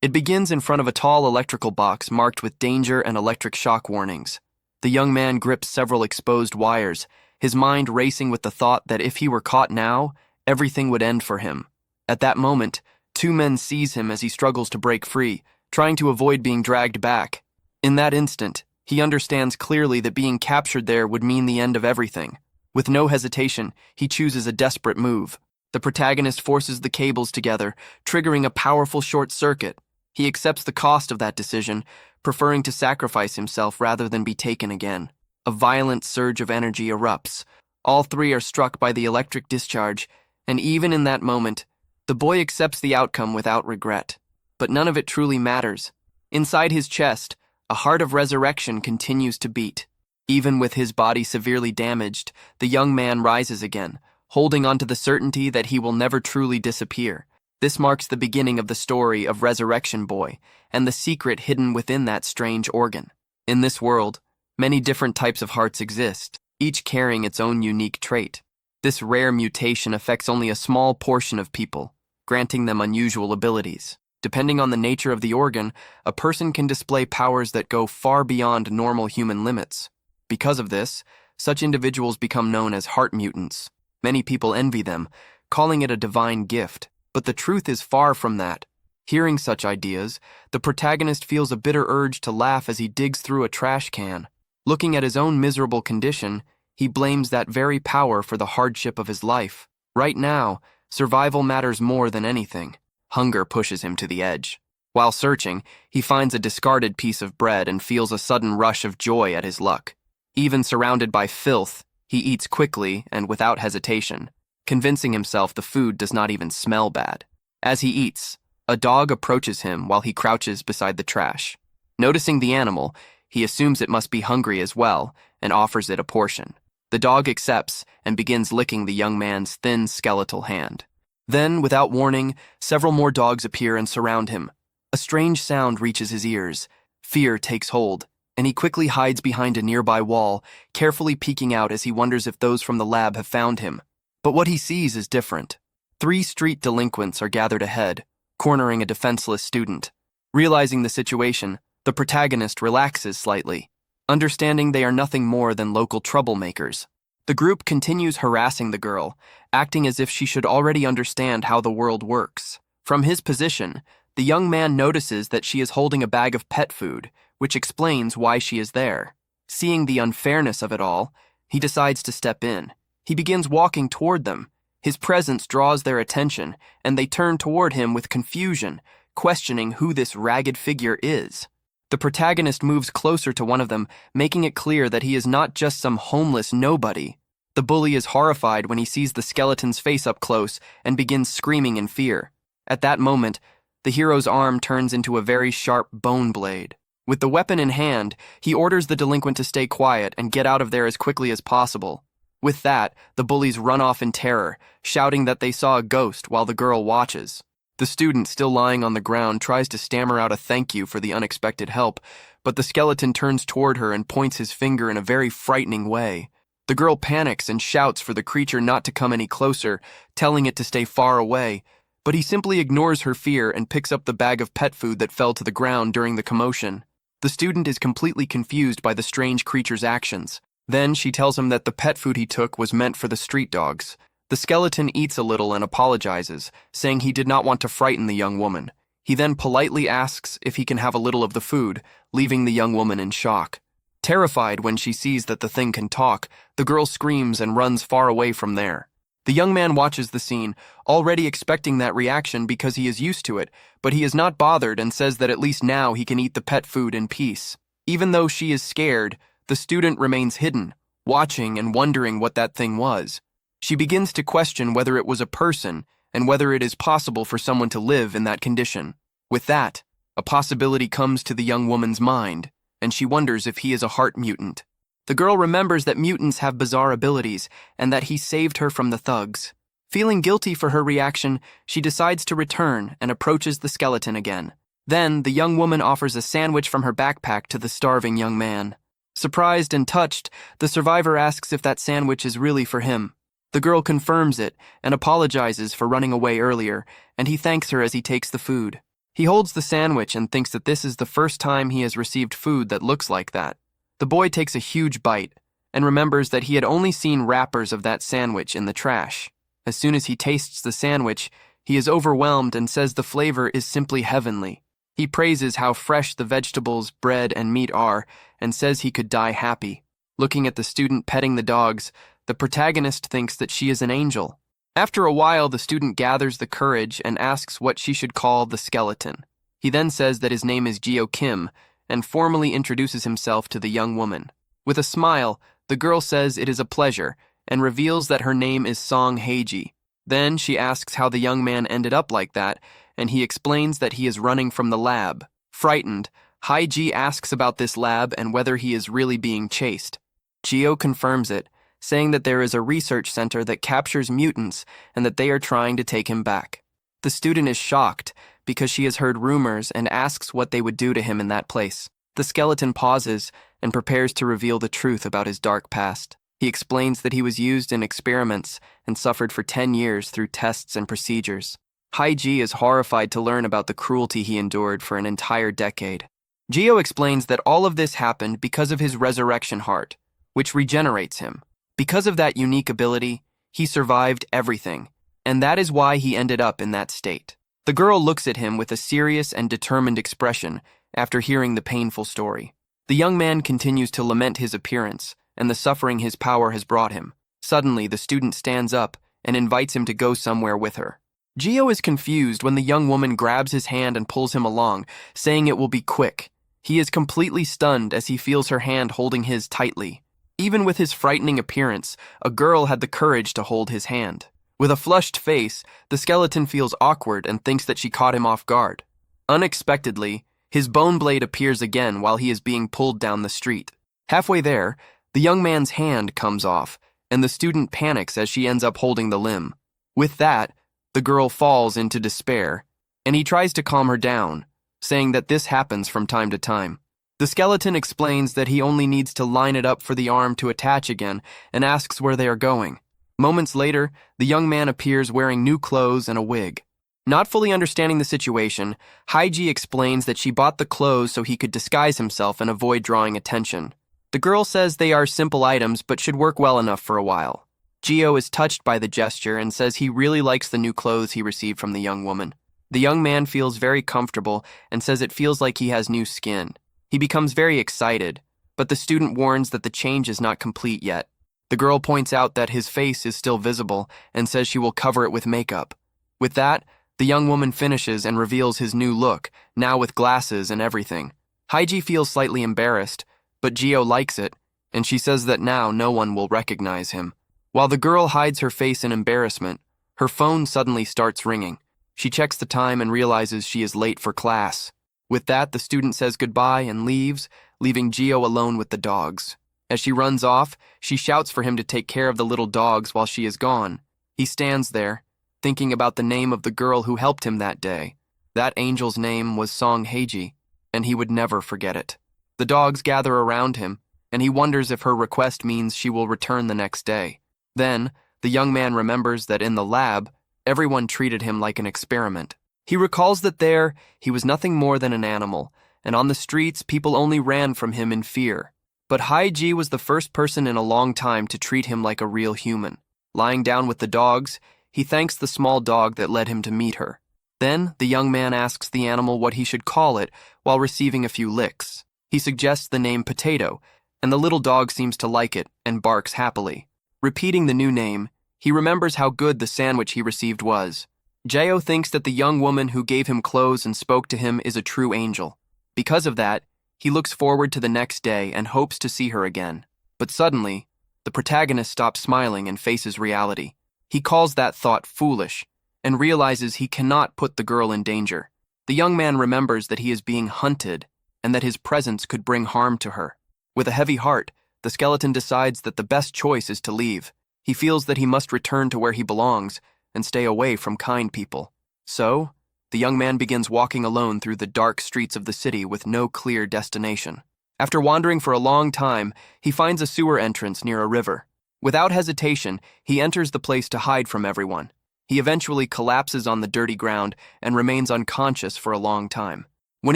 It begins in front of a tall electrical box marked with danger and electric shock warnings. The young man grips several exposed wires, his mind racing with the thought that if he were caught now, everything would end for him. At that moment, two men seize him as he struggles to break free, trying to avoid being dragged back. In that instant, he understands clearly that being captured there would mean the end of everything. With no hesitation, he chooses a desperate move. The protagonist forces the cables together, triggering a powerful short circuit. He accepts the cost of that decision, preferring to sacrifice himself rather than be taken again. A violent surge of energy erupts. All three are struck by the electric discharge, and even in that moment, the boy accepts the outcome without regret. But none of it truly matters. Inside his chest, a heart of resurrection continues to beat. Even with his body severely damaged, the young man rises again, holding on to the certainty that he will never truly disappear. This marks the beginning of the story of Resurrection Boy and the secret hidden within that strange organ. In this world, many different types of hearts exist, each carrying its own unique trait. This rare mutation affects only a small portion of people, granting them unusual abilities. Depending on the nature of the organ, a person can display powers that go far beyond normal human limits. Because of this, such individuals become known as heart mutants. Many people envy them, calling it a divine gift. But the truth is far from that. Hearing such ideas, the protagonist feels a bitter urge to laugh as he digs through a trash can. Looking at his own miserable condition, he blames that very power for the hardship of his life. Right now, survival matters more than anything. Hunger pushes him to the edge. While searching, he finds a discarded piece of bread and feels a sudden rush of joy at his luck. Even surrounded by filth, he eats quickly and without hesitation, convincing himself the food does not even smell bad. As he eats, a dog approaches him while he crouches beside the trash. Noticing the animal, he assumes it must be hungry as well and offers it a portion. The dog accepts and begins licking the young man's thin skeletal hand. Then, without warning, several more dogs appear and surround him. A strange sound reaches his ears. Fear takes hold, and he quickly hides behind a nearby wall, carefully peeking out as he wonders if those from the lab have found him. But what he sees is different. 3 street delinquents are gathered ahead, cornering a defenseless student. Realizing the situation, the protagonist relaxes slightly, understanding they are nothing more than local troublemakers. The group continues harassing the girl, acting as if she should already understand how the world works. From his position, the young man notices that she is holding a bag of pet food, which explains why she is there. Seeing the unfairness of it all, he decides to step in. He begins walking toward them. His presence draws their attention, and they turn toward him with confusion, questioning who this ragged figure is. The protagonist moves closer to one of them, making it clear that he is not just some homeless nobody. The bully is horrified when he sees the skeleton's face up close and begins screaming in fear. At that moment, the hero's arm turns into a very sharp bone blade. With the weapon in hand, he orders the delinquent to stay quiet and get out of there as quickly as possible. With that, the bullies run off in terror, shouting that they saw a ghost while the girl watches. The student, still lying on the ground, tries to stammer out a thank you for the unexpected help, but the skeleton turns toward her and points his finger in a very frightening way. The girl panics and shouts for the creature not to come any closer, telling it to stay far away, but he simply ignores her fear and picks up the bag of pet food that fell to the ground during the commotion. The student is completely confused by the strange creature's actions. Then she tells him that the pet food he took was meant for the street dogs. The skeleton eats a little and apologizes, saying he did not want to frighten the young woman. He then politely asks if he can have a little of the food, leaving the young woman in shock. Terrified when she sees that the thing can talk, the girl screams and runs far away from there. The young man watches the scene, already expecting that reaction because he is used to it, but he is not bothered and says that at least now he can eat the pet food in peace. Even though she is scared, the student remains hidden, watching and wondering what that thing was. She begins to question whether it was a person and whether it is possible for someone to live in that condition. With that, a possibility comes to the young woman's mind, and she wonders if he is a heart mutant. The girl remembers that mutants have bizarre abilities and that he saved her from the thugs. Feeling guilty for her reaction, she decides to return and approaches the skeleton again. Then, the young woman offers a sandwich from her backpack to the starving young man. Surprised and touched, the survivor asks if that sandwich is really for him. The girl confirms it and apologizes for running away earlier, and he thanks her as he takes the food. He holds the sandwich and thinks that this is the first time he has received food that looks like that. The boy takes a huge bite and remembers that he had only seen wrappers of that sandwich in the trash. As soon as he tastes the sandwich, he is overwhelmed and says the flavor is simply heavenly. He praises how fresh the vegetables, bread, and meat are and says he could die happy. Looking at the student petting the dogs, the protagonist thinks that she is an angel. After a while, the student gathers the courage and asks what she should call the skeleton. He then says that his name is Geo Kim and formally introduces himself to the young woman. With a smile, the girl says it is a pleasure and reveals that her name is Song Heiji. Then she asks how the young man ended up like that, and he explains that he is running from the lab. Frightened, Heiji asks about this lab and whether he is really being chased. Geo confirms it, saying that there is a research center that captures mutants and that they are trying to take him back. The student is shocked because she has heard rumors and asks what they would do to him in that place. The skeleton pauses and prepares to reveal the truth about his dark past. He explains that he was used in experiments and suffered for 10 years through tests and procedures. Heiji is horrified to learn about the cruelty he endured for an entire decade. Geo explains that all of this happened because of his resurrection heart, which regenerates him. Because of that unique ability, he survived everything, and that is why he ended up in that state. The girl looks at him with a serious and determined expression after hearing the painful story. The young man continues to lament his appearance and the suffering his power has brought him. Suddenly, the student stands up and invites him to go somewhere with her. Geo is confused when the young woman grabs his hand and pulls him along, saying it will be quick. He is completely stunned as he feels her hand holding his tightly. Even with his frightening appearance, a girl had the courage to hold his hand. With a flushed face, the skeleton feels awkward and thinks that she caught him off guard. Unexpectedly, his bone blade appears again while he is being pulled down the street. Halfway there, the young man's hand comes off, and the student panics as she ends up holding the limb. With that, the girl falls into despair, and he tries to calm her down, saying that this happens from time to time. The skeleton explains that he only needs to line it up for the arm to attach again and asks where they are going. Moments later, the young man appears wearing new clothes and a wig. Not fully understanding the situation, Heiji explains that she bought the clothes so he could disguise himself and avoid drawing attention. The girl says they are simple items but should work well enough for a while. Geo is touched by the gesture and says he really likes the new clothes he received from the young woman. The young man feels very comfortable and says it feels like he has new skin. He becomes very excited, but the student warns that the change is not complete yet. The girl points out that his face is still visible and says she will cover it with makeup. With that, the young woman finishes and reveals his new look, now with glasses and everything. Heiji feels slightly embarrassed, but Geo likes it, and she says that now no one will recognize him. While the girl hides her face in embarrassment, her phone suddenly starts ringing. She checks the time and realizes she is late for class. With that, the student says goodbye and leaves, leaving Geo alone with the dogs. As she runs off, she shouts for him to take care of the little dogs while she is gone. He stands there, thinking about the name of the girl who helped him that day. That angel's name was Song Heiji, and he would never forget it. The dogs gather around him, and he wonders if her request means she will return the next day. Then, the young man remembers that in the lab, everyone treated him like an experiment. He recalls that there, he was nothing more than an animal, and on the streets, people only ran from him in fear. But Heiji was the first person in a long time to treat him like a real human. Lying down with the dogs, he thanks the small dog that led him to meet her. Then, the young man asks the animal what he should call it while receiving a few licks. He suggests the name Potato, and the little dog seems to like it and barks happily. Repeating the new name, he remembers how good the sandwich he received was. Geo thinks that the young woman who gave him clothes and spoke to him is a true angel. Because of that, he looks forward to the next day and hopes to see her again. But suddenly, the protagonist stops smiling and faces reality. He calls that thought foolish and realizes he cannot put the girl in danger. The young man remembers that he is being hunted and that his presence could bring harm to her. With a heavy heart, the skeleton decides that the best choice is to leave. He feels that he must return to where he belongs and stay away from kind people. So, the young man begins walking alone through the dark streets of the city with no clear destination. After wandering for a long time, he finds a sewer entrance near a river. Without hesitation, he enters the place to hide from everyone. He eventually collapses on the dirty ground and remains unconscious for a long time. When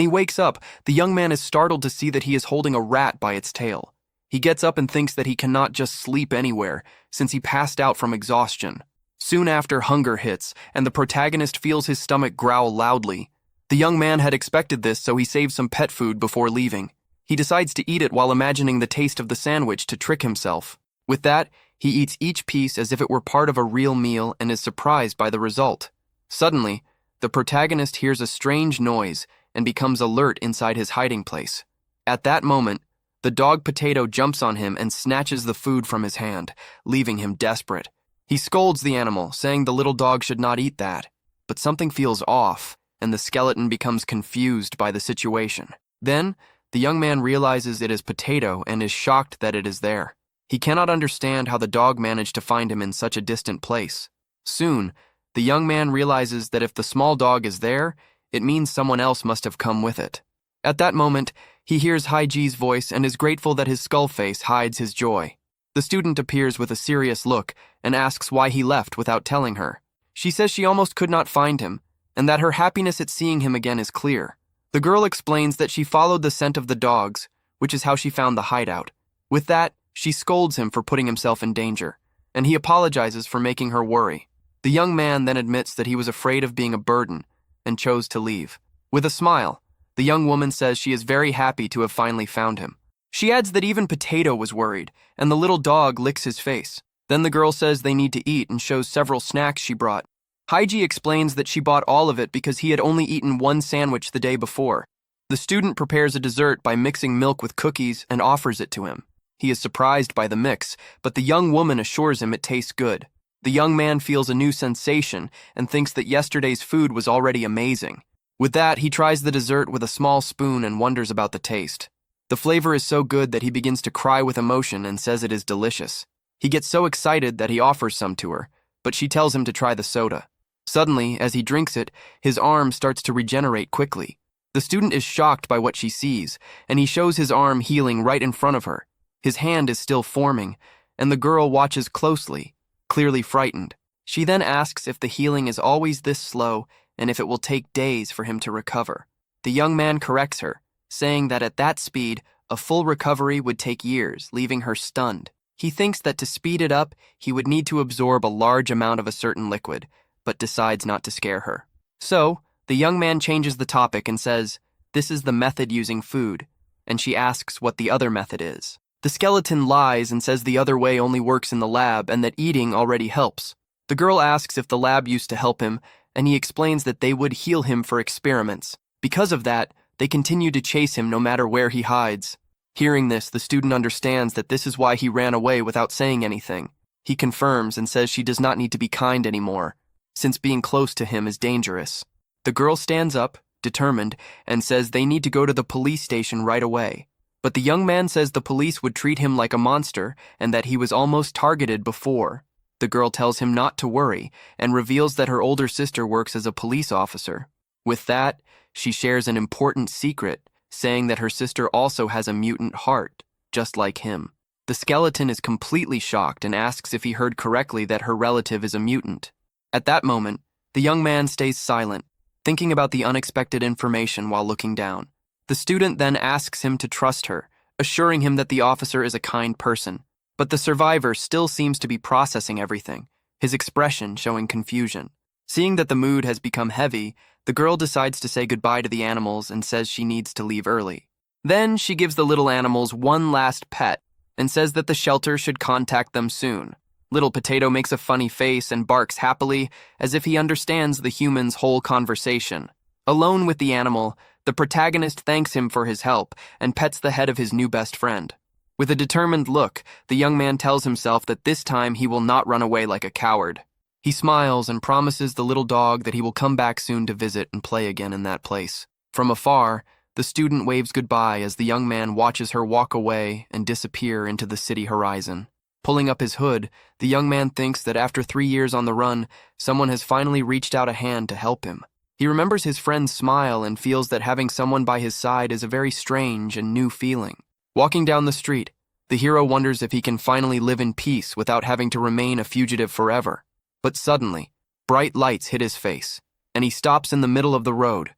he wakes up, the young man is startled to see that he is holding a rat by its tail. He gets up and thinks that he cannot just sleep anywhere, since he passed out from exhaustion. Soon after, hunger hits, and the protagonist feels his stomach growl loudly. The young man had expected this, so he saves some pet food before leaving. He decides to eat it while imagining the taste of the sandwich to trick himself. With that, he eats each piece as if it were part of a real meal and is surprised by the result. Suddenly, the protagonist hears a strange noise and becomes alert inside his hiding place. At that moment, the dog Potato jumps on him and snatches the food from his hand, leaving him desperate. He scolds the animal, saying the little dog should not eat that. But something feels off, and the skeleton becomes confused by the situation. Then, the young man realizes it is Potato and is shocked that it is there. He cannot understand how the dog managed to find him in such a distant place. Soon, the young man realizes that if the small dog is there, it means someone else must have come with it. At that moment, he hears Haiji's voice and is grateful that his skull face hides his joy. The student appears with a serious look and asks why he left without telling her. She says she almost could not find him, and that her happiness at seeing him again is clear. The girl explains that she followed the scent of the dogs, which is how she found the hideout. With that, she scolds him for putting himself in danger, and he apologizes for making her worry. The young man then admits that he was afraid of being a burden and chose to leave. With a smile, the young woman says she is very happy to have finally found him. She adds that even Potato was worried, and the little dog licks his face. Then the girl says they need to eat and shows several snacks she brought. Haiji explains that she bought all of it because he had only eaten one sandwich the day before. The student prepares a dessert by mixing milk with cookies and offers it to him. He is surprised by the mix, but the young woman assures him it tastes good. The young man feels a new sensation and thinks that yesterday's food was already amazing. With that, he tries the dessert with a small spoon and wonders about the taste. The flavor is so good that he begins to cry with emotion and says it is delicious. He gets so excited that he offers some to her, but she tells him to try the soda. Suddenly, as he drinks it, his arm starts to regenerate quickly. The student is shocked by what she sees, and he shows his arm healing right in front of her. His hand is still forming, and the girl watches closely, clearly frightened. She then asks if the healing is always this slow and if it will take days for him to recover. The young man corrects her, saying that at that speed, a full recovery would take years, leaving her stunned. He thinks that to speed it up, he would need to absorb a large amount of a certain liquid, but decides not to scare her. So, the young man changes the topic and says, "This is the method using food," and she asks what the other method is. The skeleton lies and says the other way only works in the lab and that eating already helps. The girl asks if the lab used to help him, and he explains that they would heal him for experiments. Because of that, they continue to chase him no matter where he hides. Hearing this, the student understands that this is why he ran away without saying anything. He confirms and says she does not need to be kind anymore, since being close to him is dangerous. The girl stands up, determined, and says they need to go to the police station right away. But the young man says the police would treat him like a monster and that he was almost targeted before. The girl tells him not to worry and reveals that her older sister works as a police officer. With that, she shares an important secret, saying that her sister also has a mutant heart, just like him. The skeleton is completely shocked and asks if he heard correctly that her relative is a mutant. At that moment, the young man stays silent, thinking about the unexpected information while looking down. The student then asks him to trust her, assuring him that the officer is a kind person. But the survivor still seems to be processing everything, his expression showing confusion. Seeing that the mood has become heavy, the girl decides to say goodbye to the animals and says she needs to leave early. Then she gives the little animals one last pet and says that the shelter should contact them soon. Little Potato makes a funny face and barks happily as if he understands the human's whole conversation. Alone with the animal, the protagonist thanks him for his help and pets the head of his new best friend. With a determined look, the young man tells himself that this time he will not run away like a coward. He smiles and promises the little dog that he will come back soon to visit and play again in that place. From afar, the student waves goodbye as the young man watches her walk away and disappear into the city horizon. Pulling up his hood, the young man thinks that after 3 years on the run, someone has finally reached out a hand to help him. He remembers his friend's smile and feels that having someone by his side is a very strange and new feeling. Walking down the street, the hero wonders if he can finally live in peace without having to remain a fugitive forever. But suddenly, Bright lights hit his face, and he stops in the middle of the road.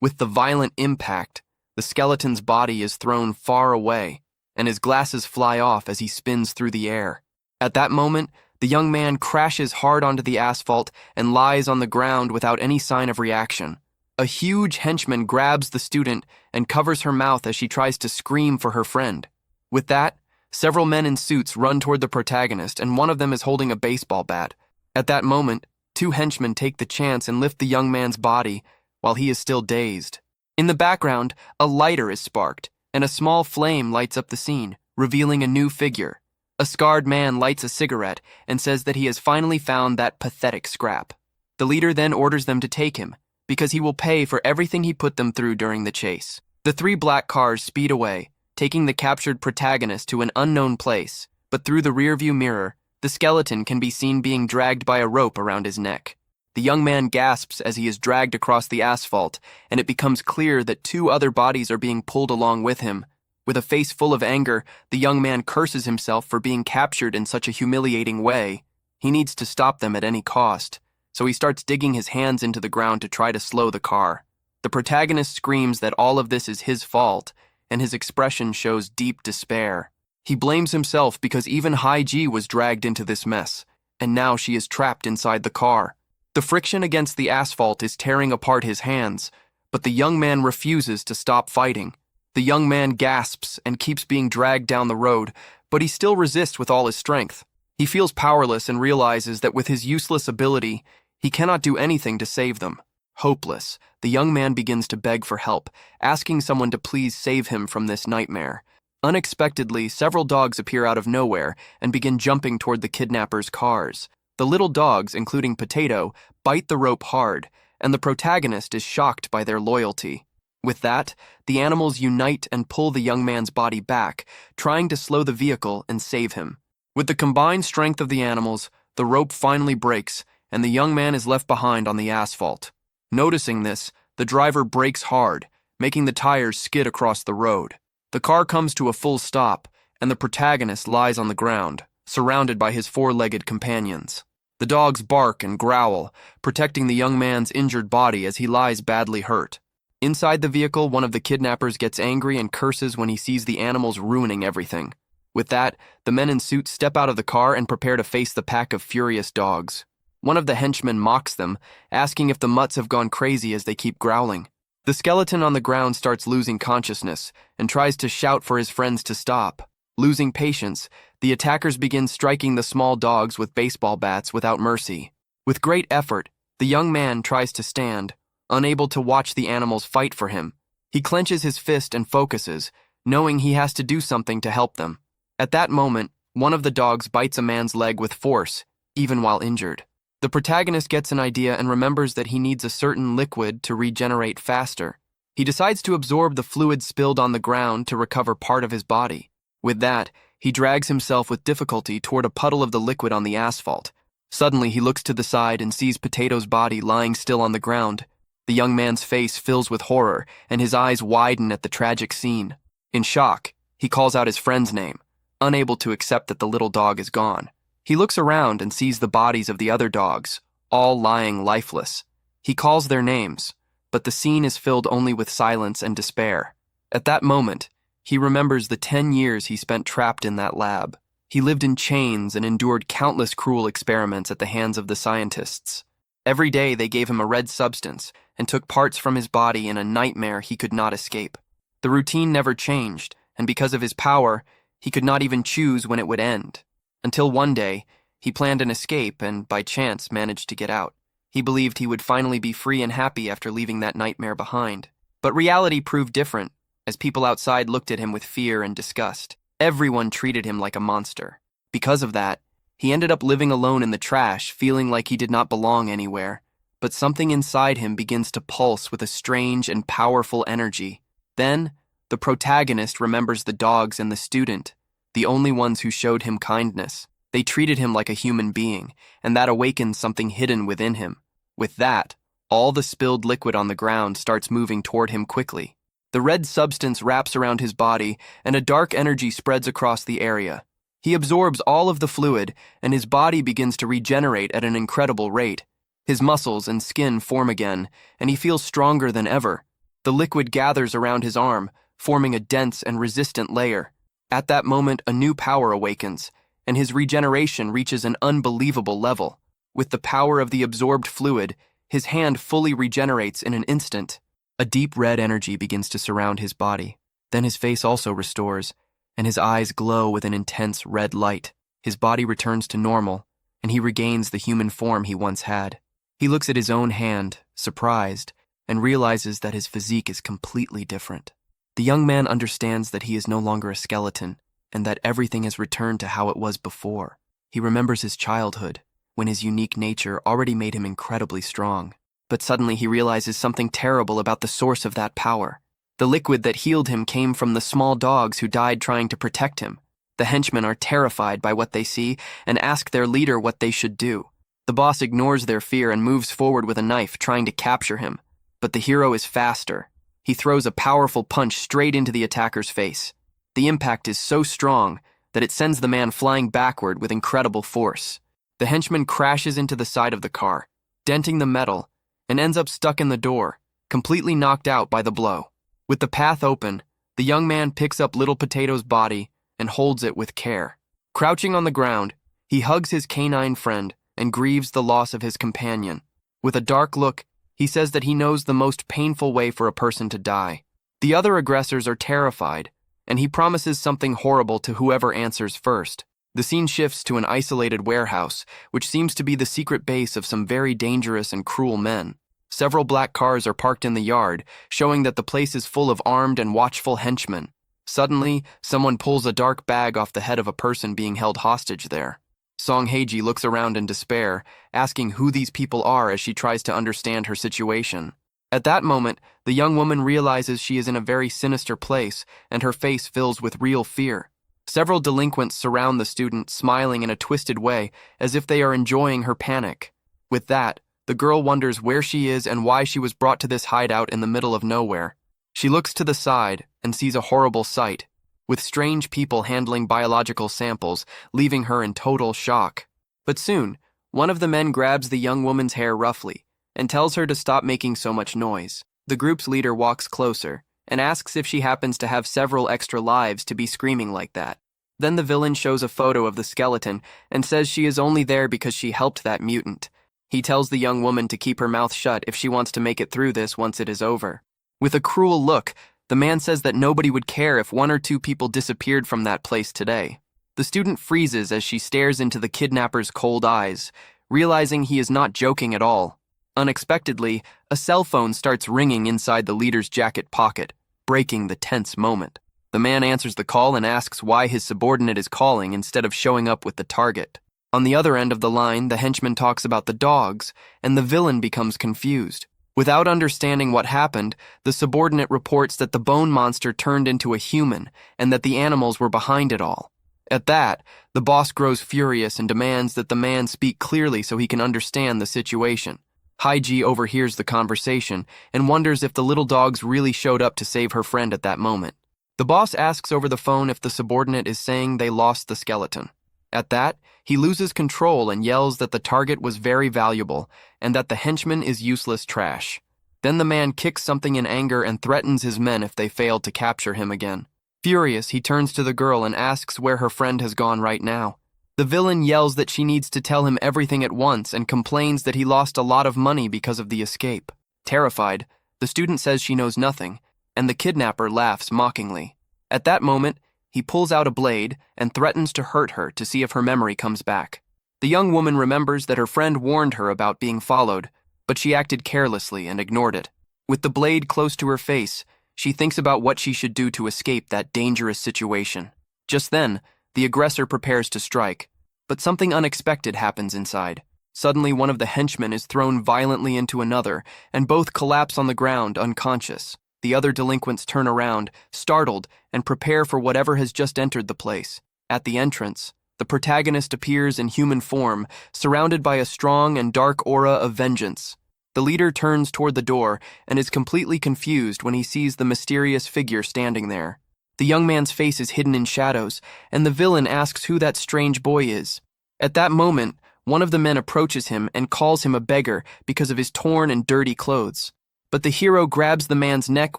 With the violent impact, the skeleton's body is thrown far away, and his glasses fly off as he spins through the air. At that moment, the young man crashes hard onto the asphalt and lies on the ground without any sign of reaction. A huge henchman grabs the student and covers her mouth as she tries to scream for her friend. With that, several men in suits run toward the protagonist, and one of them is holding a baseball bat. At that moment, two henchmen take the chance and lift the young man's body while he is still dazed. In the background, a lighter is sparked, and a small flame lights up the scene, revealing a new figure. A scarred man lights a cigarette and says that he has finally found that pathetic scrap. The leader then orders them to take him, because he will pay for everything he put them through during the chase. The three black cars speed away, taking the captured protagonist to an unknown place, but through the rearview mirror, the skeleton can be seen being dragged by a rope around his neck. The young man gasps as he is dragged across the asphalt, and it becomes clear that two other bodies are being pulled along with him. With a face full of anger, the young man curses himself for being captured in such a humiliating way. He needs to stop them at any cost, so he starts digging his hands into the ground to try to slow the car. The protagonist screams that all of this is his fault, and his expression shows deep despair. He blames himself because even High-G was dragged into this mess, and now she is trapped inside the car. The friction against the asphalt is tearing apart his hands, but the young man refuses to stop fighting. The young man gasps and keeps being dragged down the road, but he still resists with all his strength. He feels powerless and realizes that with his useless ability, he cannot do anything to save them. Hopeless, the young man begins to beg for help, asking someone to please save him from this nightmare. Unexpectedly, several dogs appear out of nowhere and begin jumping toward the kidnappers' cars. The little dogs, including Potato, bite the rope hard, and the protagonist is shocked by their loyalty. With that, the animals unite and pull the young man's body back, trying to slow the vehicle and save him. With the combined strength of the animals, the rope finally breaks, and the young man is left behind on the asphalt. Noticing this, the driver brakes hard, making the tires skid across the road. The car comes to a full stop, and the protagonist lies on the ground, surrounded by his four-legged companions. The dogs bark and growl, protecting the young man's injured body as he lies badly hurt. Inside the vehicle, one of the kidnappers gets angry and curses when he sees the animals ruining everything. With that, the men in suits step out of the car and prepare to face the pack of furious dogs. One of the henchmen mocks them, asking if the mutts have gone crazy as they keep growling. The skeleton on the ground starts losing consciousness and tries to shout for his friends to stop. Losing patience, the attackers begin striking the small dogs with baseball bats without mercy. With great effort, the young man tries to stand, unable to watch the animals fight for him. He clenches his fist and focuses, knowing he has to do something to help them. At that moment, one of the dogs bites a man's leg with force, even while injured. The protagonist gets an idea and remembers that he needs a certain liquid to regenerate faster. He decides to absorb the fluid spilled on the ground to recover part of his body. With that, he drags himself with difficulty toward a puddle of the liquid on the asphalt. Suddenly, he looks to the side and sees Potato's body lying still on the ground. The young man's face fills with horror, and his eyes widen at the tragic scene. In shock, he calls out his friend's name, unable to accept that the little dog is gone. He looks around and sees the bodies of the other dogs, all lying lifeless. He calls their names, but the scene is filled only with silence and despair. At that moment, he remembers the 10 years he spent trapped in that lab. He lived in chains and endured countless cruel experiments at the hands of the scientists. Every day they gave him a red substance and took parts from his body in a nightmare he could not escape. The routine never changed, and because of his power, he could not even choose when it would end. Until one day, he planned an escape and, by chance, managed to get out. He believed he would finally be free and happy after leaving that nightmare behind. But reality proved different, as people outside looked at him with fear and disgust. Everyone treated him like a monster. Because of that, he ended up living alone in the trash, feeling like he did not belong anywhere. But something inside him begins to pulse with a strange and powerful energy. Then, the protagonist remembers the dogs and the student, the only ones who showed him kindness. They treated him like a human being, and that awakens something hidden within him. With that, all the spilled liquid on the ground starts moving toward him quickly. The red substance wraps around his body, and a dark energy spreads across the area. He absorbs all of the fluid, and his body begins to regenerate at an incredible rate. His muscles and skin form again, and he feels stronger than ever. The liquid gathers around his arm, forming a dense and resistant layer. At that moment, a new power awakens, and his regeneration reaches an unbelievable level. With the power of the absorbed fluid, his hand fully regenerates in an instant. A deep red energy begins to surround his body. Then his face also restores, and his eyes glow with an intense red light. His body returns to normal, and he regains the human form he once had. He looks at his own hand, surprised, and realizes that his physique is completely different. The young man understands that he is no longer a skeleton, and that everything has returned to how it was before. He remembers his childhood, when his unique nature already made him incredibly strong. But suddenly he realizes something terrible about the source of that power. The liquid that healed him came from the small dogs who died trying to protect him. The henchmen are terrified by what they see and ask their leader what they should do. The boss ignores their fear and moves forward with a knife, trying to capture him. But the hero is faster. He throws a powerful punch straight into the attacker's face. The impact is so strong that it sends the man flying backward with incredible force. The henchman crashes into the side of the car, denting the metal, and ends up stuck in the door, completely knocked out by the blow. With the path open, the young man picks up Little Potato's body and holds it with care. Crouching on the ground, he hugs his canine friend and grieves the loss of his companion. With a dark look, he says that he knows the most painful way for a person to die. The other aggressors are terrified, and he promises something horrible to whoever answers first. The scene shifts to an isolated warehouse, which seems to be the secret base of some very dangerous and cruel men. Several black cars are parked in the yard, showing that the place is full of armed and watchful henchmen. Suddenly, someone pulls a dark bag off the head of a person being held hostage there. Song Heiji looks around in despair, asking who these people are as she tries to understand her situation. At that moment, the young woman realizes she is in a very sinister place, and her face fills with real fear. Several delinquents surround the student, smiling in a twisted way, as if they are enjoying her panic. With that, the girl wonders where she is and why she was brought to this hideout in the middle of nowhere. She looks to the side and sees a horrible sight, with strange people handling biological samples, leaving her in total shock. But soon, one of the men grabs the young woman's hair roughly and tells her to stop making so much noise. The group's leader walks closer and asks if she happens to have several extra lives to be screaming like that. Then the villain shows a photo of the skeleton and says she is only there because she helped that mutant. He tells the young woman to keep her mouth shut if she wants to make it through this once it is over. With a cruel look, the man says that nobody would care if 1 or 2 people disappeared from that place today. The student freezes as she stares into the kidnapper's cold eyes, realizing he is not joking at all. Unexpectedly, a cell phone starts ringing inside the leader's jacket pocket, breaking the tense moment. The man answers the call and asks why his subordinate is calling instead of showing up with the target. On the other end of the line, the henchman talks about the dogs, and the villain becomes confused. Without understanding what happened, the subordinate reports that the bone monster turned into a human and that the animals were behind it all. At that, the boss grows furious and demands that the man speak clearly so he can understand the situation. Haiji overhears the conversation and wonders if the little dogs really showed up to save her friend at that moment. The boss asks over the phone if the subordinate is saying they lost the skeleton. At that, he loses control and yells that the target was very valuable and that the henchman is useless trash. Then the man kicks something in anger and threatens his men if they fail to capture him again. Furious, he turns to the girl and asks where her friend has gone right now. The villain yells that she needs to tell him everything at once and complains that he lost a lot of money because of the escape. Terrified, the student says she knows nothing, and the kidnapper laughs mockingly. At that moment, he pulls out a blade and threatens to hurt her to see if her memory comes back. The young woman remembers that her friend warned her about being followed, but she acted carelessly and ignored it. With the blade close to her face, she thinks about what she should do to escape that dangerous situation. Just then, the aggressor prepares to strike, but something unexpected happens inside. Suddenly, one of the henchmen is thrown violently into another, and both collapse on the ground unconscious. The other delinquents turn around, startled, and prepare for whatever has just entered the place. At the entrance, the protagonist appears in human form, surrounded by a strong and dark aura of vengeance. The leader turns toward the door and is completely confused when he sees the mysterious figure standing there. The young man's face is hidden in shadows, and the villain asks who that strange boy is. At that moment, One of the men approaches him and calls him a beggar because of his torn and dirty clothes. But the hero grabs the man's neck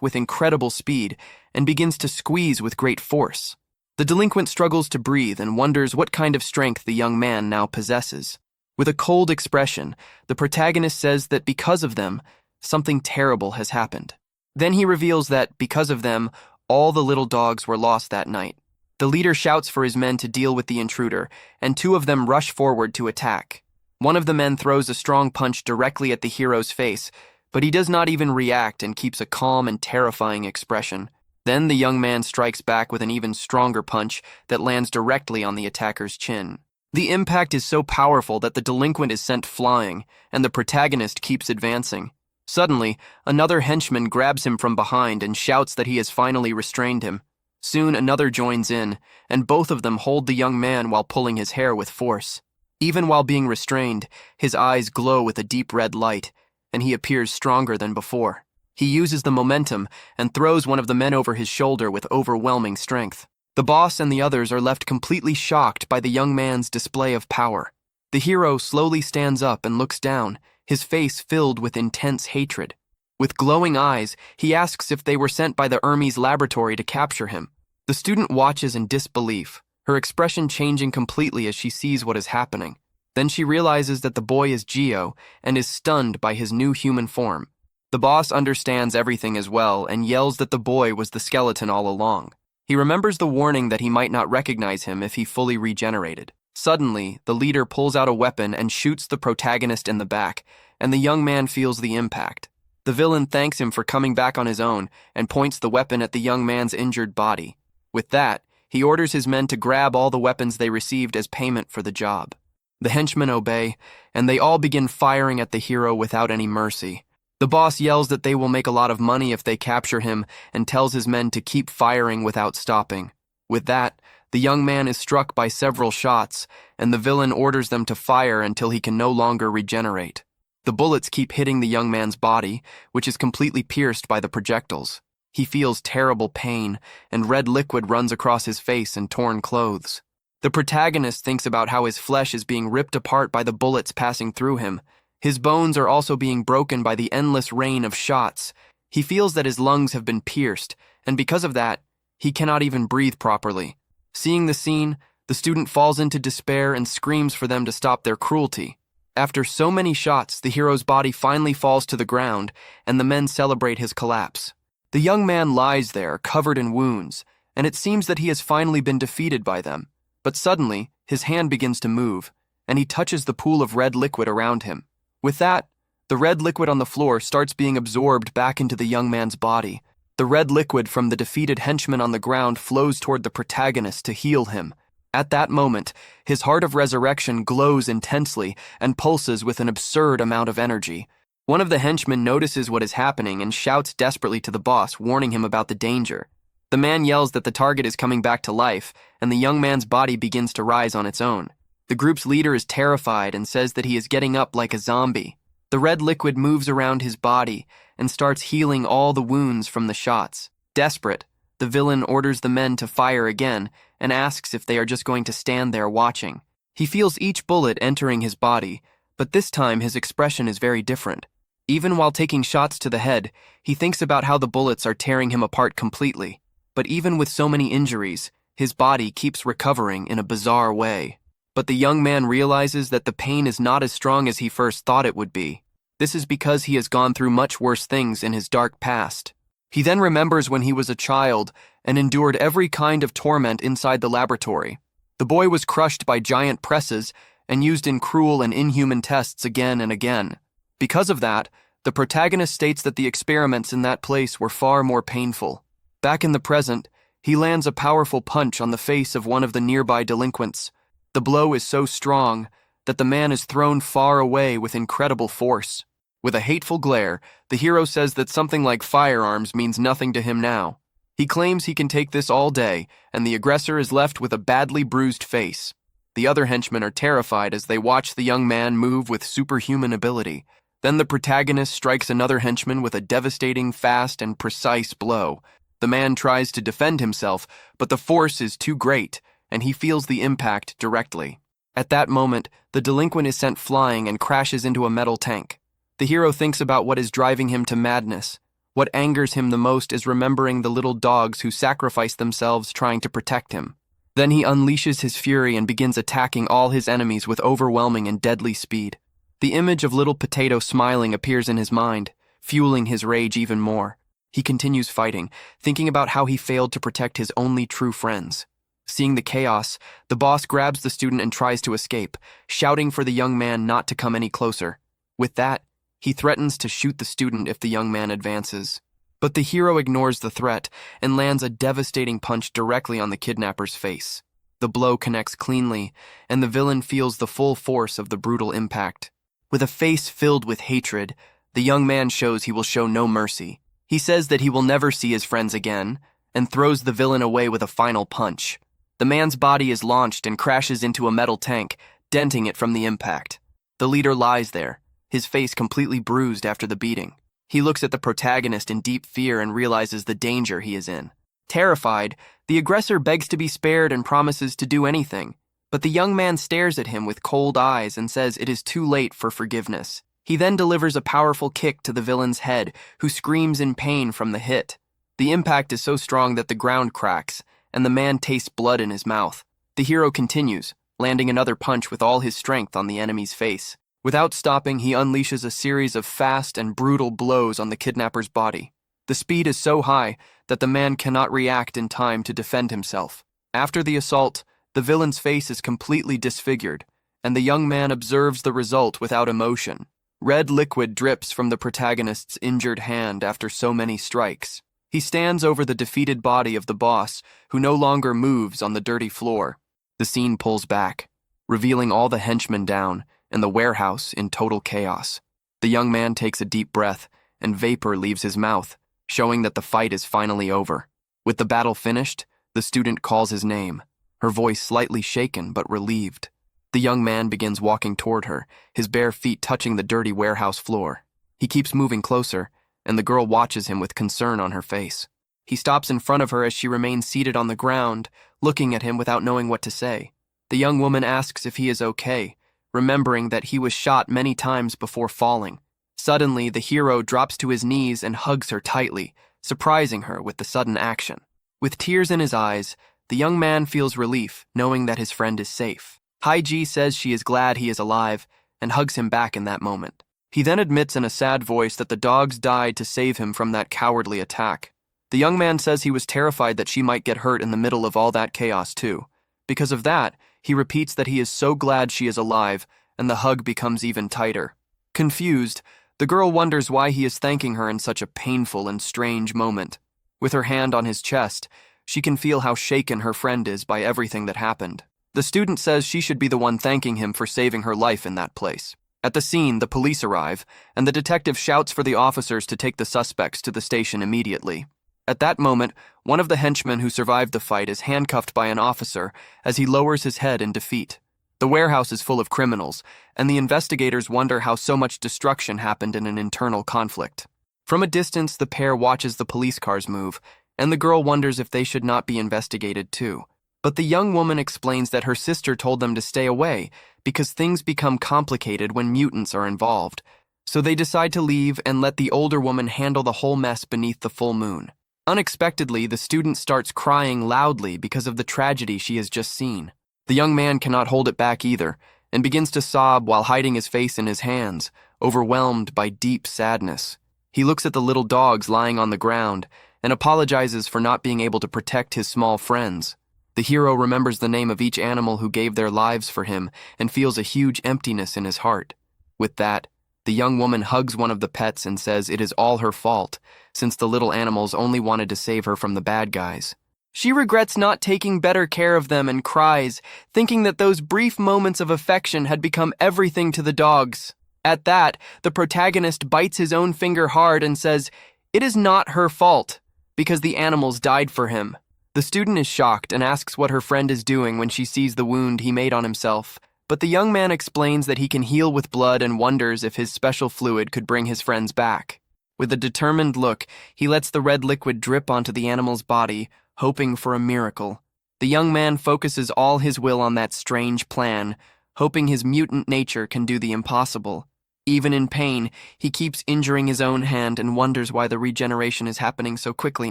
with incredible speed and begins to squeeze with great force. The delinquent struggles to breathe and wonders what kind of strength the young man now possesses. With a cold expression, the protagonist says that because of them, something terrible has happened. Then he reveals that, because of them, all the little dogs were lost that night. The leader shouts for his men to deal with the intruder, and two of them rush forward to attack. One of the men throws a strong punch directly at the hero's face, but he does not even react and keeps a calm and terrifying expression. Then the young man strikes back with an even stronger punch that lands directly on the attacker's chin. The impact is so powerful that the delinquent is sent flying, and the protagonist keeps advancing. Suddenly, another henchman grabs him from behind and shouts that he has finally restrained him. Soon another joins in, and both of them hold the young man while pulling his hair with force. Even while being restrained, his eyes glow with a deep red light, and he appears stronger than before. He uses the momentum and throws one of the men over his shoulder with overwhelming strength. The boss and the others are left completely shocked by the young man's display of power. The hero slowly stands up and looks down, his face filled with intense hatred. With glowing eyes, he asks if they were sent by the Hermes laboratory to capture him. The student watches in disbelief, her expression changing completely as she sees what is happening. Then she realizes that the boy is Geo and is stunned by his new human form. The boss understands everything as well and yells that the boy was the skeleton all along. He remembers the warning that he might not recognize him if he fully regenerated. Suddenly, the leader pulls out a weapon and shoots the protagonist in the back, and the young man feels the impact. The villain thanks him for coming back on his own and points the weapon at the young man's injured body. With that, he orders his men to grab all the weapons they received as payment for the job. The henchmen obey, and they all begin firing at the hero without any mercy. The boss yells that they will make a lot of money if they capture him and tells his men to keep firing without stopping. With that, the young man is struck by several shots, and the villain orders them to fire until he can no longer regenerate. The bullets keep hitting the young man's body, which is completely pierced by the projectiles. He feels terrible pain, and red liquid runs across his face and torn clothes. The protagonist thinks about how his flesh is being ripped apart by the bullets passing through him. His bones are also being broken by the endless rain of shots. He feels that his lungs have been pierced, and because of that, he cannot even breathe properly. Seeing the scene, the student falls into despair and screams for them to stop their cruelty. After so many shots, the hero's body finally falls to the ground, and the men celebrate his collapse. The young man lies there, covered in wounds, and it seems that he has finally been defeated by them. But suddenly, his hand begins to move, and he touches the pool of red liquid around him. With that, the red liquid on the floor starts being absorbed back into the young man's body. The red liquid from the defeated henchman on the ground flows toward the protagonist to heal him. At that moment, his heart of resurrection glows intensely and pulses with an absurd amount of energy. One of the henchmen notices what is happening and shouts desperately to the boss, warning him about the danger. The man yells that the target is coming back to life, and the young man's body begins to rise on its own. The group's leader is terrified and says that he is getting up like a zombie. The red liquid moves around his body and starts healing all the wounds from the shots. Desperate, the villain orders the men to fire again and asks if they are just going to stand there watching. He feels each bullet entering his body, but this time his expression is very different. Even while taking shots to the head, he thinks about how the bullets are tearing him apart completely. But even with so many injuries, his body keeps recovering in a bizarre way. But the young man realizes that the pain is not as strong as he first thought it would be. This is because he has gone through much worse things in his dark past. He then remembers when he was a child and endured every kind of torment inside the laboratory. The boy was crushed by giant presses and used in cruel and inhuman tests again and again. Because of that, the protagonist states that the experiments in that place were far more painful. Back in the present, he lands a powerful punch on the face of one of the nearby delinquents. The blow is so strong that the man is thrown far away with incredible force. With a hateful glare, the hero says that something like firearms means nothing to him now. He claims he can take this all day, and the aggressor is left with a badly bruised face. The other henchmen are terrified as they watch the young man move with superhuman ability. Then the protagonist strikes another henchman with a devastating, fast, and precise blow. The man tries to defend himself, but the force is too great, and he feels the impact directly. At that moment, the delinquent is sent flying and crashes into a metal tank. The hero thinks about what is driving him to madness. What angers him the most is remembering the little dogs who sacrificed themselves trying to protect him. Then he unleashes his fury and begins attacking all his enemies with overwhelming and deadly speed. The image of little Potato smiling appears in his mind, fueling his rage even more. He continues fighting, thinking about how he failed to protect his only true friends. Seeing the chaos, the boss grabs the student and tries to escape, shouting for the young man not to come any closer. With that, he threatens to shoot the student if the young man advances. But the hero ignores the threat and lands a devastating punch directly on the kidnapper's face. The blow connects cleanly, and the villain feels the full force of the brutal impact. With a face filled with hatred, the young man shows he will show no mercy. He says that he will never see his friends again, and throws the villain away with a final punch. The man's body is launched and crashes into a metal tank, denting it from the impact. The leader lies there, his face completely bruised after the beating. He looks at the protagonist in deep fear and realizes the danger he is in. Terrified, the aggressor begs to be spared and promises to do anything. But the young man stares at him with cold eyes and says it is too late for forgiveness. He then delivers a powerful kick to the villain's head, who screams in pain from the hit. The impact is so strong that the ground cracks, and the man tastes blood in his mouth. The hero continues, landing another punch with all his strength on the enemy's face. Without stopping, he unleashes a series of fast and brutal blows on the kidnapper's body. The speed is so high that the man cannot react in time to defend himself. After the assault, the villain's face is completely disfigured, and the young man observes the result without emotion. Red liquid drips from the protagonist's injured hand after so many strikes. He stands over the defeated body of the boss, who no longer moves on the dirty floor. The scene pulls back, revealing all the henchmen down, and the warehouse in total chaos. The young man takes a deep breath, and vapor leaves his mouth, showing that the fight is finally over. With the battle finished, the student calls his name, her voice slightly shaken but relieved. The young man begins walking toward her, his bare feet touching the dirty warehouse floor. He keeps moving closer, and the girl watches him with concern on her face. He stops in front of her as she remains seated on the ground, looking at him without knowing what to say. The young woman asks if he is okay, remembering that he was shot many times before falling. Suddenly, the hero drops to his knees and hugs her tightly, surprising her with the sudden action. With tears in his eyes, the young man feels relief, knowing that his friend is safe. Haiji says she is glad he is alive, and hugs him back in that moment. He then admits in a sad voice that the dogs died to save him from that cowardly attack. The young man says he was terrified that she might get hurt in the middle of all that chaos too. Because of that, he repeats that he is so glad she is alive, and the hug becomes even tighter. Confused, the girl wonders why he is thanking her in such a painful and strange moment. With her hand on his chest, she can feel how shaken her friend is by everything that happened. The student says she should be the one thanking him for saving her life in that place. At the scene, the police arrive, and the detective shouts for the officers to take the suspects to the station immediately. At that moment, one of the henchmen who survived the fight is handcuffed by an officer as he lowers his head in defeat. The warehouse is full of criminals, and the investigators wonder how so much destruction happened in an internal conflict. From a distance, the pair watches the police cars move, and the girl wonders if they should not be investigated too. But the young woman explains that her sister told them to stay away because things become complicated when mutants are involved. So they decide to leave and let the older woman handle the whole mess beneath the full moon. Unexpectedly, the student starts crying loudly because of the tragedy she has just seen. The young man cannot hold it back either, and begins to sob while hiding his face in his hands, overwhelmed by deep sadness. He looks at the little dogs lying on the ground and apologizes for not being able to protect his small friends. The hero remembers the name of each animal who gave their lives for him and feels a huge emptiness in his heart. With that, the young woman hugs one of the pets and says it is all her fault, since the little animals only wanted to save her from the bad guys. She regrets not taking better care of them and cries, thinking that those brief moments of affection had become everything to the dogs. At that, the protagonist bites his own finger hard and says, it is not her fault, because the animals died for him. The student is shocked and asks what her friend is doing when she sees the wound he made on himself, but the young man explains that he can heal with blood and wonders if his special fluid could bring his friends back. With a determined look, he lets the red liquid drip onto the animal's body, hoping for a miracle. The young man focuses all his will on that strange plan, hoping his mutant nature can do the impossible. Even in pain, he keeps injuring his own hand and wonders why the regeneration is happening so quickly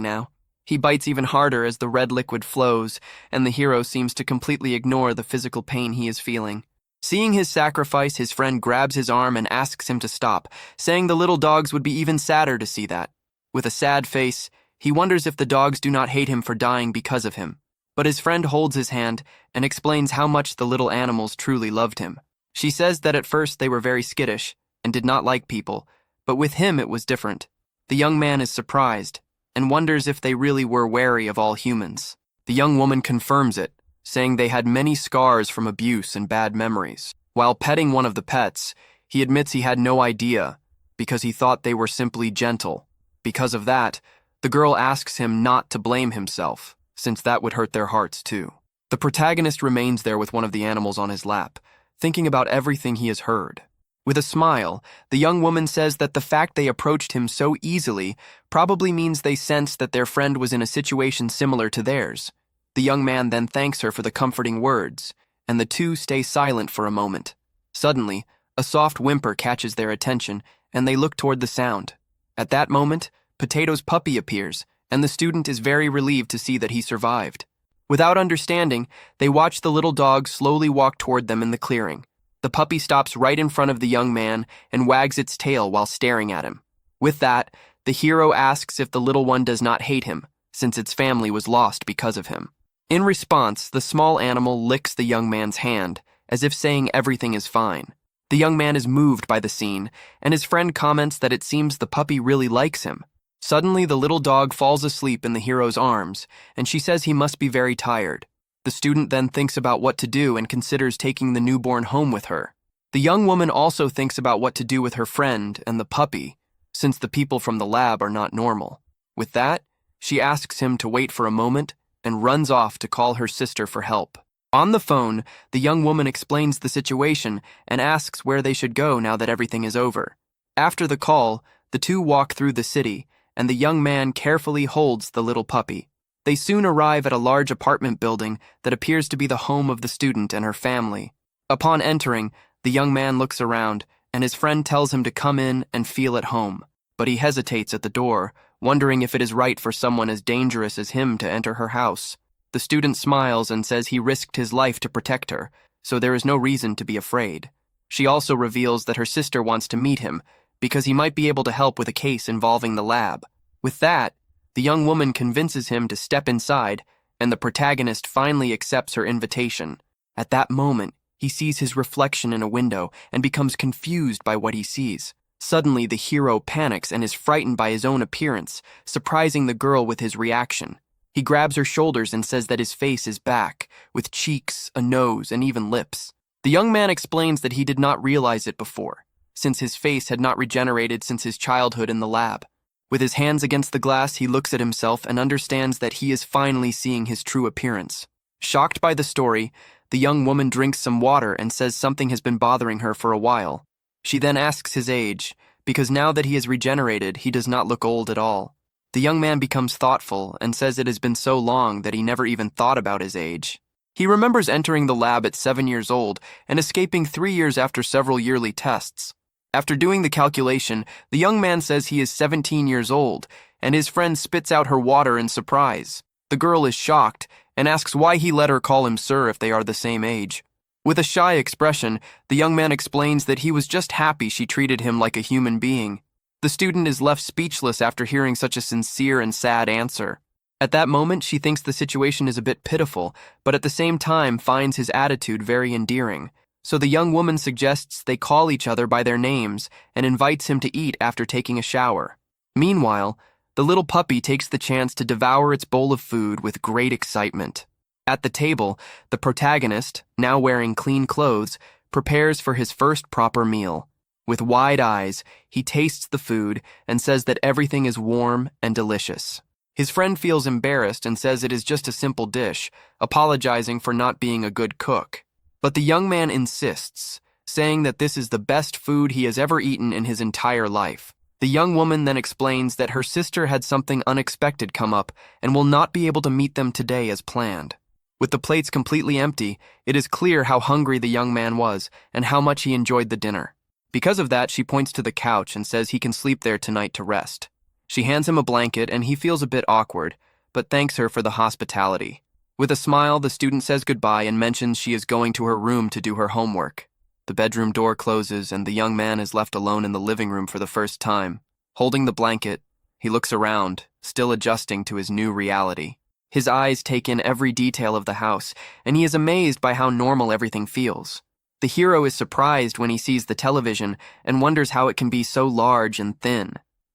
now. He bites even harder as the red liquid flows, and the hero seems to completely ignore the physical pain he is feeling. Seeing his sacrifice, his friend grabs his arm and asks him to stop, saying the little dogs would be even sadder to see that. With a sad face, he wonders if the dogs do not hate him for dying because of him. But his friend holds his hand and explains how much the little animals truly loved him. She says that at first they were very skittish and did not like people, but with him it was different. The young man is surprised and wonders if they really were wary of all humans. The young woman confirms it, saying they had many scars from abuse and bad memories. While petting one of the pets, he admits he had no idea because he thought they were simply gentle. Because of that, the girl asks him not to blame himself, since that would hurt their hearts too. The protagonist remains there with one of the animals on his lap, thinking about everything he has heard. With a smile, the young woman says that the fact they approached him so easily probably means they sensed that their friend was in a situation similar to theirs. The young man then thanks her for the comforting words, and the two stay silent for a moment. Suddenly, a soft whimper catches their attention, and they look toward the sound. At that moment, Potato's puppy appears, and the student is very relieved to see that he survived. Without understanding, they watch the little dog slowly walk toward them in the clearing. The puppy stops right in front of the young man and wags its tail while staring at him. With that, the hero asks if the little one does not hate him, since its family was lost because of him. In response, the small animal licks the young man's hand, as if saying everything is fine. The young man is moved by the scene, and his friend comments that it seems the puppy really likes him. Suddenly, the little dog falls asleep in the hero's arms, and she says he must be very tired. The student then thinks about what to do and considers taking the newborn home with her. The young woman also thinks about what to do with her friend and the puppy, since the people from the lab are not normal. With that, she asks him to wait for a moment and runs off to call her sister for help. On the phone, the young woman explains the situation and asks where they should go now that everything is over. After the call, the two walk through the city, and the young man carefully holds the little puppy. They soon arrive at a large apartment building that appears to be the home of the student and her family. Upon entering, the young man looks around, and his friend tells him to come in and feel at home. But he hesitates at the door, wondering if it is right for someone as dangerous as him to enter her house. The student smiles and says he risked his life to protect her, so there is no reason to be afraid. She also reveals that her sister wants to meet him, because he might be able to help with a case involving the lab. With that, the young woman convinces him to step inside, and the protagonist finally accepts her invitation. At that moment, he sees his reflection in a window and becomes confused by what he sees. Suddenly, the hero panics and is frightened by his own appearance, surprising the girl with his reaction. He grabs her shoulders and says that his face is back, with cheeks, a nose, and even lips. The young man explains that he did not realize it before, since his face had not regenerated since his childhood in the lab. With his hands against the glass, he looks at himself and understands that he is finally seeing his true appearance. Shocked by the story, the young woman drinks some water and says something has been bothering her for a while. She then asks his age, because now that he is regenerated, he does not look old at all. The young man becomes thoughtful and says it has been so long that he never even thought about his age. He remembers entering the lab at 7 years old and escaping 3 years after several yearly tests. After doing the calculation, the young man says he is 17 years old, and his friend spits out her water in surprise. The girl is shocked and asks why he let her call him sir if they are the same age. With a shy expression, the young man explains that he was just happy she treated him like a human being. The student is left speechless after hearing such a sincere and sad answer. At that moment, she thinks the situation is a bit pitiful, but at the same time finds his attitude very endearing. So the young woman suggests they call each other by their names and invites him to eat after taking a shower. Meanwhile, the little puppy takes the chance to devour its bowl of food with great excitement. At the table, the protagonist, now wearing clean clothes, prepares for his first proper meal. With wide eyes, he tastes the food and says that everything is warm and delicious. His friend feels embarrassed and says it is just a simple dish, apologizing for not being a good cook. But the young man insists, saying that this is the best food he has ever eaten in his entire life. The young woman then explains that her sister had something unexpected come up and will not be able to meet them today as planned. With the plates completely empty, it is clear how hungry the young man was and how much he enjoyed the dinner. Because of that, she points to the couch and says he can sleep there tonight to rest. She hands him a blanket and he feels a bit awkward, but thanks her for the hospitality. With a smile, the student says goodbye and mentions she is going to her room to do her homework. The bedroom door closes and the young man is left alone in the living room for the first time. Holding the blanket, he looks around, still adjusting to his new reality. His eyes take in every detail of the house, and he is amazed by how normal everything feels. The hero is surprised when he sees the television and wonders how it can be so large and thin.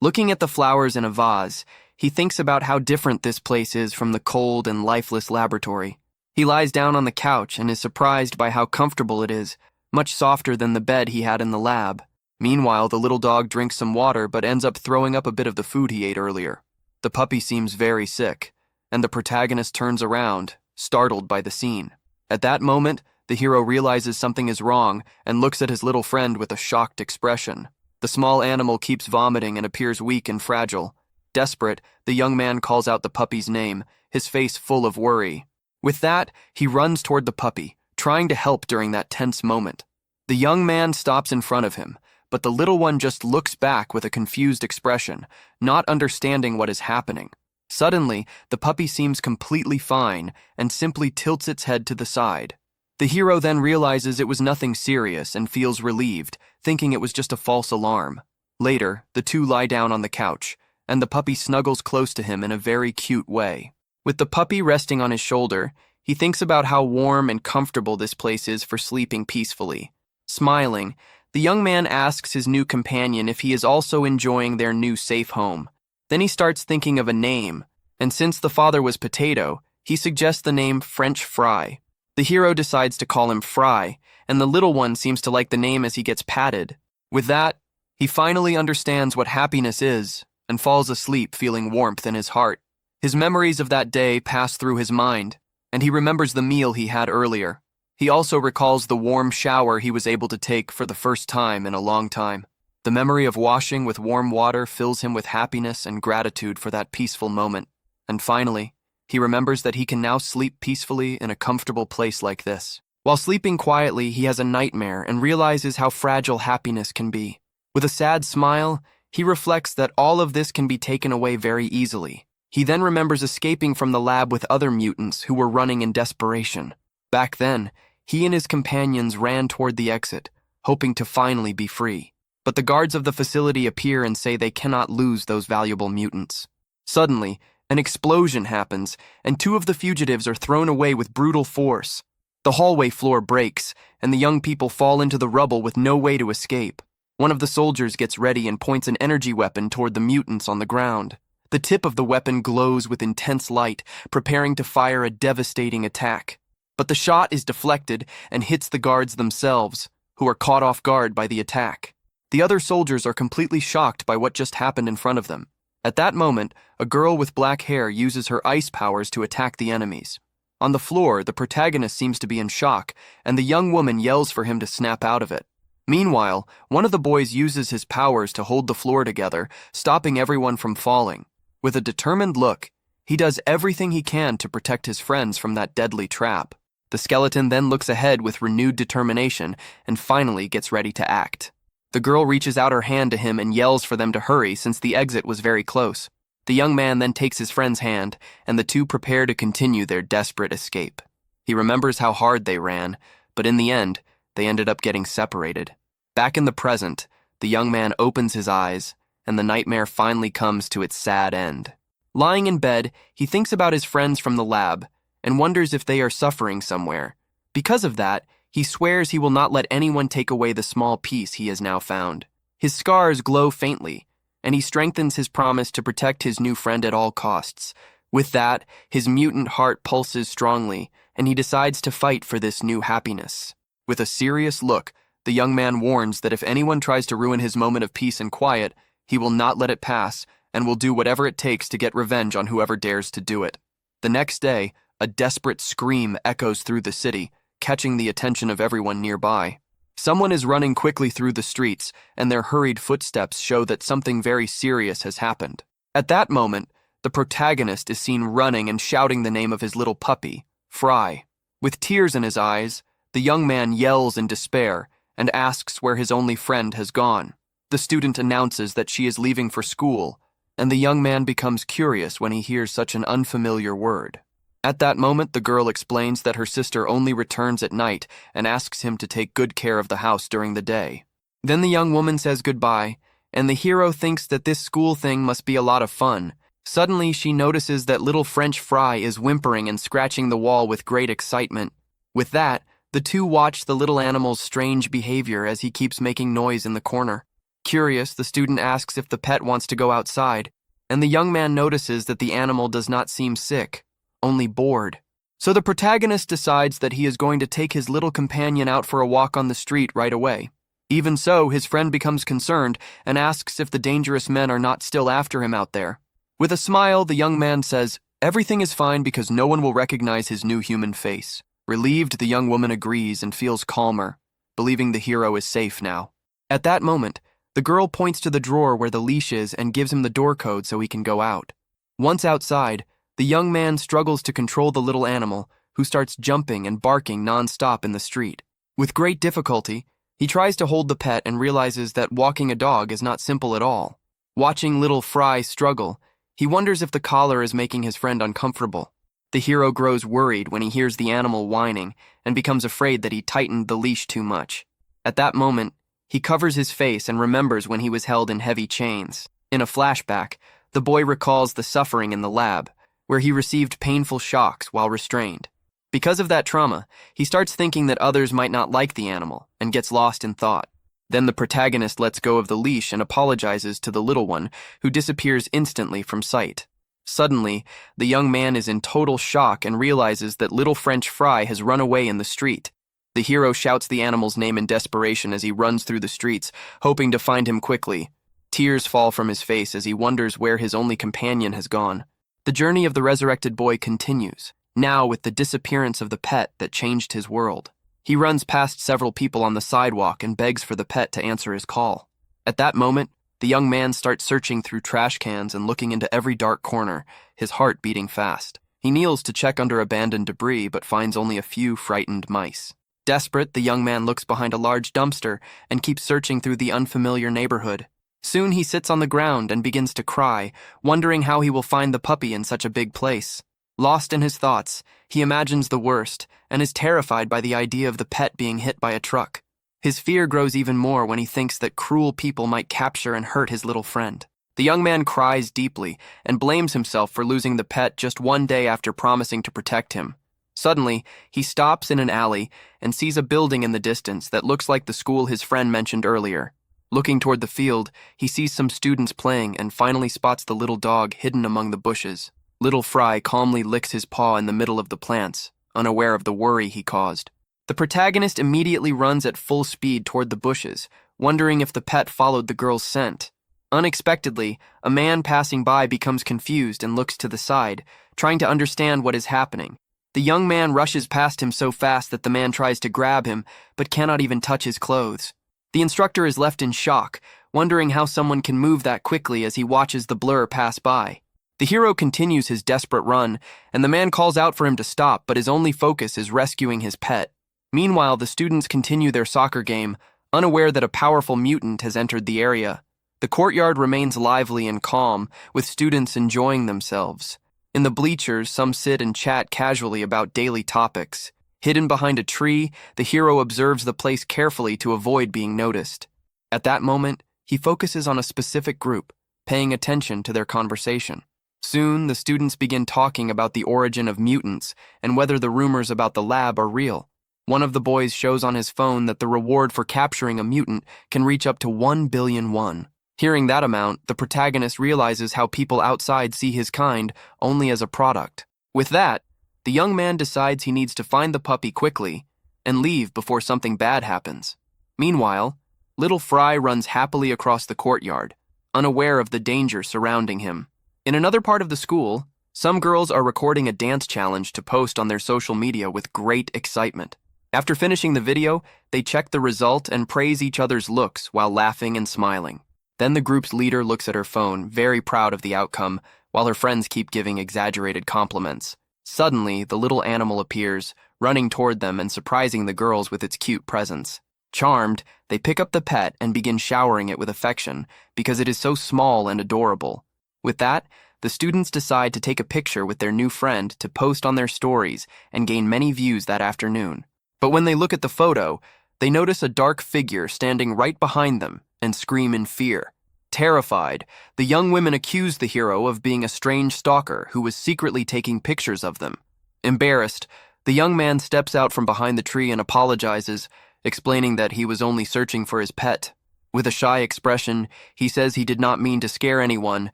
Looking at the flowers in a vase, he thinks about how different this place is from the cold and lifeless laboratory. He lies down on the couch and is surprised by how comfortable it is, much softer than the bed he had in the lab. Meanwhile, the little dog drinks some water but ends up throwing up a bit of the food he ate earlier. The puppy seems very sick, and the protagonist turns around, startled by the scene. At that moment, the hero realizes something is wrong and looks at his little friend with a shocked expression. The small animal keeps vomiting and appears weak and fragile. Desperate, the young man calls out the puppy's name, his face full of worry. With that, he runs toward the puppy, trying to help during that tense moment. The young man stops in front of him, but the little one just looks back with a confused expression, not understanding what is happening. Suddenly, the puppy seems completely fine and simply tilts its head to the side. The hero then realizes it was nothing serious and feels relieved, thinking it was just a false alarm. Later, the two lie down on the couch, and the puppy snuggles close to him in a very cute way. With the puppy resting on his shoulder, he thinks about how warm and comfortable this place is for sleeping peacefully. Smiling, the young man asks his new companion if he is also enjoying their new safe home. Then he starts thinking of a name, and since the father was Potato, he suggests the name French Fry. The hero decides to call him Fry, and the little one seems to like the name as he gets patted. With that, he finally understands what happiness is and falls asleep feeling warmth in his heart. His memories of that day pass through his mind, and he remembers the meal he had earlier. He also recalls the warm shower he was able to take for the first time in a long time. The memory of washing with warm water fills him with happiness and gratitude for that peaceful moment. And finally, he remembers that he can now sleep peacefully in a comfortable place like this. While sleeping quietly, he has a nightmare and realizes how fragile happiness can be. With a sad smile, he reflects that all of this can be taken away very easily. He then remembers escaping from the lab with other mutants who were running in desperation. Back then, he and his companions ran toward the exit, hoping to finally be free. But the guards of the facility appear and say they cannot lose those valuable mutants. Suddenly, an explosion happens, and two of the fugitives are thrown away with brutal force. The hallway floor breaks, and the young people fall into the rubble with no way to escape. One of the soldiers gets ready and points an energy weapon toward the mutants on the ground. The tip of the weapon glows with intense light, preparing to fire a devastating attack. But the shot is deflected and hits the guards themselves, who are caught off guard by the attack. The other soldiers are completely shocked by what just happened in front of them. At that moment, a girl with black hair uses her ice powers to attack the enemies. On the floor, the protagonist seems to be in shock, and the young woman yells for him to snap out of it. Meanwhile, one of the boys uses his powers to hold the floor together, stopping everyone from falling. With a determined look, he does everything he can to protect his friends from that deadly trap. The skeleton then looks ahead with renewed determination and finally gets ready to act. The girl reaches out her hand to him and yells for them to hurry since the exit was very close. The young man then takes his friend's hand, and the two prepare to continue their desperate escape. He remembers how hard they ran, but in the end, they ended up getting separated. Back in the present, the young man opens his eyes, and the nightmare finally comes to its sad end. Lying in bed, he thinks about his friends from the lab and wonders if they are suffering somewhere. Because of that, he swears he will not let anyone take away the small peace he has now found. His scars glow faintly, and he strengthens his promise to protect his new friend at all costs. With that, his mutant heart pulses strongly, and he decides to fight for this new happiness. With a serious look, the young man warns that if anyone tries to ruin his moment of peace and quiet, he will not let it pass and will do whatever it takes to get revenge on whoever dares to do it. The next day, a desperate scream echoes through the city, catching the attention of everyone nearby. Someone is running quickly through the streets, and their hurried footsteps show that something very serious has happened. At that moment, the protagonist is seen running and shouting the name of his little puppy, Fry. With tears in his eyes, the young man yells in despair and asks where his only friend has gone. The student announces that she is leaving for school, and the young man becomes curious when he hears such an unfamiliar word. At that moment, the girl explains that her sister only returns at night and asks him to take good care of the house during the day. Then the young woman says goodbye, and the hero thinks that this school thing must be a lot of fun. Suddenly, she notices that little French Fry is whimpering and scratching the wall with great excitement. With that, the two watch the little animal's strange behavior as he keeps making noise in the corner. Curious, the student asks if the pet wants to go outside, and the young man notices that the animal does not seem sick, only bored. So the protagonist decides that he is going to take his little companion out for a walk on the street right away. Even so, his friend becomes concerned and asks if the dangerous men are not still after him out there. With a smile, the young man says, everything is fine because no one will recognize his new human face. Relieved, the young woman agrees and feels calmer, believing the hero is safe now. At that moment, the girl points to the drawer where the leash is and gives him the door code so he can go out. Once outside, the young man struggles to control the little animal, who starts jumping and barking non-stop in the street. With great difficulty, he tries to hold the pet and realizes that walking a dog is not simple at all. Watching little Fry struggle, he wonders if the collar is making his friend uncomfortable. The hero grows worried when he hears the animal whining and becomes afraid that he tightened the leash too much. At that moment, he covers his face and remembers when he was held in heavy chains. In a flashback, the boy recalls the suffering in the lab, where he received painful shocks while restrained. Because of that trauma, he starts thinking that others might not like the animal and gets lost in thought. Then the protagonist lets go of the leash and apologizes to the little one, who disappears instantly from sight. Suddenly, the young man is in total shock and realizes that little French Fry has run away in the street. The hero shouts the animal's name in desperation as he runs through the streets, hoping to find him quickly. Tears fall from his face as he wonders where his only companion has gone. The journey of the resurrected boy continues, now with the disappearance of the pet that changed his world. He runs past several people on the sidewalk and begs for the pet to answer his call. At that moment, the young man starts searching through trash cans and looking into every dark corner, his heart beating fast. He kneels to check under abandoned debris but finds only a few frightened mice. Desperate, the young man looks behind a large dumpster and keeps searching through the unfamiliar neighborhood. Soon he sits on the ground and begins to cry, wondering how he will find the puppy in such a big place. Lost in his thoughts, he imagines the worst and is terrified by the idea of the pet being hit by a truck. His fear grows even more when he thinks that cruel people might capture and hurt his little friend. The young man cries deeply and blames himself for losing the pet just one day after promising to protect him. Suddenly, he stops in an alley and sees a building in the distance that looks like the school his friend mentioned earlier. Looking toward the field, he sees some students playing and finally spots the little dog hidden among the bushes. Little Fry calmly licks his paw in the middle of the plants, unaware of the worry he caused. The protagonist immediately runs at full speed toward the bushes, wondering if the pet followed the girl's scent. Unexpectedly, a man passing by becomes confused and looks to the side, trying to understand what is happening. The young man rushes past him so fast that the man tries to grab him, but cannot even touch his clothes. The instructor is left in shock, wondering how someone can move that quickly as he watches the blur pass by. The hero continues his desperate run, and the man calls out for him to stop, but his only focus is rescuing his pet. Meanwhile, the students continue their soccer game, unaware that a powerful mutant has entered the area. The courtyard remains lively and calm, with students enjoying themselves. In the bleachers, some sit and chat casually about daily topics. Hidden behind a tree, the hero observes the place carefully to avoid being noticed. At that moment, he focuses on a specific group, paying attention to their conversation. Soon, the students begin talking about the origin of mutants and whether the rumors about the lab are real. One of the boys shows on his phone that the reward for capturing a mutant can reach up to 1 billion won. Hearing that amount, the protagonist realizes how people outside see his kind only as a product. With that, the young man decides he needs to find the puppy quickly and leave before something bad happens. Meanwhile, little Fry runs happily across the courtyard, unaware of the danger surrounding him. In another part of the school, some girls are recording a dance challenge to post on their social media with great excitement. After finishing the video, they check the result and praise each other's looks while laughing and smiling. Then the group's leader looks at her phone, very proud of the outcome, while her friends keep giving exaggerated compliments. Suddenly, the little animal appears, running toward them and surprising the girls with its cute presence. Charmed, they pick up the pet and begin showering it with affection because it is so small and adorable. With that, the students decide to take a picture with their new friend to post on their stories and gain many views that afternoon. But when they look at the photo, they notice a dark figure standing right behind them and scream in fear. Terrified, the young women accuse the hero of being a strange stalker who was secretly taking pictures of them. Embarrassed, the young man steps out from behind the tree and apologizes, explaining that he was only searching for his pet. With a shy expression, he says he did not mean to scare anyone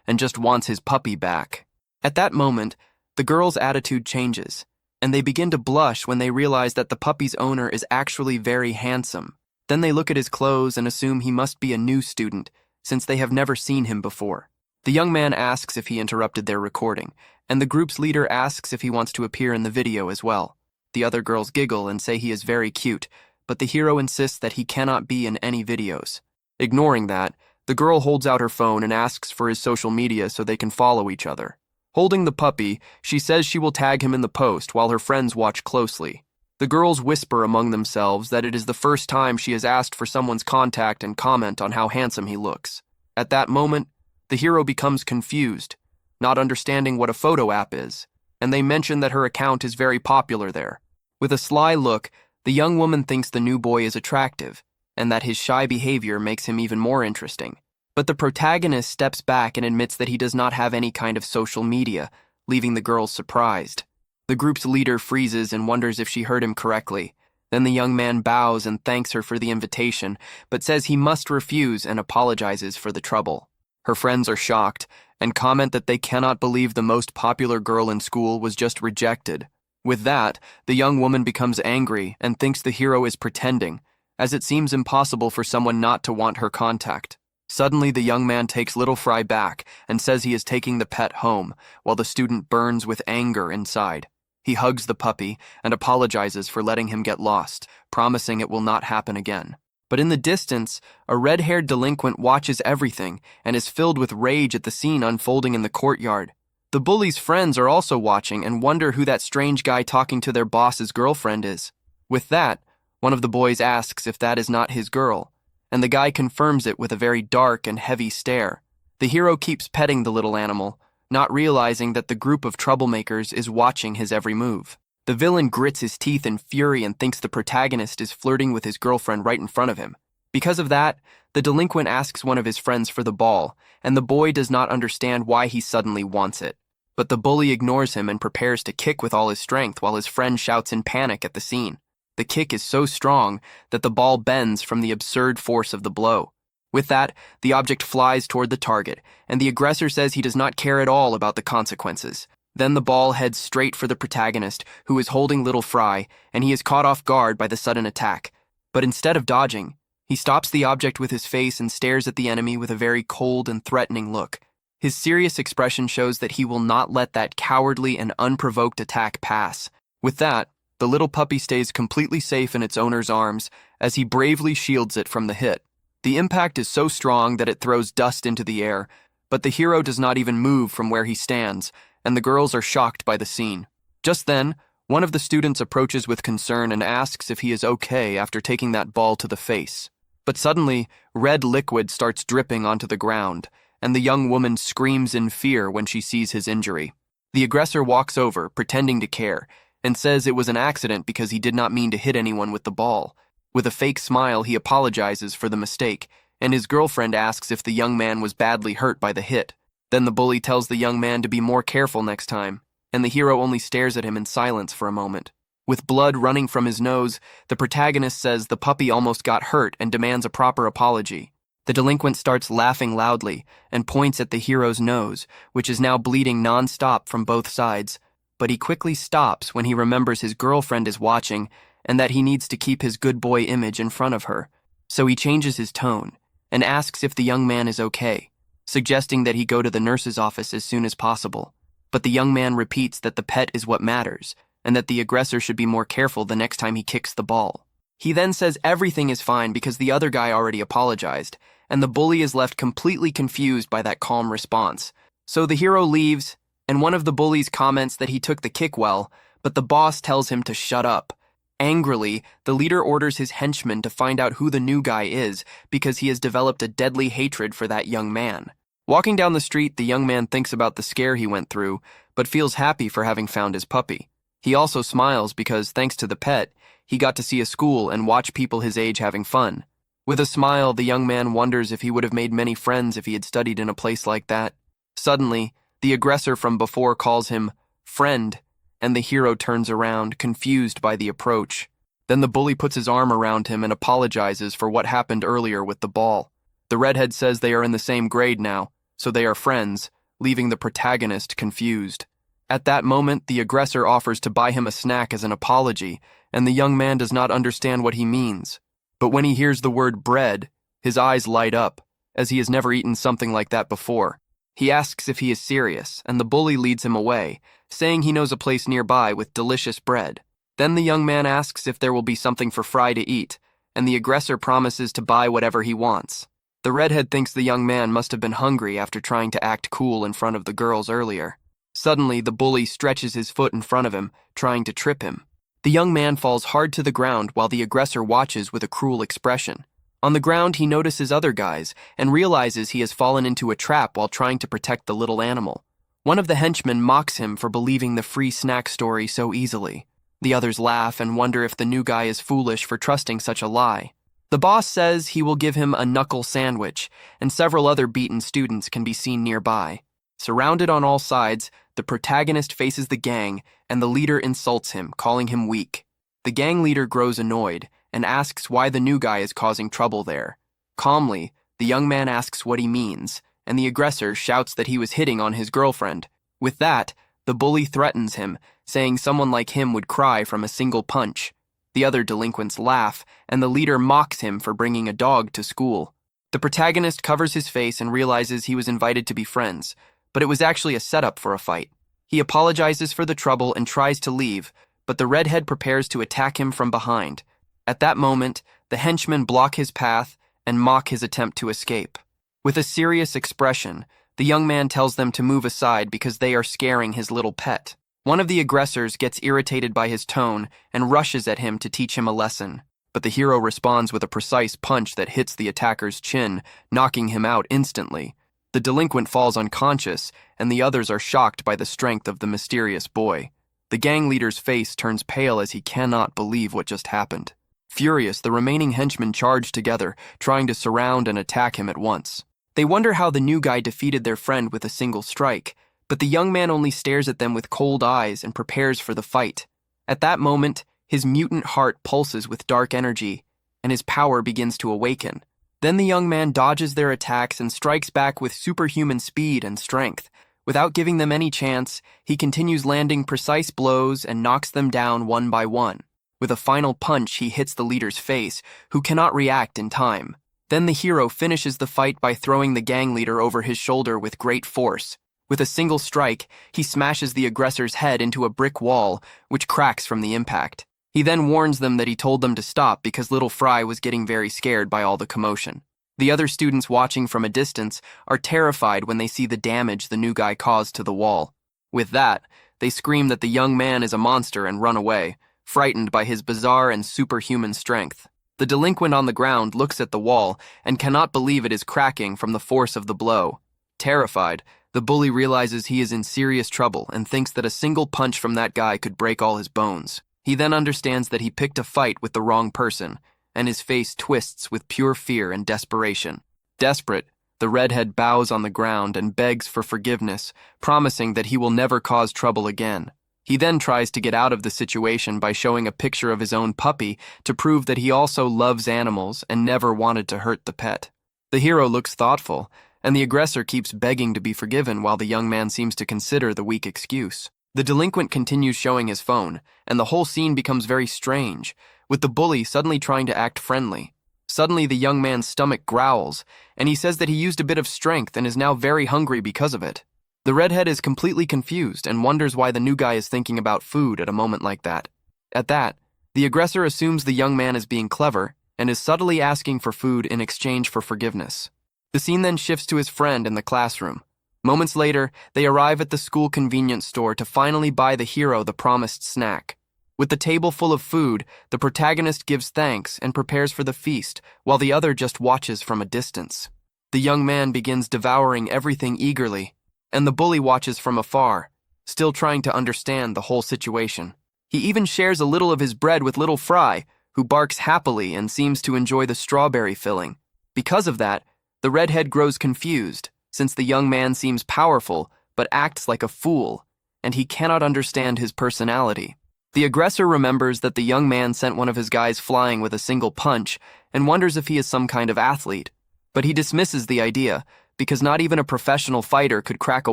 and just wants his puppy back. At that moment, the girl's attitude changes, and they begin to blush when they realize that the puppy's owner is actually very handsome. Then they look at his clothes and assume he must be a new student, since they have never seen him before. The young man asks if he interrupted their recording, and the group's leader asks if he wants to appear in the video as well. The other girls giggle and say he is very cute, but the hero insists that he cannot be in any videos. Ignoring that, the girl holds out her phone and asks for his social media so they can follow each other. Holding the puppy, she says she will tag him in the post while her friends watch closely. The girls whisper among themselves that it is the first time she has asked for someone's contact and comment on how handsome he looks. At that moment, the hero becomes confused, not understanding what a photo app is, and they mention that her account is very popular there. With a sly look, the young woman thinks the new boy is attractive, and that his shy behavior makes him even more interesting. But the protagonist steps back and admits that he does not have any kind of social media, leaving the girls surprised. The group's leader freezes and wonders if she heard him correctly. Then the young man bows and thanks her for the invitation, but says he must refuse and apologizes for the trouble. Her friends are shocked and comment that they cannot believe the most popular girl in school was just rejected. With that, the young woman becomes angry and thinks the hero is pretending, as it seems impossible for someone not to want her contact. Suddenly, the young man takes Little Fry back and says he is taking the pet home, while the student burns with anger inside. He hugs the puppy and apologizes for letting him get lost, promising it will not happen again. But in the distance, a red-haired delinquent watches everything and is filled with rage at the scene unfolding in the courtyard. The bully's friends are also watching and wonder who that strange guy talking to their boss's girlfriend is. With that, one of the boys asks if that is not his girl, and the guy confirms it with a very dark and heavy stare. The hero keeps petting the little animal, not realizing that the group of troublemakers is watching his every move. The villain grits his teeth in fury and thinks the protagonist is flirting with his girlfriend right in front of him. Because of that, the delinquent asks one of his friends for the ball, and the boy does not understand why he suddenly wants it. But the bully ignores him and prepares to kick with all his strength while his friend shouts in panic at the scene. The kick is so strong that the ball bends from the absurd force of the blow. With that, the object flies toward the target, and the aggressor says he does not care at all about the consequences. Then the ball heads straight for the protagonist, who is holding Little Fry, and he is caught off guard by the sudden attack. But instead of dodging, he stops the object with his face and stares at the enemy with a very cold and threatening look. His serious expression shows that he will not let that cowardly and unprovoked attack pass. With that, the little puppy stays completely safe in its owner's arms as he bravely shields it from the hit. The impact is so strong that it throws dust into the air, but the hero does not even move from where he stands, and the girls are shocked by the scene. Just then, one of the students approaches with concern and asks if he is okay after taking that ball to the face. But suddenly, red liquid starts dripping onto the ground, and the young woman screams in fear when she sees his injury. The aggressor walks over, pretending to care, and says it was an accident because he did not mean to hit anyone with the ball. With a fake smile, he apologizes for the mistake, and his girlfriend asks if the young man was badly hurt by the hit. Then the bully tells the young man to be more careful next time, and the hero only stares at him in silence for a moment. With blood running from his nose, the protagonist says the puppy almost got hurt and demands a proper apology. The delinquent starts laughing loudly and points at the hero's nose, which is now bleeding non-stop from both sides. But he quickly stops when he remembers his girlfriend is watching and that he needs to keep his good boy image in front of her. So he changes his tone and asks if the young man is okay, suggesting that he go to the nurse's office as soon as possible. But the young man repeats that the pet is what matters and that the aggressor should be more careful the next time he kicks the ball. He then says everything is fine because the other guy already apologized, and the bully is left completely confused by that calm response. So the hero leaves, and one of the bullies comments that he took the kick well, but the boss tells him to shut up. Angrily, the leader orders his henchmen to find out who the new guy is because he has developed a deadly hatred for that young man. Walking down the street, the young man thinks about the scare he went through, but feels happy for having found his puppy. He also smiles because, thanks to the pet, he got to see a school and watch people his age having fun. With a smile, the young man wonders if he would have made many friends if he had studied in a place like that. Suddenly, the aggressor from before calls him friend, and the hero turns around, confused by the approach. Then the bully puts his arm around him and apologizes for what happened earlier with the ball. The redhead says they are in the same grade now, so they are friends, leaving the protagonist confused. At that moment, the aggressor offers to buy him a snack as an apology, and the young man does not understand what he means. But when he hears the word bread, his eyes light up, as he has never eaten something like that before. He asks if he is serious, and the bully leads him away, saying he knows a place nearby with delicious bread. Then the young man asks if there will be something for Fry to eat, and the aggressor promises to buy whatever he wants. The redhead thinks the young man must have been hungry after trying to act cool in front of the girls earlier. Suddenly, the bully stretches his foot in front of him, trying to trip him. The young man falls hard to the ground while the aggressor watches with a cruel expression. On the ground, he notices other guys and realizes he has fallen into a trap while trying to protect the little animal. One of the henchmen mocks him for believing the free snack story so easily. The others laugh and wonder if the new guy is foolish for trusting such a lie. The boss says he will give him a knuckle sandwich, and several other beaten students can be seen nearby. Surrounded on all sides, the protagonist faces the gang, and the leader insults him, calling him weak. The gang leader grows annoyed and asks why the new guy is causing trouble there. Calmly, the young man asks what he means, and the aggressor shouts that he was hitting on his girlfriend. With that, the bully threatens him, saying someone like him would cry from a single punch. The other delinquents laugh, and the leader mocks him for bringing a dog to school. The protagonist covers his face and realizes he was invited to be friends, but it was actually a setup for a fight. He apologizes for the trouble and tries to leave, but the redhead prepares to attack him from behind. At that moment, the henchmen block his path and mock his attempt to escape. With a serious expression, the young man tells them to move aside because they are scaring his little pet. One of the aggressors gets irritated by his tone and rushes at him to teach him a lesson, but the hero responds with a precise punch that hits the attacker's chin, knocking him out instantly. The delinquent falls unconscious, and the others are shocked by the strength of the mysterious boy. The gang leader's face turns pale as he cannot believe what just happened. Furious, the remaining henchmen charge together, trying to surround and attack him at once. They wonder how the new guy defeated their friend with a single strike, but the young man only stares at them with cold eyes and prepares for the fight. At that moment, his mutant heart pulses with dark energy, and his power begins to awaken. Then the young man dodges their attacks and strikes back with superhuman speed and strength. Without giving them any chance, he continues landing precise blows and knocks them down one by one. With a final punch, he hits the leader's face, who cannot react in time. Then the hero finishes the fight by throwing the gang leader over his shoulder with great force. With a single strike, he smashes the aggressor's head into a brick wall, which cracks from the impact. He then warns them that he told them to stop because little Fry was getting very scared by all the commotion. The other students watching from a distance are terrified when they see the damage the new guy caused to the wall. With that, they scream that the young man is a monster and run away, frightened by his bizarre and superhuman strength. The delinquent on the ground looks at the wall and cannot believe it is cracking from the force of the blow. Terrified, the bully realizes he is in serious trouble and thinks that a single punch from that guy could break all his bones. He then understands that he picked a fight with the wrong person, and his face twists with pure fear and desperation. Desperate, the redhead bows on the ground and begs for forgiveness, promising that he will never cause trouble again. He then tries to get out of the situation by showing a picture of his own puppy to prove that he also loves animals and never wanted to hurt the pet. The hero looks thoughtful, and the aggressor keeps begging to be forgiven while the young man seems to consider the weak excuse. The delinquent continues showing his phone, and the whole scene becomes very strange, with the bully suddenly trying to act friendly. Suddenly, the young man's stomach growls, and he says that he used a bit of strength and is now very hungry because of it. The redhead is completely confused and wonders why the new guy is thinking about food at a moment like that. At that, the aggressor assumes the young man is being clever and is subtly asking for food in exchange for forgiveness. The scene then shifts to his friend in the classroom. Moments later, they arrive at the school convenience store to finally buy the hero the promised snack. With the table full of food, the protagonist gives thanks and prepares for the feast, while the other just watches from a distance. The young man begins devouring everything eagerly, and the bully watches from afar, still trying to understand the whole situation. He even shares a little of his bread with little Fry, who barks happily and seems to enjoy the strawberry filling. Because of that, the redhead grows confused, since the young man seems powerful but acts like a fool, and he cannot understand his personality. The aggressor remembers that the young man sent one of his guys flying with a single punch and wonders if he is some kind of athlete, but he dismisses the idea because not even a professional fighter could crack a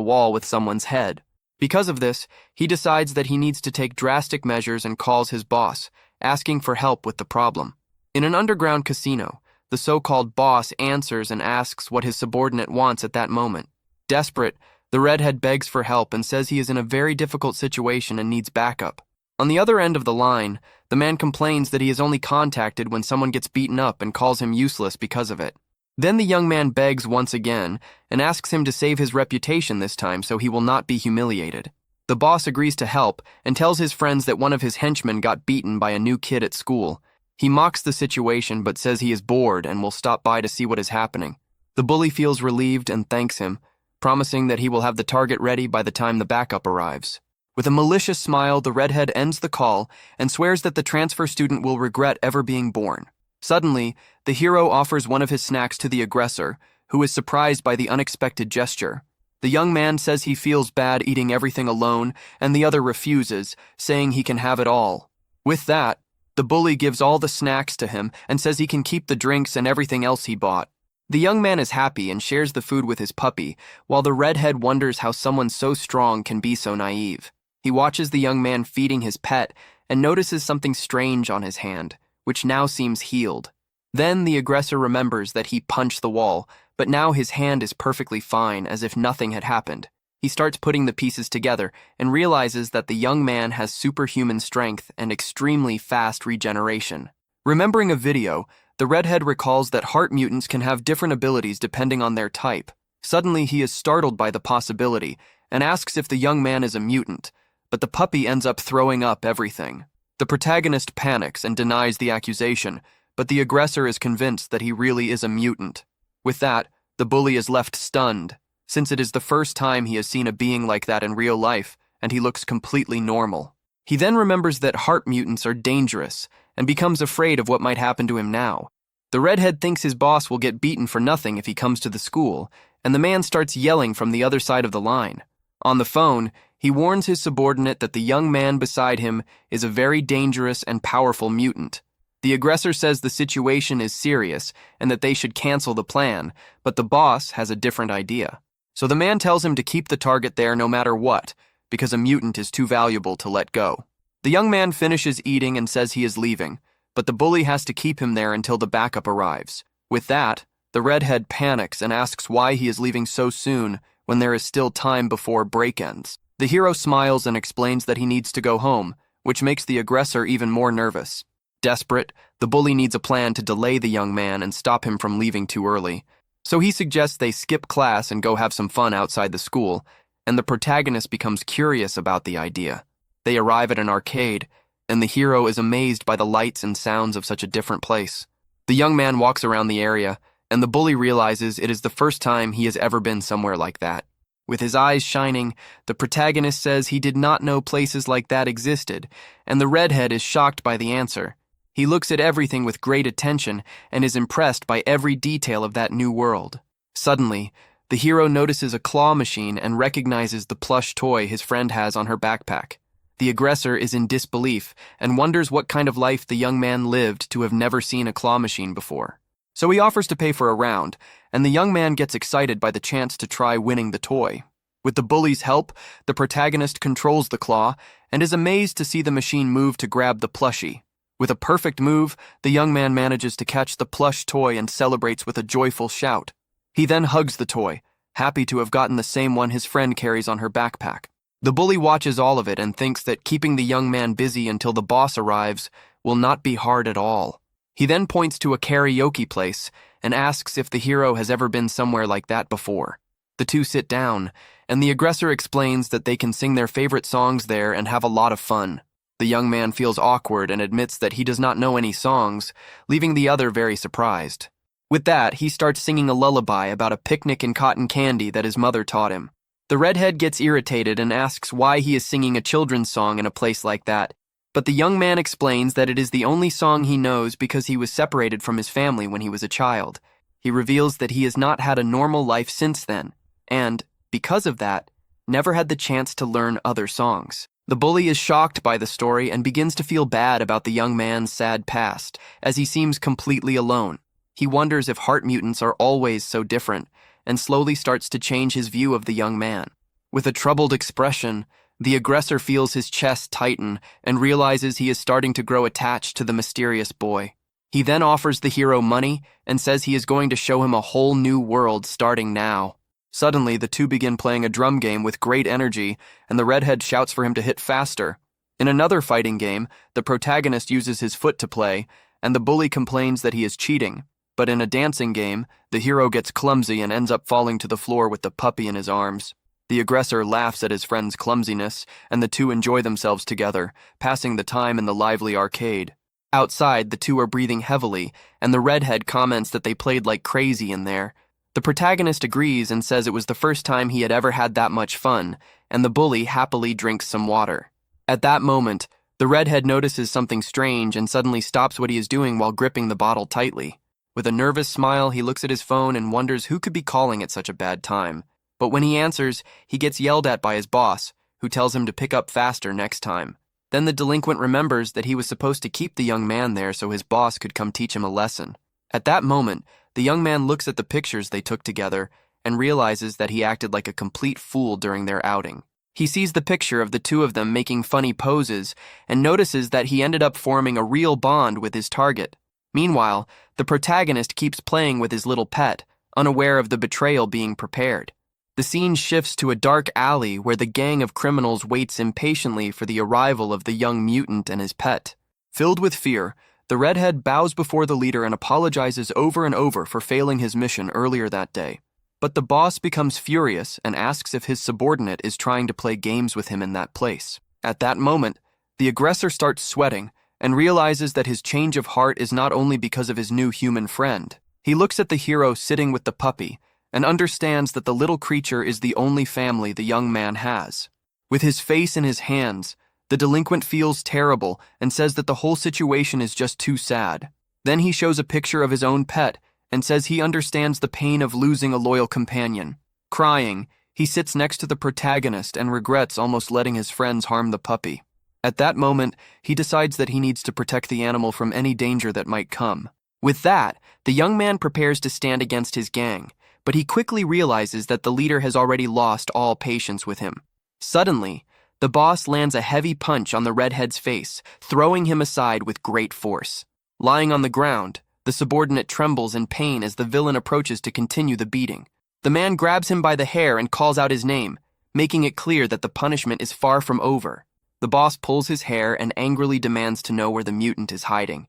wall with someone's head. Because of this, he decides that he needs to take drastic measures and calls his boss, asking for help with the problem. In an underground casino, the so-called boss answers and asks what his subordinate wants at that moment. Desperate, the redhead begs for help and says he is in a very difficult situation and needs backup. On the other end of the line, the man complains that he is only contacted when someone gets beaten up and calls him useless because of it. Then the young man begs once again and asks him to save his reputation this time so he will not be humiliated. The boss agrees to help and tells his friends that one of his henchmen got beaten by a new kid at school. He mocks the situation but says he is bored and will stop by to see what is happening. The bully feels relieved and thanks him, promising that he will have the target ready by the time the backup arrives. With a malicious smile, the redhead ends the call and swears that the transfer student will regret ever being born. Suddenly, the hero offers one of his snacks to the aggressor, who is surprised by the unexpected gesture. The young man says he feels bad eating everything alone, and the other refuses, saying he can have it all. With that, the bully gives all the snacks to him and says he can keep the drinks and everything else he bought. The young man is happy and shares the food with his puppy, while the redhead wonders how someone so strong can be so naive. He watches the young man feeding his pet and notices something strange on his hand, which now seems healed. Then the aggressor remembers that he punched the wall, but now his hand is perfectly fine, as if nothing had happened. He starts putting the pieces together and realizes that the young man has superhuman strength and extremely fast regeneration. Remembering a video, the redhead recalls that heart mutants can have different abilities depending on their type. Suddenly he is startled by the possibility and asks if the young man is a mutant, but the puppy ends up throwing up everything. The protagonist panics and denies the accusation, but the aggressor is convinced that he really is a mutant. With that, the bully is left stunned, since it is the first time he has seen a being like that in real life, and he looks completely normal. He then remembers that heart mutants are dangerous, and becomes afraid of what might happen to him now. The redhead thinks his boss will get beaten for nothing if he comes to the school, and the man starts yelling from the other side of the line. On the phone, he warns his subordinate that the young man beside him is a very dangerous and powerful mutant. The aggressor says the situation is serious and that they should cancel the plan, but the boss has a different idea. So the man tells him to keep the target there no matter what, because a mutant is too valuable to let go. The young man finishes eating and says he is leaving, but the bully has to keep him there until the backup arrives. With that, the redhead panics and asks why he is leaving so soon when there is still time before break ends. The hero smiles and explains that he needs to go home, which makes the aggressor even more nervous. Desperate, the bully needs a plan to delay the young man and stop him from leaving too early. So he suggests they skip class and go have some fun outside the school, and the protagonist becomes curious about the idea. They arrive at an arcade, and the hero is amazed by the lights and sounds of such a different place. The young man walks around the area, and the bully realizes it is the first time he has ever been somewhere like that. With his eyes shining, the protagonist says he did not know places like that existed, and the redhead is shocked by the answer. He looks at everything with great attention and is impressed by every detail of that new world. Suddenly, the hero notices a claw machine and recognizes the plush toy his friend has on her backpack. The aggressor is in disbelief and wonders what kind of life the young man lived to have never seen a claw machine before. So he offers to pay for a round, and the young man gets excited by the chance to try winning the toy. With the bully's help, the protagonist controls the claw and is amazed to see the machine move to grab the plushie. With a perfect move, the young man manages to catch the plush toy and celebrates with a joyful shout. He then hugs the toy, happy to have gotten the same one his friend carries on her backpack. The bully watches all of it and thinks that keeping the young man busy until the boss arrives will not be hard at all. He then points to a karaoke place and asks if the hero has ever been somewhere like that before. The two sit down, and the aggressor explains that they can sing their favorite songs there and have a lot of fun. The young man feels awkward and admits that he does not know any songs, leaving the other very surprised. With that, he starts singing a lullaby about a picnic and cotton candy that his mother taught him. The redhead gets irritated and asks why he is singing a children's song in a place like that, but the young man explains that it is the only song he knows because he was separated from his family when he was a child. He reveals that he has not had a normal life since then, and, because of that, never had the chance to learn other songs. The bully is shocked by the story and begins to feel bad about the young man's sad past, as he seems completely alone. He wonders if heart mutants are always so different, and slowly starts to change his view of the young man. With a troubled expression, the aggressor feels his chest tighten and realizes he is starting to grow attached to the mysterious boy. He then offers the hero money and says he is going to show him a whole new world starting now. Suddenly, the two begin playing a drum game with great energy, and the redhead shouts for him to hit faster. In another fighting game, the protagonist uses his foot to play, and the bully complains that he is cheating. But in a dancing game, the hero gets clumsy and ends up falling to the floor with the puppy in his arms. The aggressor laughs at his friend's clumsiness, and the two enjoy themselves together, passing the time in the lively arcade. Outside, the two are breathing heavily, and the redhead comments that they played like crazy in there. The protagonist agrees and says it was the first time he had ever had that much fun, and the bully happily drinks some water. At that moment, the redhead notices something strange and suddenly stops what he is doing while gripping the bottle tightly. With a nervous smile, he looks at his phone and wonders who could be calling at such a bad time. But when he answers, he gets yelled at by his boss, who tells him to pick up faster next time. Then the delinquent remembers that he was supposed to keep the young man there so his boss could come teach him a lesson. At that moment, the young man looks at the pictures they took together and realizes that he acted like a complete fool during their outing. He sees the picture of the two of them making funny poses and notices that he ended up forming a real bond with his target. Meanwhile, the protagonist keeps playing with his little pet, unaware of the betrayal being prepared. The scene shifts to a dark alley where the gang of criminals waits impatiently for the arrival of the young mutant and his pet. Filled with fear, the redhead bows before the leader and apologizes over and over for failing his mission earlier that day. But the boss becomes furious and asks if his subordinate is trying to play games with him in that place. At that moment, the aggressor starts sweating and realizes that his change of heart is not only because of his new human friend. He looks at the hero sitting with the puppy and understands that the little creature is the only family the young man has. With his face in his hands, the delinquent feels terrible and says that the whole situation is just too sad. Then he shows a picture of his own pet and says he understands the pain of losing a loyal companion. Crying, he sits next to the protagonist and regrets almost letting his friends harm the puppy. At that moment, he decides that he needs to protect the animal from any danger that might come. With that, the young man prepares to stand against his gang, but he quickly realizes that the leader has already lost all patience with him. Suddenly, the boss lands a heavy punch on the redhead's face, throwing him aside with great force. Lying on the ground, the subordinate trembles in pain as the villain approaches to continue the beating. The man grabs him by the hair and calls out his name, making it clear that the punishment is far from over. The boss pulls his hair and angrily demands to know where the mutant is hiding.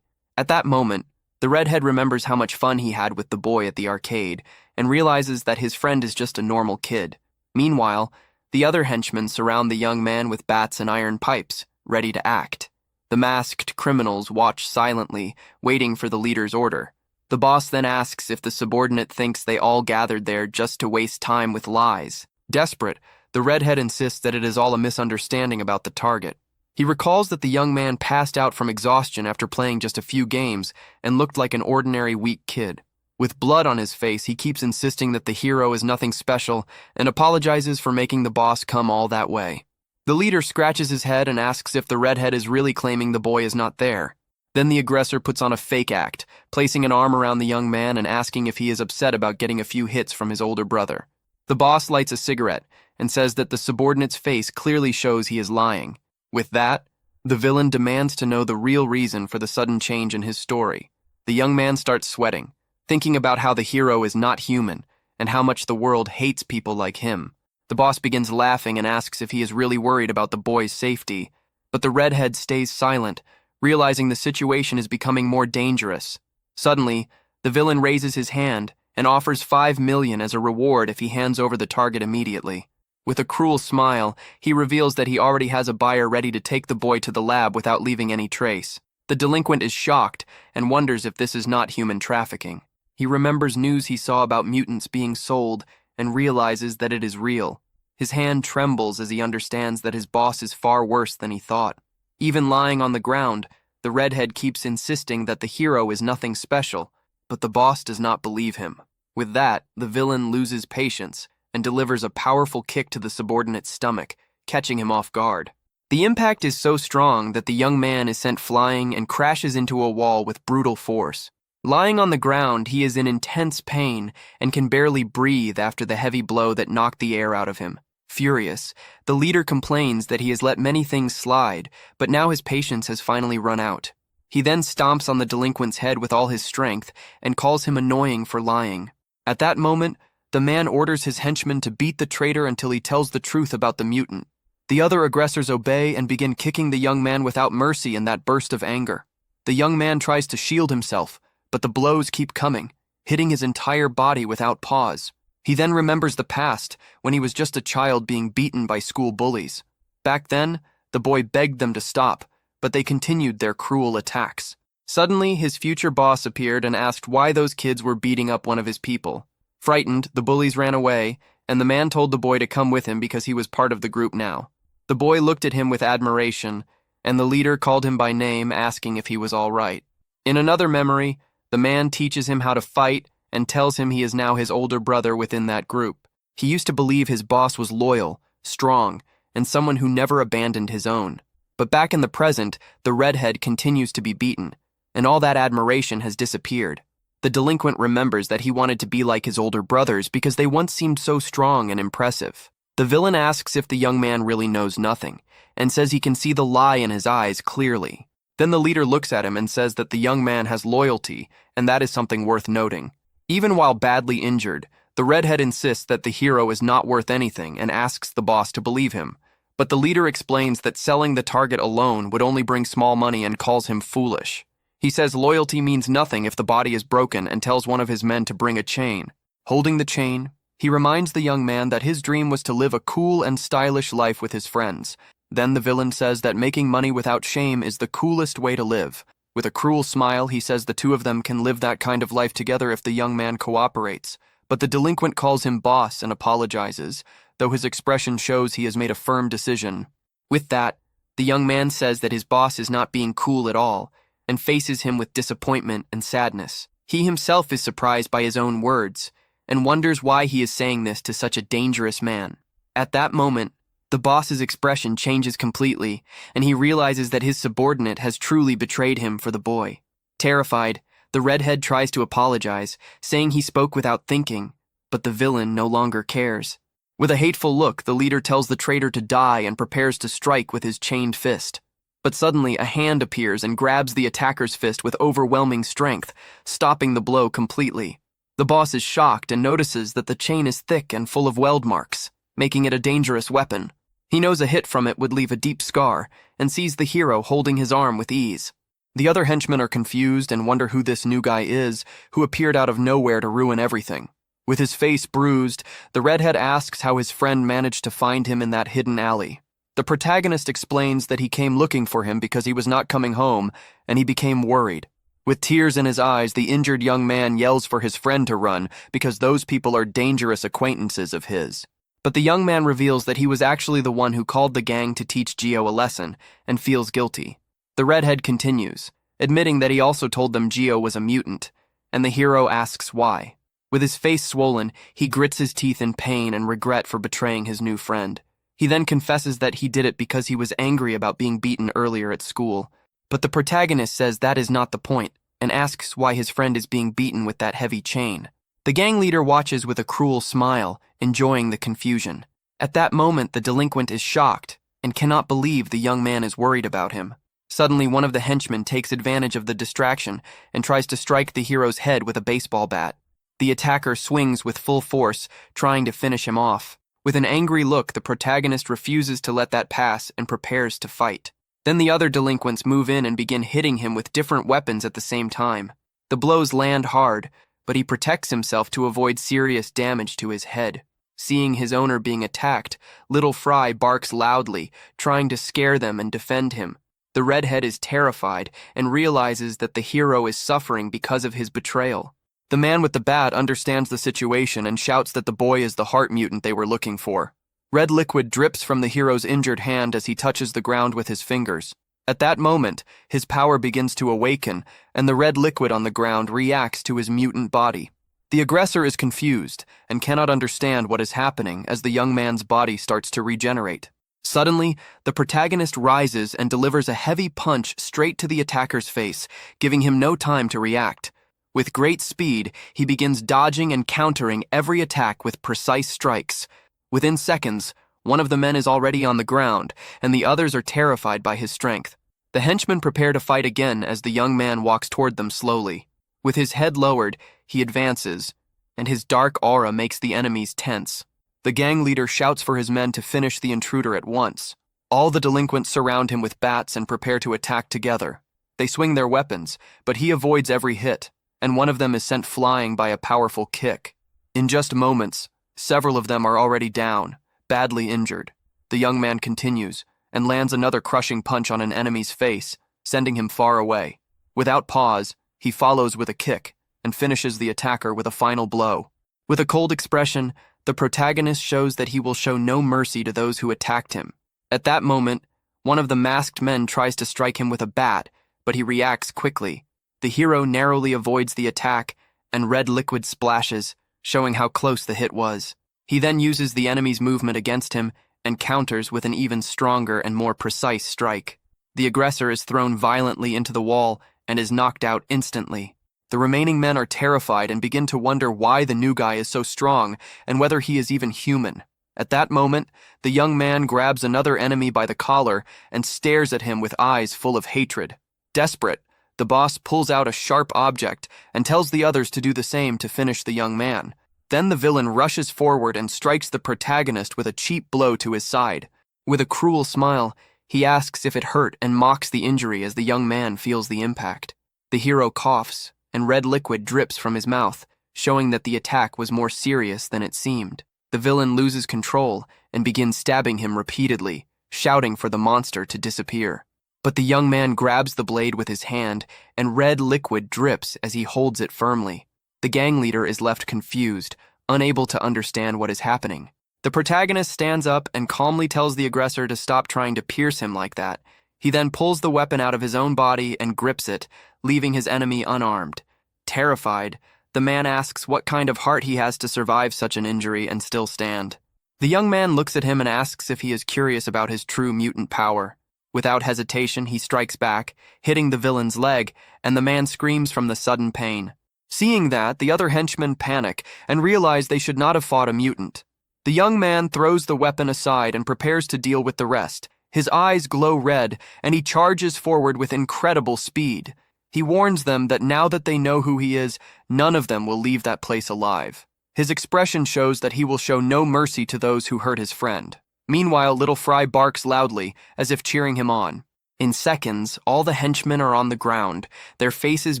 At that moment, the redhead remembers how much fun he had with the boy at the arcade and realizes that his friend is just a normal kid. Meanwhile, the other henchmen surround the young man with bats and iron pipes, ready to act. The masked criminals watch silently, waiting for the leader's order. The boss then asks if the subordinate thinks they all gathered there just to waste time with lies. Desperate, the redhead insists that it is all a misunderstanding about the target. He recalls that the young man passed out from exhaustion after playing just a few games and looked like an ordinary weak kid. With blood on his face, he keeps insisting that the hero is nothing special and apologizes for making the boss come all that way. The leader scratches his head and asks if the redhead is really claiming the boy is not there. Then the aggressor puts on a fake act, placing an arm around the young man and asking if he is upset about getting a few hits from his older brother. The boss lights a cigarette and says that the subordinate's face clearly shows he is lying. With that, the villain demands to know the real reason for the sudden change in his story. The young man starts sweating, thinking about how the hero is not human and how much the world hates people like him. The boss begins laughing and asks if he is really worried about the boy's safety, but the redhead stays silent, realizing the situation is becoming more dangerous. Suddenly, The villain raises his hand and offers 5 million as a reward if he hands over the target immediately. With a cruel smile, he reveals that he already has a buyer ready to take the boy to the lab without leaving any trace. The delinquent is shocked and wonders if this is not human trafficking. He remembers news he saw about mutants being sold and realizes that it is real. His hand trembles as he understands that his boss is far worse than he thought. Even lying on the ground, the redhead keeps insisting that the hero is nothing special, but the boss does not believe him. With that, the villain loses patience and delivers a powerful kick to the subordinate's stomach, catching him off guard. The impact is so strong that the young man is sent flying and crashes into a wall with brutal force. Lying on the ground, he is in intense pain and can barely breathe after the heavy blow that knocked the air out of him. Furious, the leader complains that he has let many things slide, but now his patience has finally run out. He then stomps on the delinquent's head with all his strength and calls him annoying for lying. At that moment, the man orders his henchmen to beat the traitor until he tells the truth about the mutant. The other aggressors obey and begin kicking the young man without mercy in that burst of anger. The young man tries to shield himself, but the blows keep coming, hitting his entire body without pause. He then remembers the past, when he was just a child being beaten by school bullies. Back then, the boy begged them to stop, but they continued their cruel attacks. Suddenly, his future boss appeared and asked why those kids were beating up one of his people. Frightened, the bullies ran away, and the man told the boy to come with him because he was part of the group now. The boy looked at him with admiration, and the leader called him by name, asking if he was all right. In another memory, the man teaches him how to fight and tells him he is now his older brother within that group. He used to believe his boss was loyal, strong, and someone who never abandoned his own. But back in the present, the redhead continues to be beaten, and all that admiration has disappeared. The delinquent remembers that he wanted to be like his older brothers because they once seemed so strong and impressive. The villain asks if the young man really knows nothing, and says he can see the lie in his eyes clearly. Then the leader looks at him and says that the young man has loyalty, and that is something worth noting. Even while badly injured, the redhead insists that the hero is not worth anything and asks the boss to believe him. But the leader explains that selling the target alone would only bring small money and calls him foolish. He says loyalty means nothing if the body is broken and tells one of his men to bring a chain. Holding the chain, he reminds the young man that his dream was to live a cool and stylish life with his friends. Then the villain says that making money without shame is the coolest way to live. With a cruel smile, he says the two of them can live that kind of life together if the young man cooperates. But the delinquent calls him boss and apologizes, though his expression shows he has made a firm decision. With that, the young man says that his boss is not being cool at all, and faces him with disappointment and sadness. He himself is surprised by his own words, and wonders why he is saying this to such a dangerous man. At that moment, the boss's expression changes completely, and he realizes that his subordinate has truly betrayed him for the boy. Terrified, the redhead tries to apologize, saying he spoke without thinking, but the villain no longer cares. With a hateful look, the leader tells the traitor to die and prepares to strike with his chained fist. But suddenly, a hand appears and grabs the attacker's fist with overwhelming strength, stopping the blow completely. The boss is shocked and notices that the chain is thick and full of weld marks, making it a dangerous weapon. He knows a hit from it would leave a deep scar, and sees the hero holding his arm with ease. The other henchmen are confused and wonder who this new guy is, who appeared out of nowhere to ruin everything. With his face bruised, the redhead asks how his friend managed to find him in that hidden alley. The protagonist explains that he came looking for him because he was not coming home, and he became worried. With tears in his eyes, the injured young man yells for his friend to run because those people are dangerous acquaintances of his. But the young man reveals that he was actually the one who called the gang to teach Gio a lesson, and feels guilty. The redhead continues, admitting that he also told them Gio was a mutant, and the hero asks why. With his face swollen, he grits his teeth in pain and regret for betraying his new friend. He then confesses that he did it because he was angry about being beaten earlier at school. But the protagonist says that is not the point, and asks why his friend is being beaten with that heavy chain. The gang leader watches with a cruel smile, enjoying the confusion. At that moment, the delinquent is shocked and cannot believe the young man is worried about him. Suddenly, one of the henchmen takes advantage of the distraction and tries to strike the hero's head with a baseball bat. The attacker swings with full force, trying to finish him off. With an angry look, the protagonist refuses to let that pass and prepares to fight. Then the other delinquents move in and begin hitting him with different weapons at the same time. The blows land hard, but he protects himself to avoid serious damage to his head. Seeing his owner being attacked, Little Fry barks loudly, trying to scare them and defend him. The redhead is terrified and realizes that the hero is suffering because of his betrayal. The man with the bat understands the situation and shouts that the boy is the heart mutant they were looking for. Red liquid drips from the hero's injured hand as he touches the ground with his fingers. At that moment, his power begins to awaken, and the red liquid on the ground reacts to his mutant body. The aggressor is confused and cannot understand what is happening as the young man's body starts to regenerate. Suddenly, the protagonist rises and delivers a heavy punch straight to the attacker's face, giving him no time to react. With great speed, he begins dodging and countering every attack with precise strikes. Within seconds, one of the men is already on the ground, and the others are terrified by his strength. The henchmen prepare to fight again as the young man walks toward them slowly. With his head lowered, he advances, and his dark aura makes the enemies tense. The gang leader shouts for his men to finish the intruder at once. All the delinquents surround him with bats and prepare to attack together. They swing their weapons, but he avoids every hit, and one of them is sent flying by a powerful kick. In just moments, several of them are already down, badly injured. The young man continues, and lands another crushing punch on an enemy's face, sending him far away. Without pause, he follows with a kick, and finishes the attacker with a final blow. With a cold expression, the protagonist shows that he will show no mercy to those who attacked him. At that moment, one of the masked men tries to strike him with a bat, but he reacts quickly. The hero narrowly avoids the attack, and red liquid splashes, showing how close the hit was. He then uses the enemy's movement against him and counters with an even stronger and more precise strike. The aggressor is thrown violently into the wall and is knocked out instantly. The remaining men are terrified and begin to wonder why the new guy is so strong and whether he is even human. At that moment, the young man grabs another enemy by the collar and stares at him with eyes full of hatred. Desperate, the boss pulls out a sharp object and tells the others to do the same to finish the young man. Then the villain rushes forward and strikes the protagonist with a cheap blow to his side. With a cruel smile, he asks if it hurt and mocks the injury as the young man feels the impact. The hero coughs, and red liquid drips from his mouth, showing that the attack was more serious than it seemed. The villain loses control and begins stabbing him repeatedly, shouting for the monster to disappear. But the young man grabs the blade with his hand, and red liquid drips as he holds it firmly. The gang leader is left confused, unable to understand what is happening. The protagonist stands up and calmly tells the aggressor to stop trying to pierce him like that. He then pulls the weapon out of his own body and grips it, leaving his enemy unarmed. Terrified, the man asks what kind of heart he has to survive such an injury and still stand. The young man looks at him and asks if he is curious about his true mutant power. Without hesitation, he strikes back, hitting the villain's leg, and the man screams from the sudden pain. Seeing that, the other henchmen panic and realize they should not have fought a mutant. The young man throws the weapon aside and prepares to deal with the rest. His eyes glow red, and he charges forward with incredible speed. He warns them that now that they know who he is, none of them will leave that place alive. His expression shows that he will show no mercy to those who hurt his friend. Meanwhile, Little Fry barks loudly, as if cheering him on. In seconds, all the henchmen are on the ground, their faces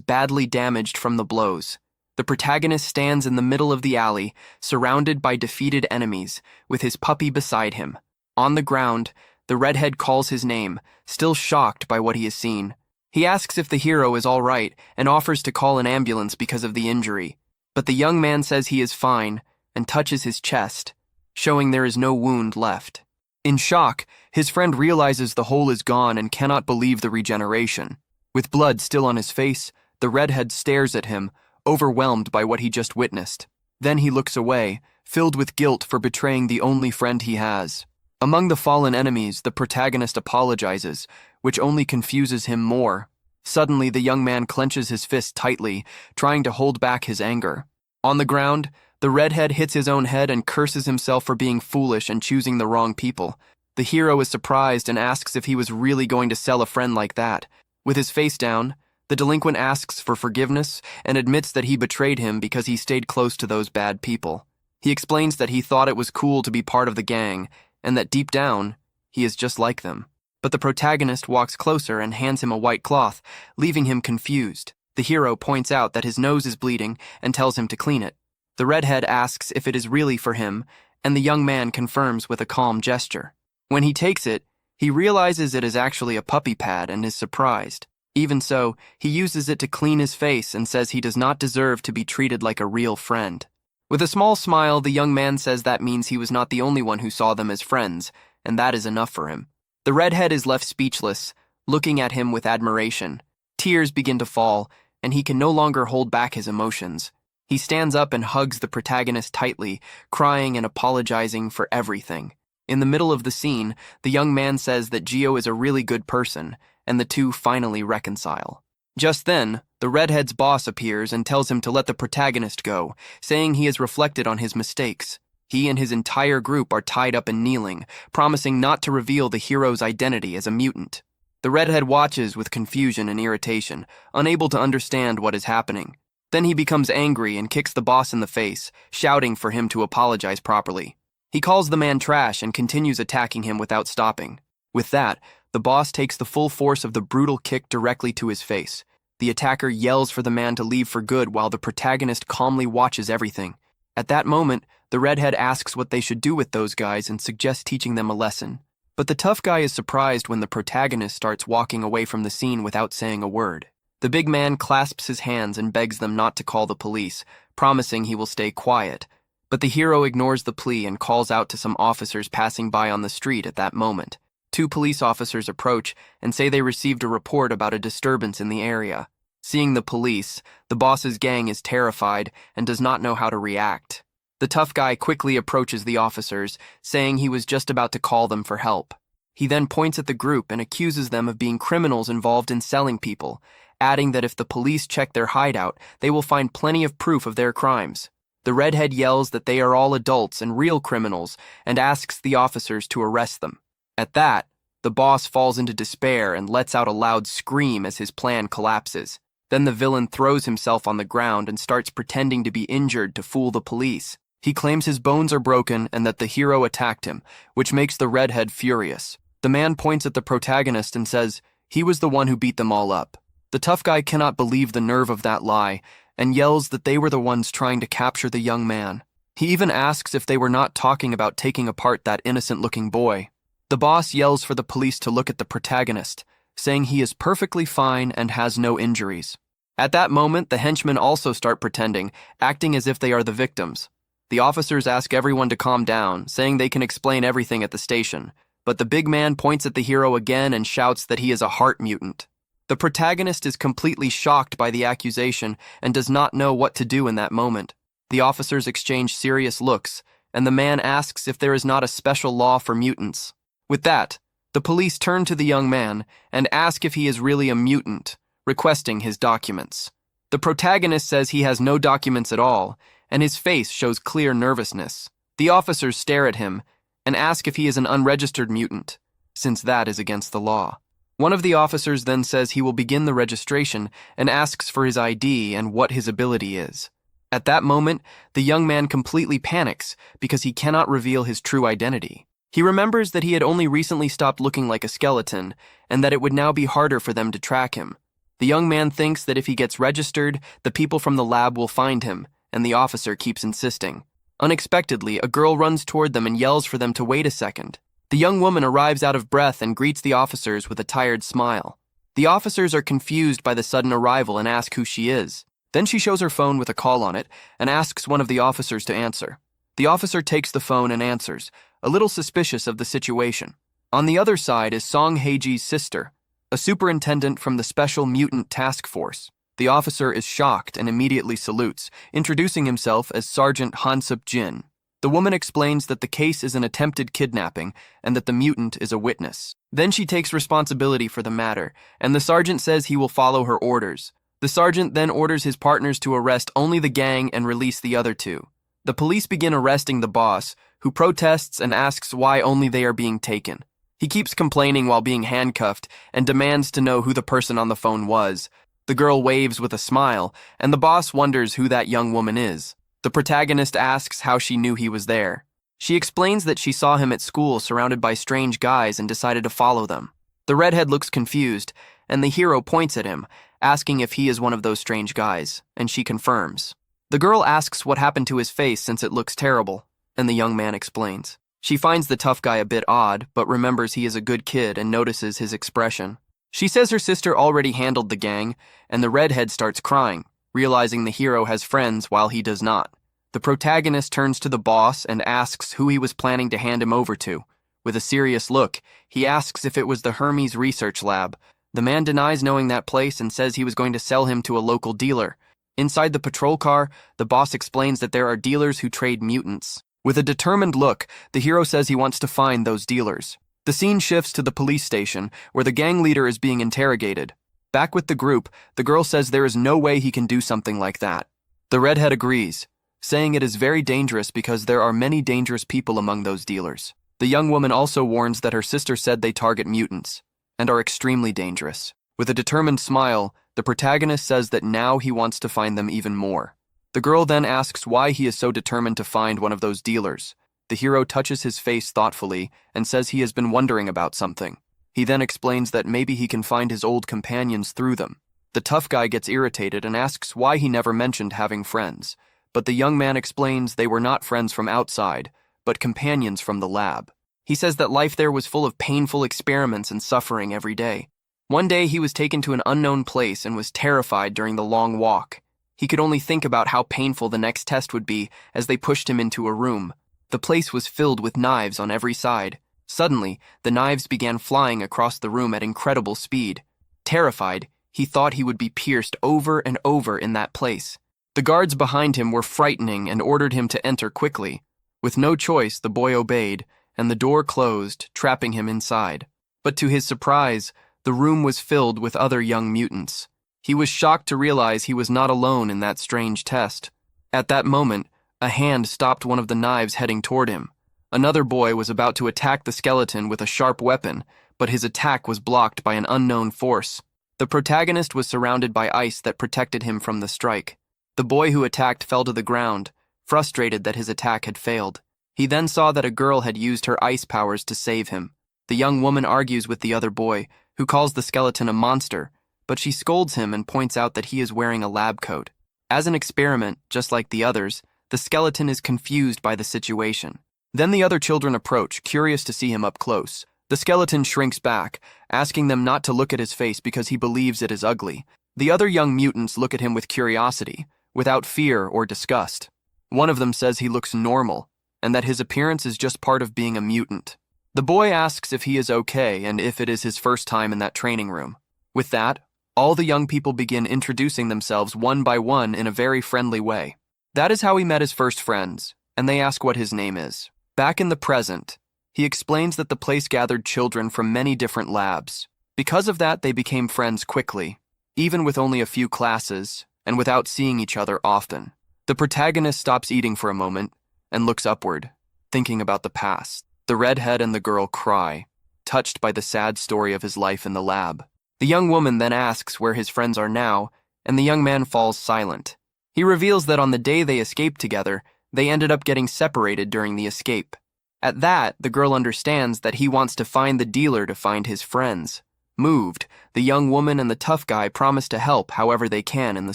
badly damaged from the blows. The protagonist stands in the middle of the alley, surrounded by defeated enemies, with his puppy beside him. On the ground, the redhead calls his name, still shocked by what he has seen. He asks if the hero is all right and offers to call an ambulance because of the injury. But the young man says he is fine and touches his chest, showing there is no wound left. In shock, his friend realizes the hole is gone and cannot believe the regeneration. With blood still on his face, the redhead stares at him, overwhelmed by what he just witnessed. Then he looks away, filled with guilt for betraying the only friend he has. Among the fallen enemies, the protagonist apologizes, which only confuses him more. Suddenly, the young man clenches his fist tightly, trying to hold back his anger. On the ground, the redhead hits his own head and curses himself for being foolish and choosing the wrong people. The hero is surprised and asks if he was really going to sell a friend like that. With his face down, the delinquent asks for forgiveness and admits that he betrayed him because he stayed close to those bad people. He explains that he thought it was cool to be part of the gang, and that deep down, he is just like them. But the protagonist walks closer and hands him a white cloth, leaving him confused. The hero points out that his nose is bleeding and tells him to clean it. The redhead asks if it is really for him, and the young man confirms with a calm gesture. When he takes it, he realizes it is actually a puppy pad and is surprised. Even so, he uses it to clean his face and says he does not deserve to be treated like a real friend. With a small smile, the young man says that means he was not the only one who saw them as friends, and that is enough for him. The redhead is left speechless, looking at him with admiration. Tears begin to fall, and he can no longer hold back his emotions. He stands up and hugs the protagonist tightly, crying and apologizing for everything. In the middle of the scene, the young man says that Gio is a really good person, and the two finally reconcile. Just then, the redhead's boss appears and tells him to let the protagonist go, saying he has reflected on his mistakes. He and his entire group are tied up and kneeling, promising not to reveal the hero's identity as a mutant. The redhead watches with confusion and irritation, unable to understand what is happening. Then he becomes angry and kicks the boss in the face, shouting for him to apologize properly. He calls the man trash and continues attacking him without stopping. With that, the boss takes the full force of the brutal kick directly to his face. The attacker yells for the man to leave for good while the protagonist calmly watches everything. At that moment, the redhead asks what they should do with those guys and suggests teaching them a lesson. But the tough guy is surprised when the protagonist starts walking away from the scene without saying a word. The big man clasps his hands and begs them not to call the police, promising he will stay quiet. But the hero ignores the plea and calls out to some officers passing by on the street at that moment. 2 police officers approach and say they received a report about a disturbance in the area. Seeing the police, the boss's gang is terrified and does not know how to react. The tough guy quickly approaches the officers, saying he was just about to call them for help. He then points at the group and accuses them of being criminals involved in selling people, adding that if the police check their hideout, they will find plenty of proof of their crimes. The redhead yells that they are all adults and real criminals and asks the officers to arrest them. At that, the boss falls into despair and lets out a loud scream as his plan collapses. Then the villain throws himself on the ground and starts pretending to be injured to fool the police. He claims his bones are broken and that the hero attacked him, which makes the redhead furious. The man points at the protagonist and says he was the one who beat them all up. The tough guy cannot believe the nerve of that lie and yells that they were the ones trying to capture the young man. He even asks if they were not talking about taking apart that innocent-looking boy. The boss yells for the police to look at the protagonist, saying he is perfectly fine and has no injuries. At that moment, the henchmen also start pretending, acting as if they are the victims. The officers ask everyone to calm down, saying they can explain everything at the station, but the big man points at the hero again and shouts that he is a heart mutant. The protagonist is completely shocked by the accusation and does not know what to do in that moment. The officers exchange serious looks, and the man asks if there is not a special law for mutants. With that, the police turn to the young man and ask if he is really a mutant, requesting his documents. The protagonist says he has no documents at all, and his face shows clear nervousness. The officers stare at him and ask if he is an unregistered mutant, since that is against the law. One of the officers then says he will begin the registration and asks for his ID and what his ability is. At that moment, the young man completely panics because he cannot reveal his true identity. He remembers that he had only recently stopped looking like a skeleton and that it would now be harder for them to track him. The young man thinks that if he gets registered, the people from the lab will find him, and the officer keeps insisting. Unexpectedly, a girl runs toward them and yells for them to wait a second. The young woman arrives out of breath and greets the officers with a tired smile. The officers are confused by the sudden arrival and ask who she is. Then she shows her phone with a call on it and asks one of the officers to answer. The officer takes the phone and answers, a little suspicious of the situation. On the other side is Song Heiji's sister, a superintendent from the Special Mutant Task Force. The officer is shocked and immediately salutes, introducing himself as Sergeant Hansup Jin. The woman explains that the case is an attempted kidnapping and that the mutant is a witness. Then she takes responsibility for the matter, and the sergeant says he will follow her orders. The sergeant then orders his partners to arrest only the gang and release the other 2. The police begin arresting the boss, who protests and asks why only they are being taken. He keeps complaining while being handcuffed and demands to know who the person on the phone was. The girl waves with a smile, and the boss wonders who that young woman is. The protagonist asks how she knew he was there. She explains that she saw him at school surrounded by strange guys and decided to follow them. The redhead looks confused, and the hero points at him, asking if he is one of those strange guys, and she confirms. The girl asks what happened to his face since it looks terrible, and the young man explains. She finds the tough guy a bit odd, but remembers he is a good kid and notices his expression. She says her sister already handled the gang, and the redhead starts crying, realizing the hero has friends while he does not. The protagonist turns to the boss and asks who he was planning to hand him over to. With a serious look, he asks if it was the Hermes research lab. The man denies knowing that place and says he was going to sell him to a local dealer. Inside the patrol car, the boss explains that there are dealers who trade mutants. With a determined look, the hero says he wants to find those dealers. The scene shifts to the police station, where the gang leader is being interrogated. Back with the group, the girl says there is no way he can do something like that. The redhead agrees, saying it is very dangerous because there are many dangerous people among those dealers. The young woman also warns that her sister said they target mutants, and are extremely dangerous. With a determined smile, the protagonist says that now he wants to find them even more. The girl then asks why he is so determined to find one of those dealers. The hero touches his face thoughtfully and says he has been wondering about something. He then explains that maybe he can find his old companions through them. The tough guy gets irritated and asks why he never mentioned having friends, but the young man explains they were not friends from outside, but companions from the lab. He says that life there was full of painful experiments and suffering every day. One day he was taken to an unknown place and was terrified during the long walk. He could only think about how painful the next test would be as they pushed him into a room. The place was filled with knives on every side. Suddenly, the knives began flying across the room at incredible speed. Terrified, he thought he would be pierced over and over in that place. The guards behind him were frightening and ordered him to enter quickly. With no choice, the boy obeyed, and the door closed, trapping him inside. But to his surprise, the room was filled with other young mutants. He was shocked to realize he was not alone in that strange test. At that moment, a hand stopped one of the knives heading toward him. Another boy was about to attack the skeleton with a sharp weapon, but his attack was blocked by an unknown force. The protagonist was surrounded by ice that protected him from the strike. The boy who attacked fell to the ground, frustrated that his attack had failed. He then saw that a girl had used her ice powers to save him. The young woman argues with the other boy, who calls the skeleton a monster, but she scolds him and points out that he is wearing a lab coat. As an experiment, just like the others, the skeleton is confused by the situation. Then the other children approach, curious to see him up close. The skeleton shrinks back, asking them not to look at his face because he believes it is ugly. The other young mutants look at him with curiosity, without fear or disgust. One of them says he looks normal, and that his appearance is just part of being a mutant. The boy asks if he is okay and if it is his first time in that training room. With that, all the young people begin introducing themselves one by one in a very friendly way. That is how he met his first friends, and they ask what his name is. Back in the present, he explains that the place gathered children from many different labs. Because of that, they became friends quickly, even with only a few classes, and without seeing each other often. The protagonist stops eating for a moment and looks upward, thinking about the past. The redhead and the girl cry, touched by the sad story of his life in the lab. The young woman then asks where his friends are now, and the young man falls silent. He reveals that on the day they escaped together, they ended up getting separated during the escape. At that, the girl understands that he wants to find the dealer to find his friends. Moved, the young woman and the tough guy promise to help however they can in the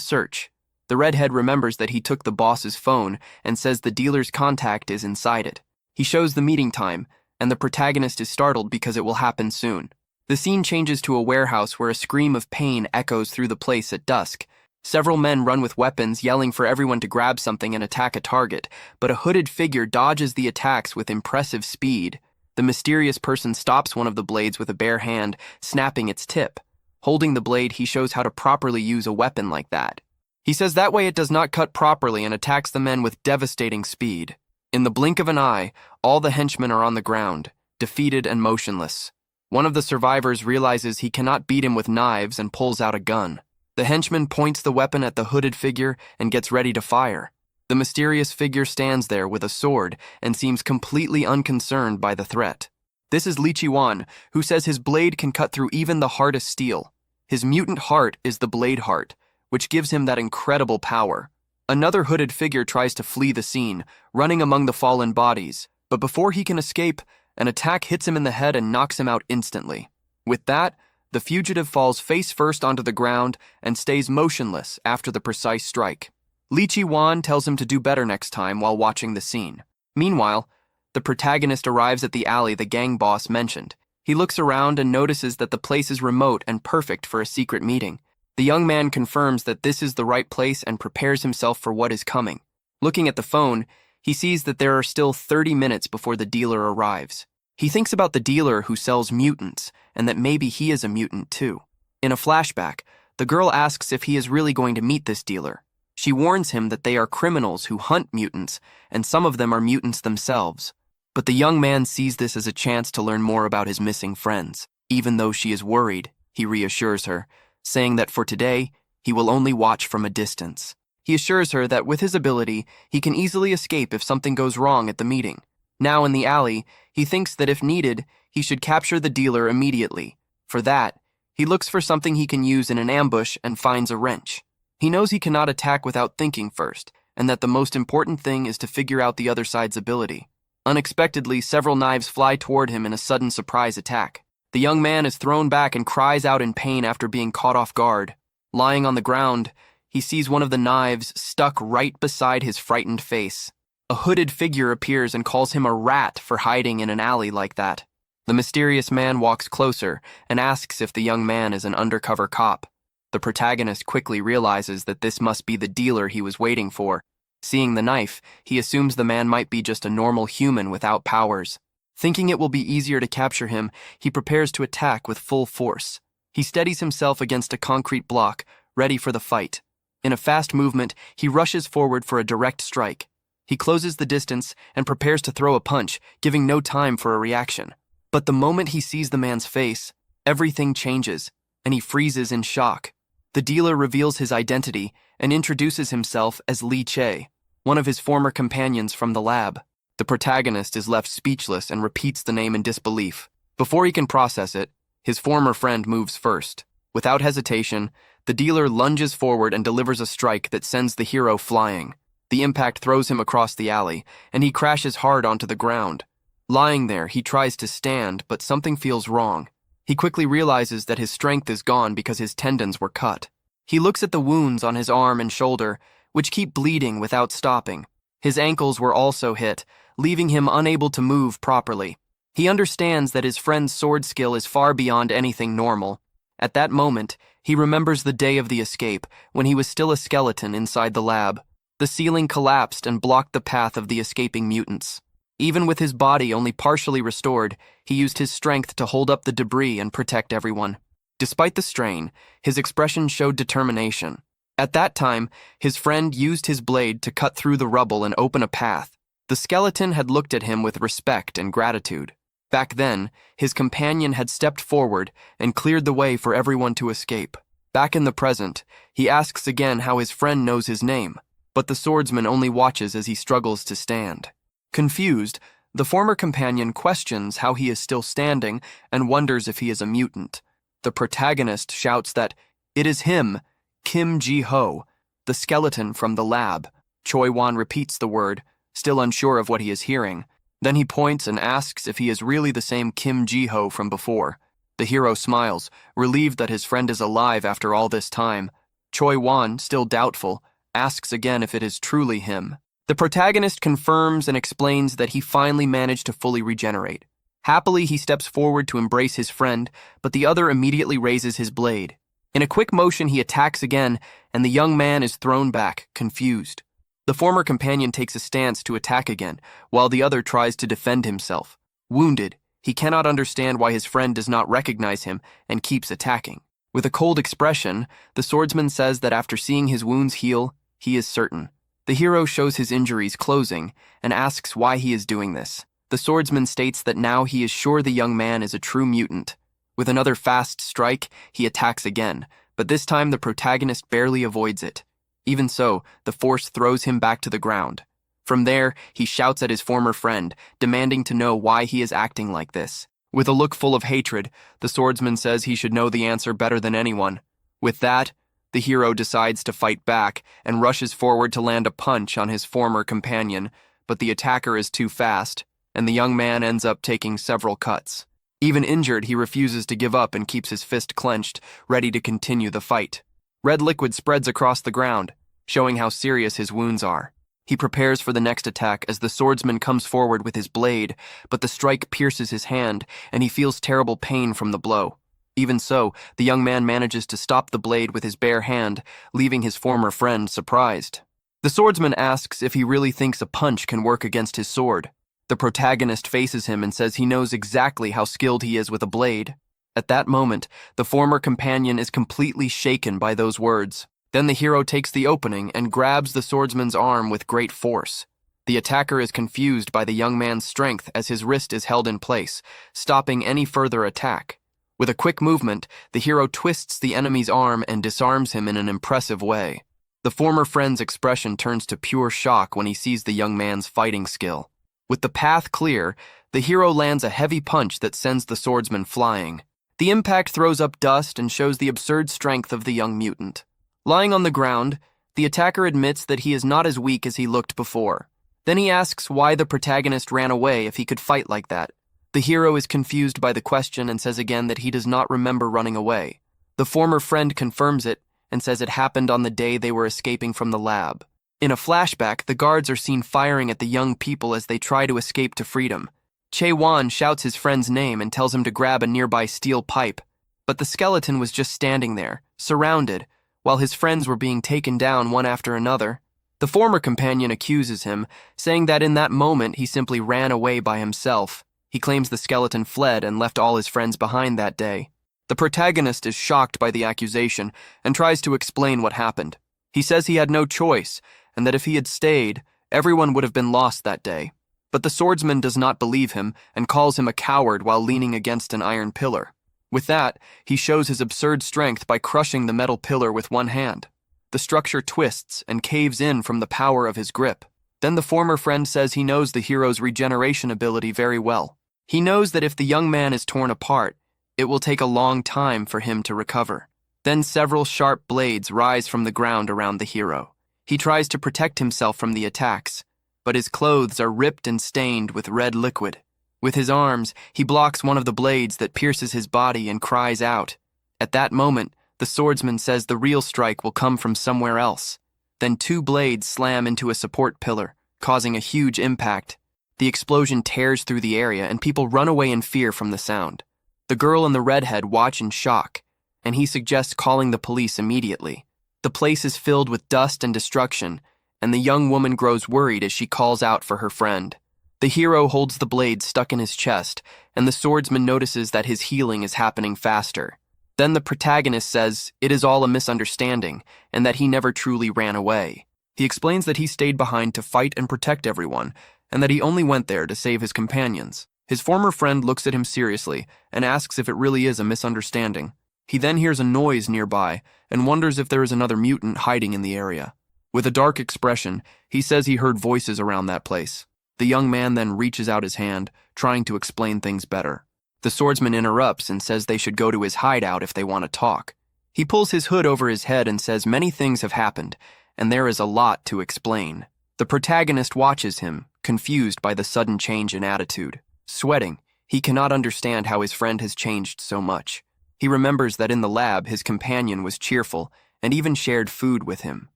search. The redhead remembers that he took the boss's phone and says the dealer's contact is inside it. He shows the meeting time, and the protagonist is startled because it will happen soon. The scene changes to a warehouse where a scream of pain echoes through the place at dusk. Several men run with weapons, yelling for everyone to grab something and attack a target, but a hooded figure dodges the attacks with impressive speed. The mysterious person stops one of the blades with a bare hand, snapping its tip. Holding the blade, he shows how to properly use a weapon like that. He says that way it does not cut properly and attacks the men with devastating speed. In the blink of an eye, all the henchmen are on the ground, defeated and motionless. One of the survivors realizes he cannot beat him with knives and pulls out a gun. The henchman points the weapon at the hooded figure and gets ready to fire. The mysterious figure stands there with a sword and seems completely unconcerned by the threat. This is Lichiwan, who says his blade can cut through even the hardest steel. His mutant heart is the blade heart, which gives him that incredible power. Another hooded figure tries to flee the scene, running among the fallen bodies, but before he can escape, an attack hits him in the head and knocks him out instantly. With that, The fugitive falls face first onto the ground and stays motionless after the precise strike. Lee Chi-wan tells him to do better next time while watching the scene. Meanwhile, the protagonist arrives at the alley the gang boss mentioned. He looks around and notices that the place is remote and perfect for a secret meeting. The young man confirms that this is the right place and prepares himself for what is coming. Looking at the phone, he sees that there are still 30 minutes before the dealer arrives. He thinks about the dealer who sells mutants and that maybe he is a mutant too. In a flashback, the girl asks if he is really going to meet this dealer. She warns him that they are criminals who hunt mutants, and some of them are mutants themselves. But the young man sees this as a chance to learn more about his missing friends. Even though she is worried, he reassures her, saying that for today, he will only watch from a distance. He assures her that with his ability, he can easily escape if something goes wrong at the meeting. Now in the alley, he thinks that if needed, he should capture the dealer immediately. For that, he looks for something he can use in an ambush and finds a wrench. He knows he cannot attack without thinking first, and that the most important thing is to figure out the other side's ability. Unexpectedly, several knives fly toward him in a sudden surprise attack. The young man is thrown back and cries out in pain after being caught off guard. Lying on the ground, he sees one of the knives stuck right beside his frightened face. A hooded figure appears and calls him a rat for hiding in an alley like that. The mysterious man walks closer and asks if the young man is an undercover cop. The protagonist quickly realizes that this must be the dealer he was waiting for. Seeing the knife, he assumes the man might be just a normal human without powers. Thinking it will be easier to capture him, he prepares to attack with full force. He steadies himself against a concrete block, ready for the fight. In a fast movement, he rushes forward for a direct strike. He closes the distance and prepares to throw a punch, giving no time for a reaction. But the moment he sees the man's face, everything changes, and he freezes in shock. The dealer reveals his identity and introduces himself as Lee Che, one of his former companions from the lab. The protagonist is left speechless and repeats the name in disbelief. Before he can process it, his former friend moves first. Without hesitation, the dealer lunges forward and delivers a strike that sends the hero flying. The impact throws him across the alley, and he crashes hard onto the ground. Lying there, he tries to stand, but something feels wrong. He quickly realizes that his strength is gone because his tendons were cut. He looks at the wounds on his arm and shoulder, which keep bleeding without stopping. His ankles were also hit, leaving him unable to move properly. He understands that his friend's sword skill is far beyond anything normal. At that moment, he remembers the day of the escape, when he was still a skeleton inside the lab. The ceiling collapsed and blocked the path of the escaping mutants. Even with his body only partially restored, he used his strength to hold up the debris and protect everyone. Despite the strain, his expression showed determination. At that time, his friend used his blade to cut through the rubble and open a path. The skeleton had looked at him with respect and gratitude. Back then, his companion had stepped forward and cleared the way for everyone to escape. Back in the present, he asks again how his friend knows his name, but the swordsman only watches as he struggles to stand. Confused, the former companion questions how he is still standing and wonders if he is a mutant. The protagonist shouts that it is him, Kim Ji-ho, the skeleton from the lab. Choi-wan repeats the word, still unsure of what he is hearing. Then he points and asks if he is really the same Kim Ji-ho from before. The hero smiles, relieved that his friend is alive after all this time. Choi-wan, still doubtful, asks again if it is truly him. The protagonist confirms and explains that he finally managed to fully regenerate. Happily, he steps forward to embrace his friend, but the other immediately raises his blade. In a quick motion, he attacks again, and the young man is thrown back, confused. The former companion takes a stance to attack again, while the other tries to defend himself. Wounded, he cannot understand why his friend does not recognize him and keeps attacking. With a cold expression, the swordsman says that after seeing his wounds heal, he is certain. The hero shows his injuries closing and asks why he is doing this. The swordsman states that now he is sure the young man is a true mutant. With another fast strike, he attacks again, but this time the protagonist barely avoids it. Even so, the force throws him back to the ground. From there, he shouts at his former friend, demanding to know why he is acting like this. With a look full of hatred, the swordsman says he should know the answer better than anyone. With that, the hero decides to fight back and rushes forward to land a punch on his former companion, but the attacker is too fast, and the young man ends up taking several cuts. Even injured, he refuses to give up and keeps his fist clenched, ready to continue the fight. Red liquid spreads across the ground, showing how serious his wounds are. He prepares for the next attack as the swordsman comes forward with his blade, but the strike pierces his hand, and he feels terrible pain from the blow. Even so, the young man manages to stop the blade with his bare hand, leaving his former friend surprised. The swordsman asks if he really thinks a punch can work against his sword. The protagonist faces him and says he knows exactly how skilled he is with a blade. At that moment, the former companion is completely shaken by those words. Then the hero takes the opening and grabs the swordsman's arm with great force. The attacker is confused by the young man's strength as his wrist is held in place, stopping any further attack. With a quick movement, the hero twists the enemy's arm and disarms him in an impressive way. The former friend's expression turns to pure shock when he sees the young man's fighting skill. With the path clear, the hero lands a heavy punch that sends the swordsman flying. The impact throws up dust and shows the absurd strength of the young mutant. Lying on the ground, the attacker admits that he is not as weak as he looked before. Then he asks why the protagonist ran away if he could fight like that. The hero is confused by the question and says again that he does not remember running away. The former friend confirms it and says it happened on the day they were escaping from the lab. In a flashback, the guards are seen firing at the young people as they try to escape to freedom. Che-Wan shouts his friend's name and tells him to grab a nearby steel pipe, but the skeleton was just standing there, surrounded, while his friends were being taken down one after another. The former companion accuses him, saying that in that moment he simply ran away by himself. He claims the skeleton fled and left all his friends behind that day. The protagonist is shocked by the accusation and tries to explain what happened. He says he had no choice, and that if he had stayed, everyone would have been lost that day. But the swordsman does not believe him and calls him a coward while leaning against an iron pillar. With that, he shows his absurd strength by crushing the metal pillar with one hand. The structure twists and caves in from the power of his grip. Then the former friend says he knows the hero's regeneration ability very well. He knows that if the young man is torn apart, it will take a long time for him to recover. Then several sharp blades rise from the ground around the hero. He tries to protect himself from the attacks, but his clothes are ripped and stained with red liquid. With his arms, he blocks one of the blades that pierces his body and cries out. At that moment, the swordsman says the real strike will come from somewhere else. Then two blades slam into a support pillar, causing a huge impact. The explosion tears through the area and people run away in fear from the sound. The girl and the redhead watch in shock, and he suggests calling the police immediately. The place is filled with dust and destruction, and the young woman grows worried as she calls out for her friend. The hero holds the blade stuck in his chest, and the swordsman notices that his healing is happening faster. Then the protagonist says it is all a misunderstanding, and that he never truly ran away. He explains that he stayed behind to fight and protect everyone, and that he only went there to save his companions. His former friend looks at him seriously and asks if it really is a misunderstanding. He then hears a noise nearby and wonders if there is another mutant hiding in the area. With a dark expression, he says he heard voices around that place. The young man then reaches out his hand, trying to explain things better. The swordsman interrupts and says they should go to his hideout if they want to talk. He pulls his hood over his head and says many things have happened, and there is a lot to explain. The protagonist watches him, confused by the sudden change in attitude. Sweating, he cannot understand how his friend has changed so much. He remembers that in the lab his companion was cheerful and even shared food with him.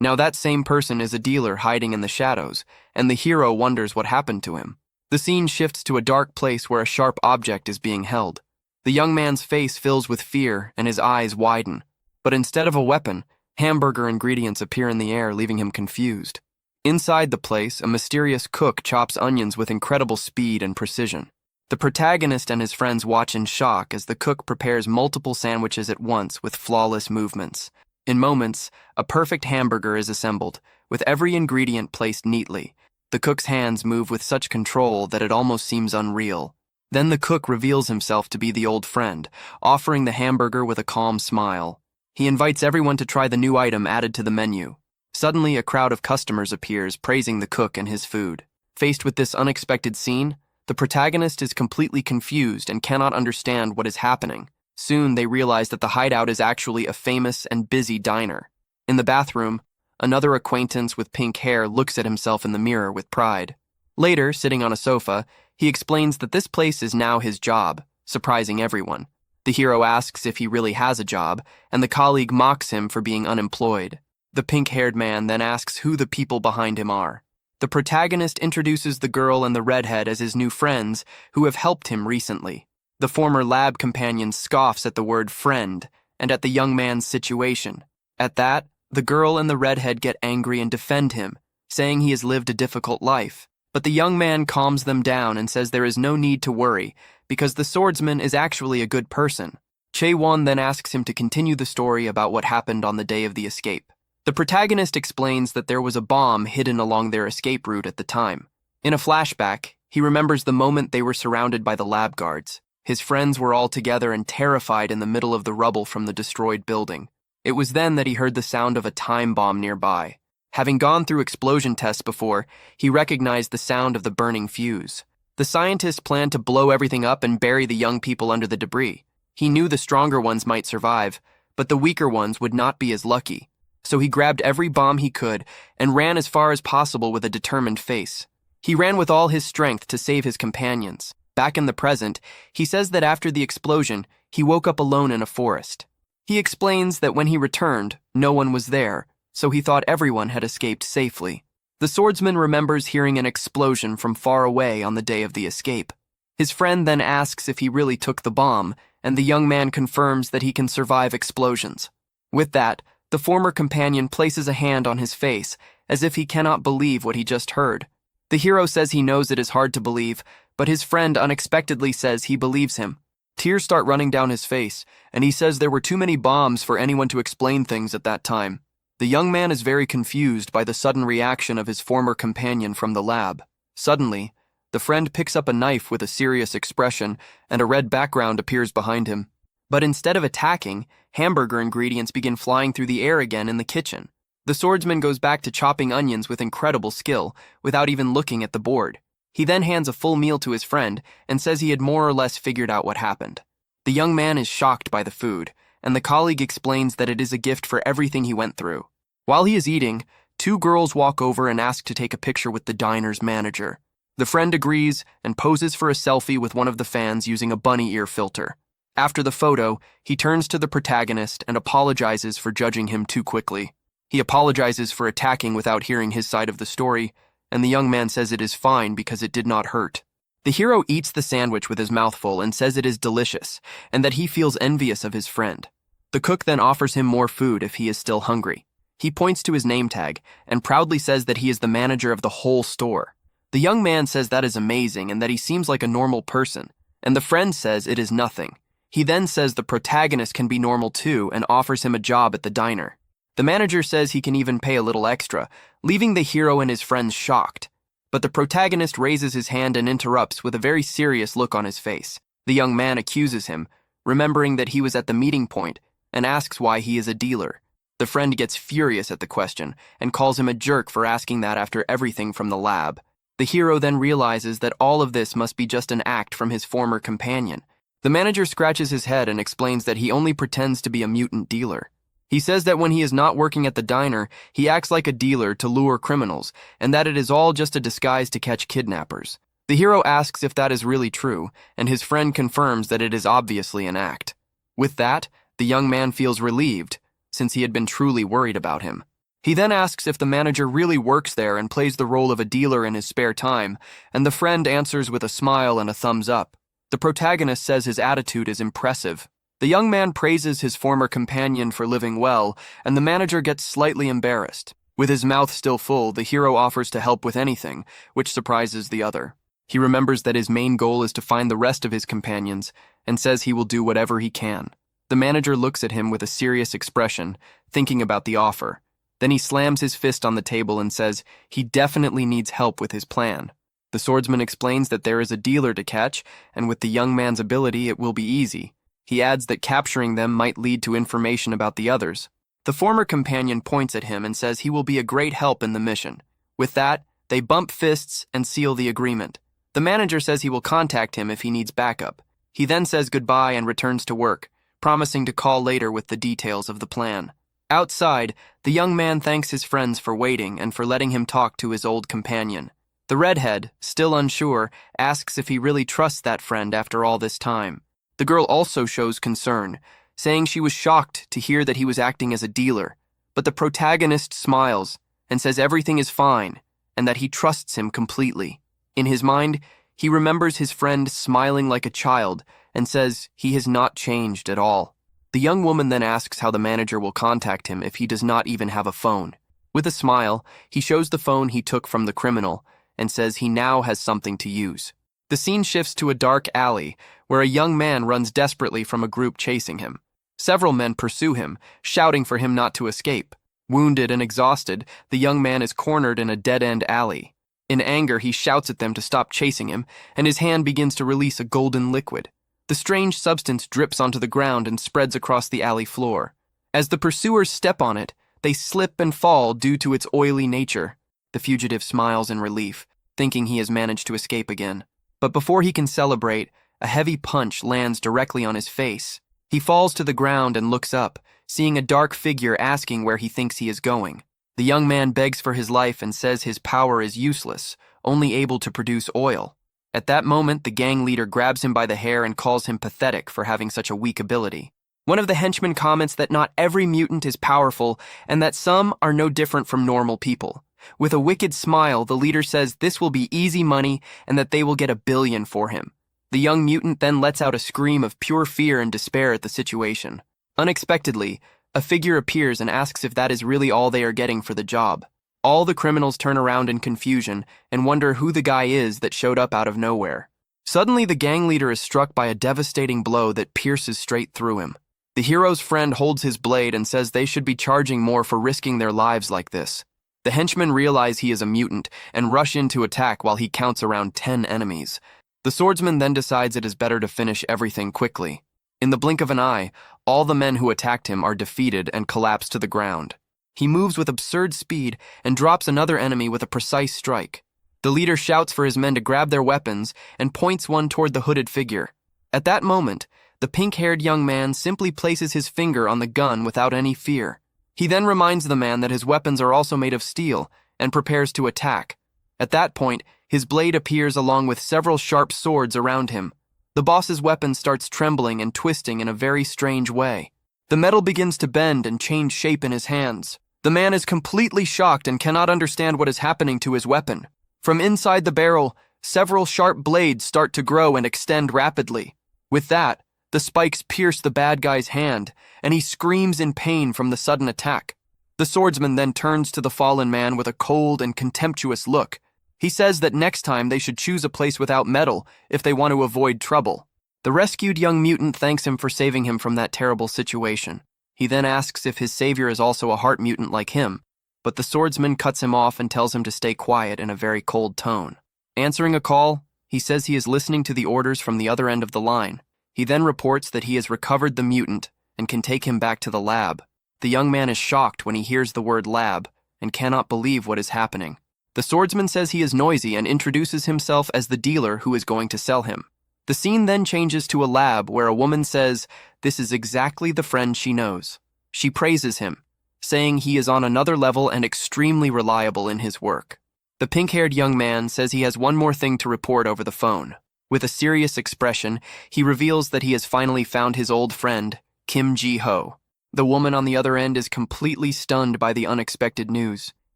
Now that same person is a dealer hiding in the shadows, and the hero wonders what happened to him. The scene shifts to a dark place where a sharp object is being held. The young man's face fills with fear and his eyes widen. But instead of a weapon, hamburger ingredients appear in the air, leaving him confused. Inside the place, a mysterious cook chops onions with incredible speed and precision. The protagonist and his friends watch in shock as the cook prepares multiple sandwiches at once with flawless movements. In moments, a perfect hamburger is assembled, with every ingredient placed neatly. The cook's hands move with such control that it almost seems unreal. Then the cook reveals himself to be the old friend, offering the hamburger with a calm smile. He invites everyone to try the new item added to the menu. Suddenly, a crowd of customers appears, praising the cook and his food. Faced with this unexpected scene, the protagonist is completely confused and cannot understand what is happening. Soon, they realize that the hideout is actually a famous and busy diner. In the bathroom, another acquaintance with pink hair looks at himself in the mirror with pride. Later, sitting on a sofa, he explains that this place is now his job, surprising everyone. The hero asks if he really has a job, and the colleague mocks him for being unemployed. The pink-haired man then asks who the people behind him are. The protagonist introduces the girl and the redhead as his new friends who have helped him recently. The former lab companion scoffs at the word friend and at the young man's situation. At that, the girl and the redhead get angry and defend him, saying he has lived a difficult life. But the young man calms them down and says there is no need to worry because the swordsman is actually a good person. Chae-won then asks him to continue the story about what happened on the day of the escape. The protagonist explains that there was a bomb hidden along their escape route at the time. In a flashback, he remembers the moment they were surrounded by the lab guards. His friends were all together and terrified in the middle of the rubble from the destroyed building. It was then that he heard the sound of a time bomb nearby. Having gone through explosion tests before, he recognized the sound of the burning fuse. The scientist planned to blow everything up and bury the young people under the debris. He knew the stronger ones might survive, but the weaker ones would not be as lucky. So he grabbed every bomb he could and ran as far as possible with a determined face. He ran with all his strength to save his companions. Back in the present, he says that after the explosion, he woke up alone in a forest. He explains that when he returned, no one was there, so he thought everyone had escaped safely. The swordsman remembers hearing an explosion from far away on the day of the escape. His friend then asks if he really took the bomb, and the young man confirms that he can survive explosions. With that, the former companion places a hand on his face, as if he cannot believe what he just heard. The hero says he knows it is hard to believe, but his friend unexpectedly says he believes him. Tears start running down his face, and he says there were too many bombs for anyone to explain things at that time. The young man is very confused by the sudden reaction of his former companion from the lab. Suddenly, the friend picks up a knife with a serious expression, and a red background appears behind him. But instead of attacking, hamburger ingredients begin flying through the air again in the kitchen. The swordsman goes back to chopping onions with incredible skill, without even looking at the board. He then hands a full meal to his friend and says he had more or less figured out what happened. The young man is shocked by the food, and the colleague explains that it is a gift for everything he went through. While he is eating, two girls walk over and ask to take a picture with the diner's manager. The friend agrees and poses for a selfie with one of the fans using a bunny ear filter. After the photo, he turns to the protagonist and apologizes for judging him too quickly. He apologizes for attacking without hearing his side of the story, and the young man says it is fine because it did not hurt. The hero eats the sandwich with his mouth full and says it is delicious, and that he feels envious of his friend. The cook then offers him more food if he is still hungry. He points to his name tag and proudly says that he is the manager of the whole store. The young man says that is amazing and that he seems like a normal person, and the friend says it is nothing. He then says the protagonist can be normal too and offers him a job at the diner. The manager says he can even pay a little extra, leaving the hero and his friends shocked. But the protagonist raises his hand and interrupts with a very serious look on his face. The young man accuses him, remembering that he was at the meeting point, and asks why he is a dealer. The friend gets furious at the question and calls him a jerk for asking that after everything from the lab. The hero then realizes that all of this must be just an act from his former companion. The manager scratches his head and explains that he only pretends to be a mutant dealer. He says that when he is not working at the diner, he acts like a dealer to lure criminals, and that it is all just a disguise to catch kidnappers. The hero asks if that is really true, and his friend confirms that it is obviously an act. With that, the young man feels relieved, since he had been truly worried about him. He then asks if the manager really works there and plays the role of a dealer in his spare time, and the friend answers with a smile and a thumbs up. The protagonist says his attitude is impressive. The young man praises his former companion for living well, and the manager gets slightly embarrassed. With his mouth still full, the hero offers to help with anything, which surprises the other. He remembers that his main goal is to find the rest of his companions, and says he will do whatever he can. The manager looks at him with a serious expression, thinking about the offer. Then he slams his fist on the table and says he definitely needs help with his plan. The swordsman explains that there is a dealer to catch, and with the young man's ability it will be easy. He adds that capturing them might lead to information about the others. The former companion points at him and says he will be a great help in the mission. With that, they bump fists and seal the agreement. The manager says he will contact him if he needs backup. He then says goodbye and returns to work, promising to call later with the details of the plan. Outside, the young man thanks his friends for waiting and for letting him talk to his old companion. The redhead, still unsure, asks if he really trusts that friend after all this time. The girl also shows concern, saying she was shocked to hear that he was acting as a dealer, but the protagonist smiles and says everything is fine and that he trusts him completely. In his mind, he remembers his friend smiling like a child and says he has not changed at all. The young woman then asks how the manager will contact him if he does not even have a phone. With a smile, he shows the phone he took from the criminal and says he now has something to use. The scene shifts to a dark alley where a young man runs desperately from a group chasing him. Several men pursue him, shouting for him not to escape. Wounded and exhausted, the young man is cornered in a dead-end alley. In anger, he shouts at them to stop chasing him, and his hand begins to release a golden liquid. The strange substance drips onto the ground and spreads across the alley floor. As the pursuers step on it, they slip and fall due to its oily nature. The fugitive smiles in relief, thinking he has managed to escape again. But before he can celebrate, a heavy punch lands directly on his face. He falls to the ground and looks up, seeing a dark figure asking where he thinks he is going. The young man begs for his life and says his power is useless, only able to produce oil. At that moment, the gang leader grabs him by the hair and calls him pathetic for having such a weak ability. One of the henchmen comments that not every mutant is powerful and that some are no different from normal people. With a wicked smile, the leader says this will be easy money and that they will get $1 billion for him. The young mutant then lets out a scream of pure fear and despair at the situation. Unexpectedly, a figure appears and asks if that is really all they are getting for the job. All the criminals turn around in confusion and wonder who the guy is that showed up out of nowhere. Suddenly, the gang leader is struck by a devastating blow that pierces straight through him. The hero's friend holds his blade and says they should be charging more for risking their lives like this. The henchmen realize he is a mutant and rush in to attack while he counts around 10 enemies. The swordsman then decides it is better to finish everything quickly. In the blink of an eye, all the men who attacked him are defeated and collapse to the ground. He moves with absurd speed and drops another enemy with a precise strike. The leader shouts for his men to grab their weapons and points one toward the hooded figure. At that moment, the pink-haired young man simply places his finger on the gun without any fear. He then reminds the man that his weapons are also made of steel and prepares to attack. At that point, his blade appears along with several sharp swords around him. The boss's weapon starts trembling and twisting in a very strange way. The metal begins to bend and change shape in his hands. The man is completely shocked and cannot understand what is happening to his weapon. From inside the barrel, several sharp blades start to grow and extend rapidly. With that, the spikes pierce the bad guy's hand, and he screams in pain from the sudden attack. The swordsman then turns to the fallen man with a cold and contemptuous look. He says that next time they should choose a place without metal if they want to avoid trouble. The rescued young mutant thanks him for saving him from that terrible situation. He then asks if his savior is also a heart mutant like him, but the swordsman cuts him off and tells him to stay quiet in a very cold tone. Answering a call, he says he is listening to the orders from the other end of the line. He then reports that he has recovered the mutant and can take him back to the lab. The young man is shocked when he hears the word lab and cannot believe what is happening. The swordsman says he is noisy and introduces himself as the dealer who is going to sell him. The scene then changes to a lab where a woman says this is exactly the friend she knows. She praises him, saying he is on another level and extremely reliable in his work. The pink-haired young man says he has one more thing to report over the phone. With a serious expression, he reveals that he has finally found his old friend, Kim Ji-ho. The woman on the other end is completely stunned by the unexpected news.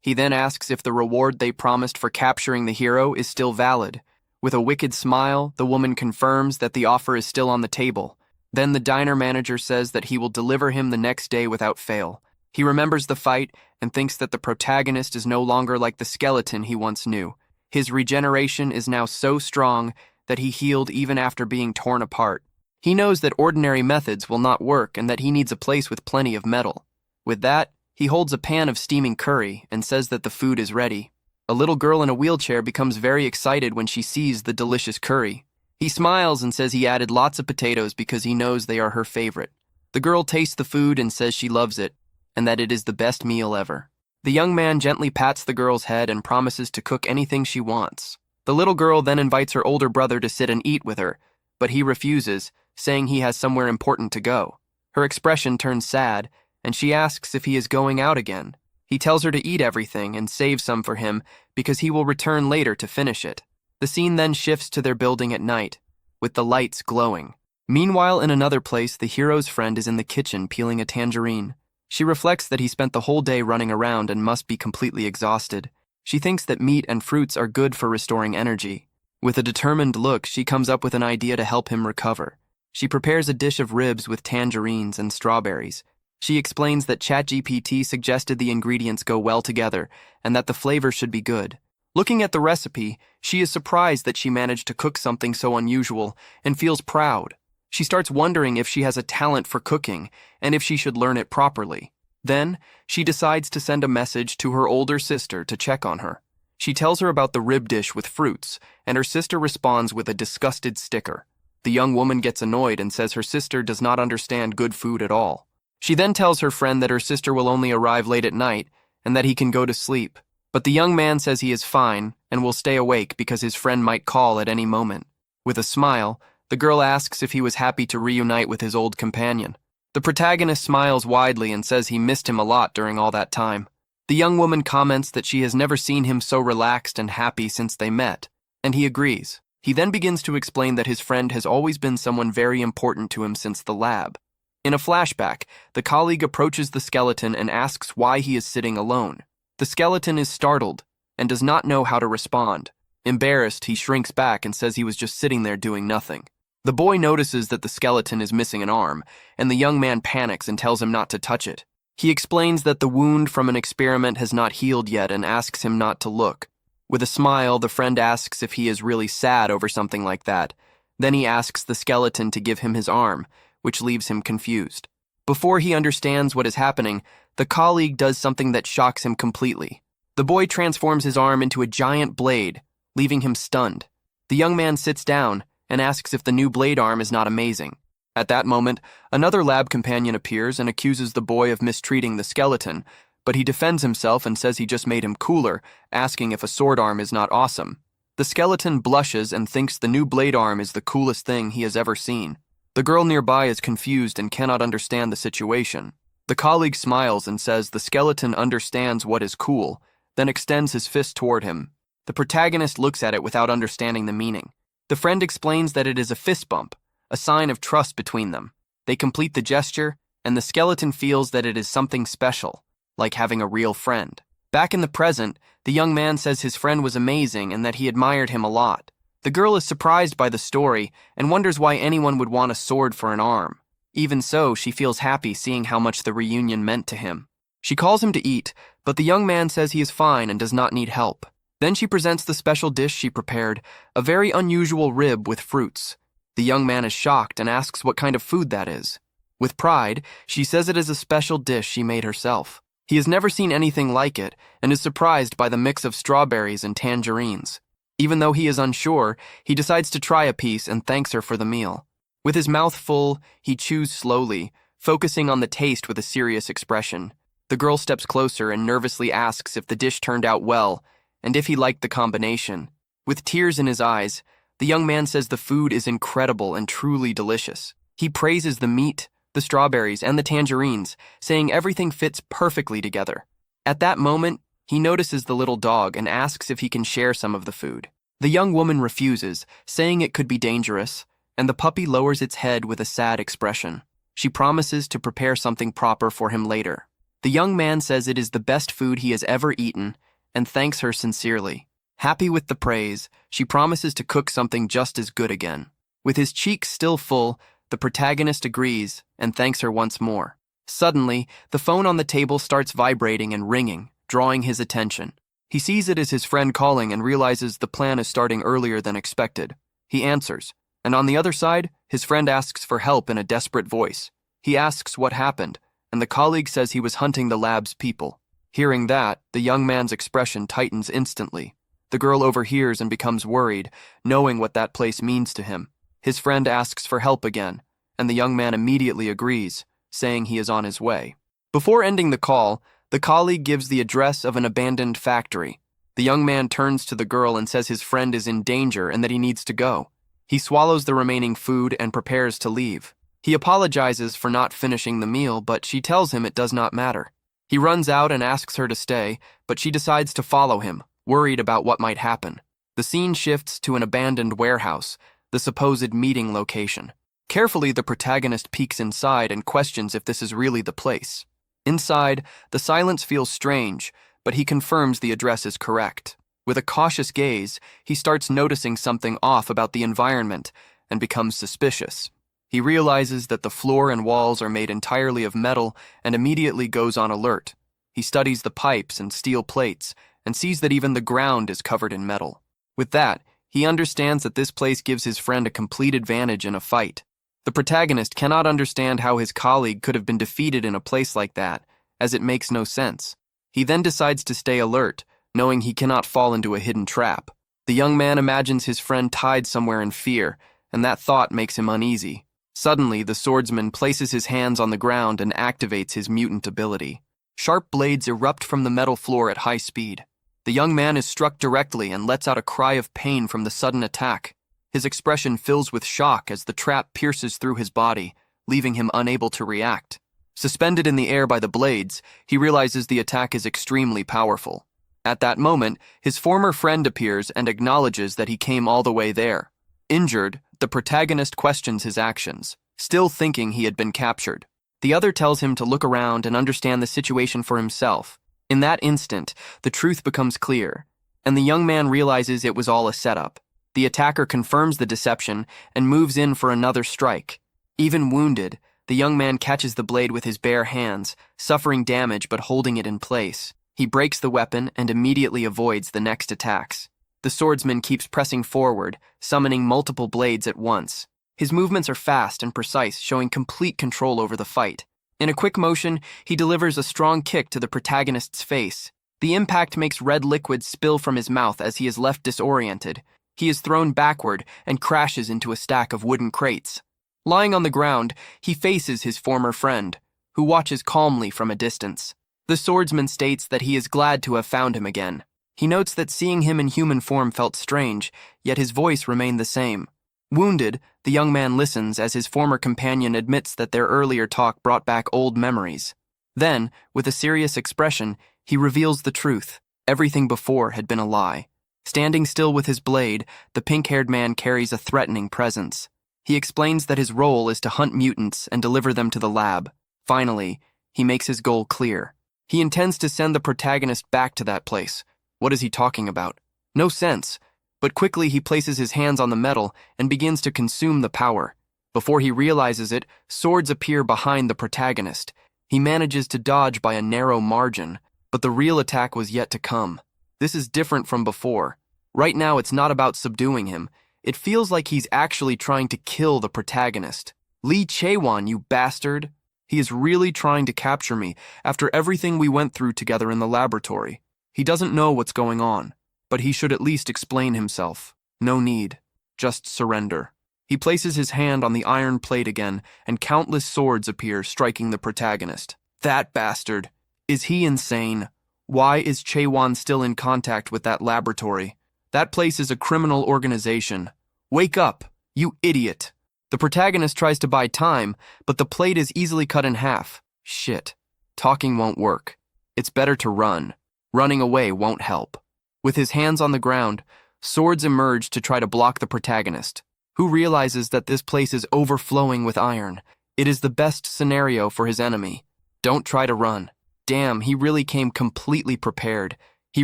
He then asks if the reward they promised for capturing the hero is still valid. With a wicked smile, the woman confirms that the offer is still on the table. Then the diner manager says that he will deliver him the next day without fail. He remembers the fight and thinks that the protagonist is no longer like the skeleton he once knew. His regeneration is now so strong that he healed even after being torn apart. He knows that ordinary methods will not work and that he needs a place with plenty of metal. With that, he holds a pan of steaming curry and says that the food is ready. A little girl in a wheelchair becomes very excited when she sees the delicious curry. He smiles and says he added lots of potatoes because he knows they are her favorite. The girl tastes the food and says she loves it, and that it is the best meal ever. The young man gently pats the girl's head and promises to cook anything she wants. The little girl then invites her older brother to sit and eat with her, but he refuses, saying he has somewhere important to go. Her expression turns sad, and she asks if he is going out again. He tells her to eat everything and save some for him because he will return later to finish it. The scene then shifts to their building at night, with the lights glowing. Meanwhile, in another place, the hero's friend is in the kitchen peeling a tangerine. She reflects that he spent the whole day running around and must be completely exhausted. She thinks that meat and fruits are good for restoring energy. With a determined look, she comes up with an idea to help him recover. She prepares a dish of ribs with tangerines and strawberries. She explains that ChatGPT suggested the ingredients go well together and that the flavor should be good. Looking at the recipe, she is surprised that she managed to cook something so unusual and feels proud. She starts wondering if she has a talent for cooking and if she should learn it properly. Then, she decides to send a message to her older sister to check on her. She tells her about the rib dish with fruits, and her sister responds with a disgusted sticker. The young woman gets annoyed and says her sister does not understand good food at all. She then tells her friend that her sister will only arrive late at night and that he can go to sleep. But the young man says he is fine and will stay awake because his friend might call at any moment. With a smile, the girl asks if he was happy to reunite with his old companion. The protagonist smiles widely and says he missed him a lot during all that time. The young woman comments that she has never seen him so relaxed and happy since they met, and he agrees. He then begins to explain that his friend has always been someone very important to him since the lab. In a flashback, the colleague approaches the skeleton and asks why he is sitting alone. The skeleton is startled and does not know how to respond. Embarrassed, he shrinks back and says he was just sitting there doing nothing. The boy notices that the skeleton is missing an arm, and the young man panics and tells him not to touch it. He explains that the wound from an experiment has not healed yet and asks him not to look. With a smile, the friend asks if he is really sad over something like that. Then he asks the skeleton to give him his arm, which leaves him confused. Before he understands what is happening, the colleague does something that shocks him completely. The boy transforms his arm into a giant blade, leaving him stunned. The young man sits down and asks if the new blade arm is not amazing. At that moment, another lab companion appears and accuses the boy of mistreating the skeleton, but he defends himself and says he just made him cooler, asking if a sword arm is not awesome. The skeleton blushes and thinks the new blade arm is the coolest thing he has ever seen. The girl nearby is confused and cannot understand the situation. The colleague smiles and says the skeleton understands what is cool, then extends his fist toward him. The protagonist looks at it without understanding the meaning. The friend explains that it is a fist bump, a sign of trust between them. They complete the gesture, and the skeleton feels that it is something special, like having a real friend. Back in the present, the young man says his friend was amazing and that he admired him a lot. The girl is surprised by the story and wonders why anyone would want a sword for an arm. Even so, she feels happy seeing how much the reunion meant to him. She calls him to eat, but the young man says he is fine and does not need help. Then she presents the special dish she prepared, a very unusual rib with fruits. The young man is shocked and asks what kind of food that is. With pride, she says it is a special dish she made herself. He has never seen anything like it and is surprised by the mix of strawberries and tangerines. Even though he is unsure, he decides to try a piece and thanks her for the meal. With his mouth full, he chews slowly, focusing on the taste with a serious expression. The girl steps closer and nervously asks if the dish turned out well and if he liked the combination. With tears in his eyes, the young man says the food is incredible and truly delicious. He praises the meat, the strawberries, and the tangerines, saying everything fits perfectly together. At that moment, he notices the little dog and asks if he can share some of the food. The young woman refuses, saying it could be dangerous, and the puppy lowers its head with a sad expression. She promises to prepare something proper for him later. The young man says it is the best food he has ever eaten and thanks her sincerely. Happy with the praise, she promises to cook something just as good again. With his cheeks still full, the protagonist agrees and thanks her once more. Suddenly, the phone on the table starts vibrating and ringing, drawing his attention. He sees it as his friend calling and realizes the plan is starting earlier than expected. He answers, and on the other side, his friend asks for help in a desperate voice. He asks what happened, and the colleague says he was hunting the lab's people. Hearing that, the young man's expression tightens instantly. The girl overhears and becomes worried, knowing what that place means to him. His friend asks for help again, and the young man immediately agrees, saying he is on his way. Before ending the call, the colleague gives the address of an abandoned factory. The young man turns to the girl and says his friend is in danger and that he needs to go. He swallows the remaining food and prepares to leave. He apologizes for not finishing the meal, but she tells him it does not matter. He runs out and asks her to stay, but she decides to follow him, worried about what might happen. The scene shifts to an abandoned warehouse, the supposed meeting location. Carefully, the protagonist peeks inside and questions if this is really the place. Inside, the silence feels strange, but he confirms the address is correct. With a cautious gaze, he starts noticing something off about the environment and becomes suspicious. He realizes that the floor and walls are made entirely of metal and immediately goes on alert. He studies the pipes and steel plates and sees that even the ground is covered in metal. With that, he understands that this place gives his friend a complete advantage in a fight. The protagonist cannot understand how his colleague could have been defeated in a place like that, as it makes no sense. He then decides to stay alert, knowing he cannot fall into a hidden trap. The young man imagines his friend tied somewhere in fear, and that thought makes him uneasy. Suddenly, the swordsman places his hands on the ground and activates his mutant ability. Sharp blades erupt from the metal floor at high speed. The young man is struck directly and lets out a cry of pain from the sudden attack. His expression fills with shock as the trap pierces through his body, leaving him unable to react. Suspended in the air by the blades, he realizes the attack is extremely powerful. At that moment, his former friend appears and acknowledges that he came all the way there. Injured, the protagonist questions his actions, still thinking he had been captured. The other tells him to look around and understand the situation for himself. In that instant, the truth becomes clear, and the young man realizes it was all a setup. The attacker confirms the deception and moves in for another strike. Even wounded, the young man catches the blade with his bare hands, suffering damage but holding it in place. He breaks the weapon and immediately avoids the next attacks. The swordsman keeps pressing forward, summoning multiple blades at once. His movements are fast and precise, showing complete control over the fight. In a quick motion, he delivers a strong kick to the protagonist's face. The impact makes red liquid spill from his mouth as he is left disoriented. He is thrown backward and crashes into a stack of wooden crates. Lying on the ground, he faces his former friend, who watches calmly from a distance. The swordsman states that he is glad to have found him again. He notes that seeing him in human form felt strange, yet his voice remained the same. Wounded, the young man listens as his former companion admits that their earlier talk brought back old memories. Then, with a serious expression, he reveals the truth. Everything before had been a lie. Standing still with his blade, the pink-haired man carries a threatening presence. He explains that his role is to hunt mutants and deliver them to the lab. Finally, he makes his goal clear. He intends to send the protagonist back to that place. What is he talking about? No sense. But quickly he places his hands on the metal and begins to consume the power. Before he realizes it, swords appear behind the protagonist. He manages to dodge by a narrow margin, but the real attack was yet to come. This is different from before. Right now, it's not about subduing him. It feels like he's actually trying to kill the protagonist. Lee Chae-won, you bastard! He is really trying to capture me after everything we went through together in the laboratory. He doesn't know what's going on, but he should at least explain himself. No need. Just surrender. He places his hand on the iron plate again, and countless swords appear, striking the protagonist. That bastard! Is he insane? Why is Chae-won still in contact with that laboratory? That place is a criminal organization. Wake up, you idiot! The protagonist tries to buy time, but the plate is easily cut in half. Shit. Talking won't work. It's better to run. Running away won't help. With his hands on the ground, swords emerge to try to block the protagonist, who realizes that this place is overflowing with iron. It is the best scenario for his enemy. Don't try to run. Damn, he really came completely prepared. He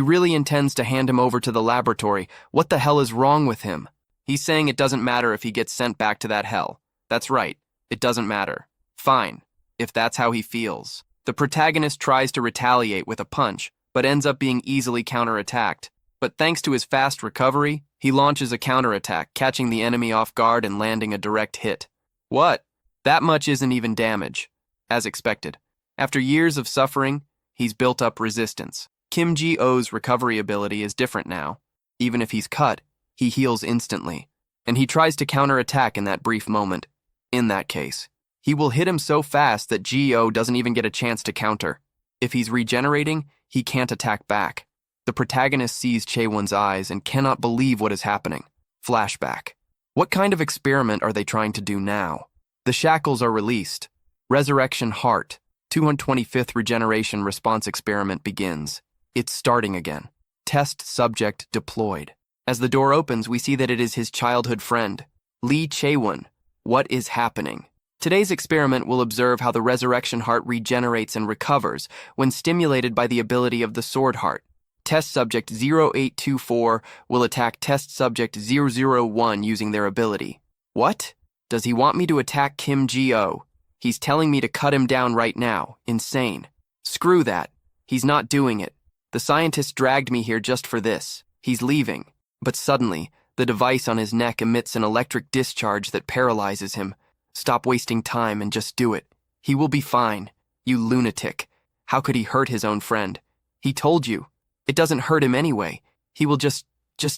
really intends to hand him over to the laboratory. What the hell is wrong with him? He's saying it doesn't matter if he gets sent back to that hell. That's right, it doesn't matter. Fine, if that's how he feels. The protagonist tries to retaliate with a punch, but ends up being easily counterattacked. But thanks to his fast recovery, he launches a counterattack, catching the enemy off guard and landing a direct hit. What? That much isn't even damage. As expected. After years of suffering, he's built up resistance. Kim Ji-o's recovery ability is different now. Even if he's cut, he heals instantly. And he tries to counterattack in that brief moment. In that case, he will hit him so fast that Ji-o doesn't even get a chance to counter. If he's regenerating, he can't attack back. The protagonist sees Chae-won's eyes and cannot believe what is happening. Flashback. What kind of experiment are they trying to do now? The shackles are released. Resurrection Heart. 225th Regeneration Response Experiment begins. It's starting again. Test subject deployed. As the door opens, we see that it is his childhood friend, Lee Chae-won, What is happening? Today's experiment will observe how the resurrection heart regenerates and recovers when stimulated by the ability of the sword heart. Test subject 0824 will attack test subject 001 using their ability. What? Does he want me to attack Kim Ji-oh? He's telling me to cut him down right now. Insane. Screw that. He's not doing it. The scientist dragged me here just for this. He's leaving. But suddenly, the device on his neck emits an electric discharge that paralyzes him. Stop wasting time and just do it. He will be fine. You lunatic. How could he hurt his own friend? He told you. It doesn't hurt him anyway. He will just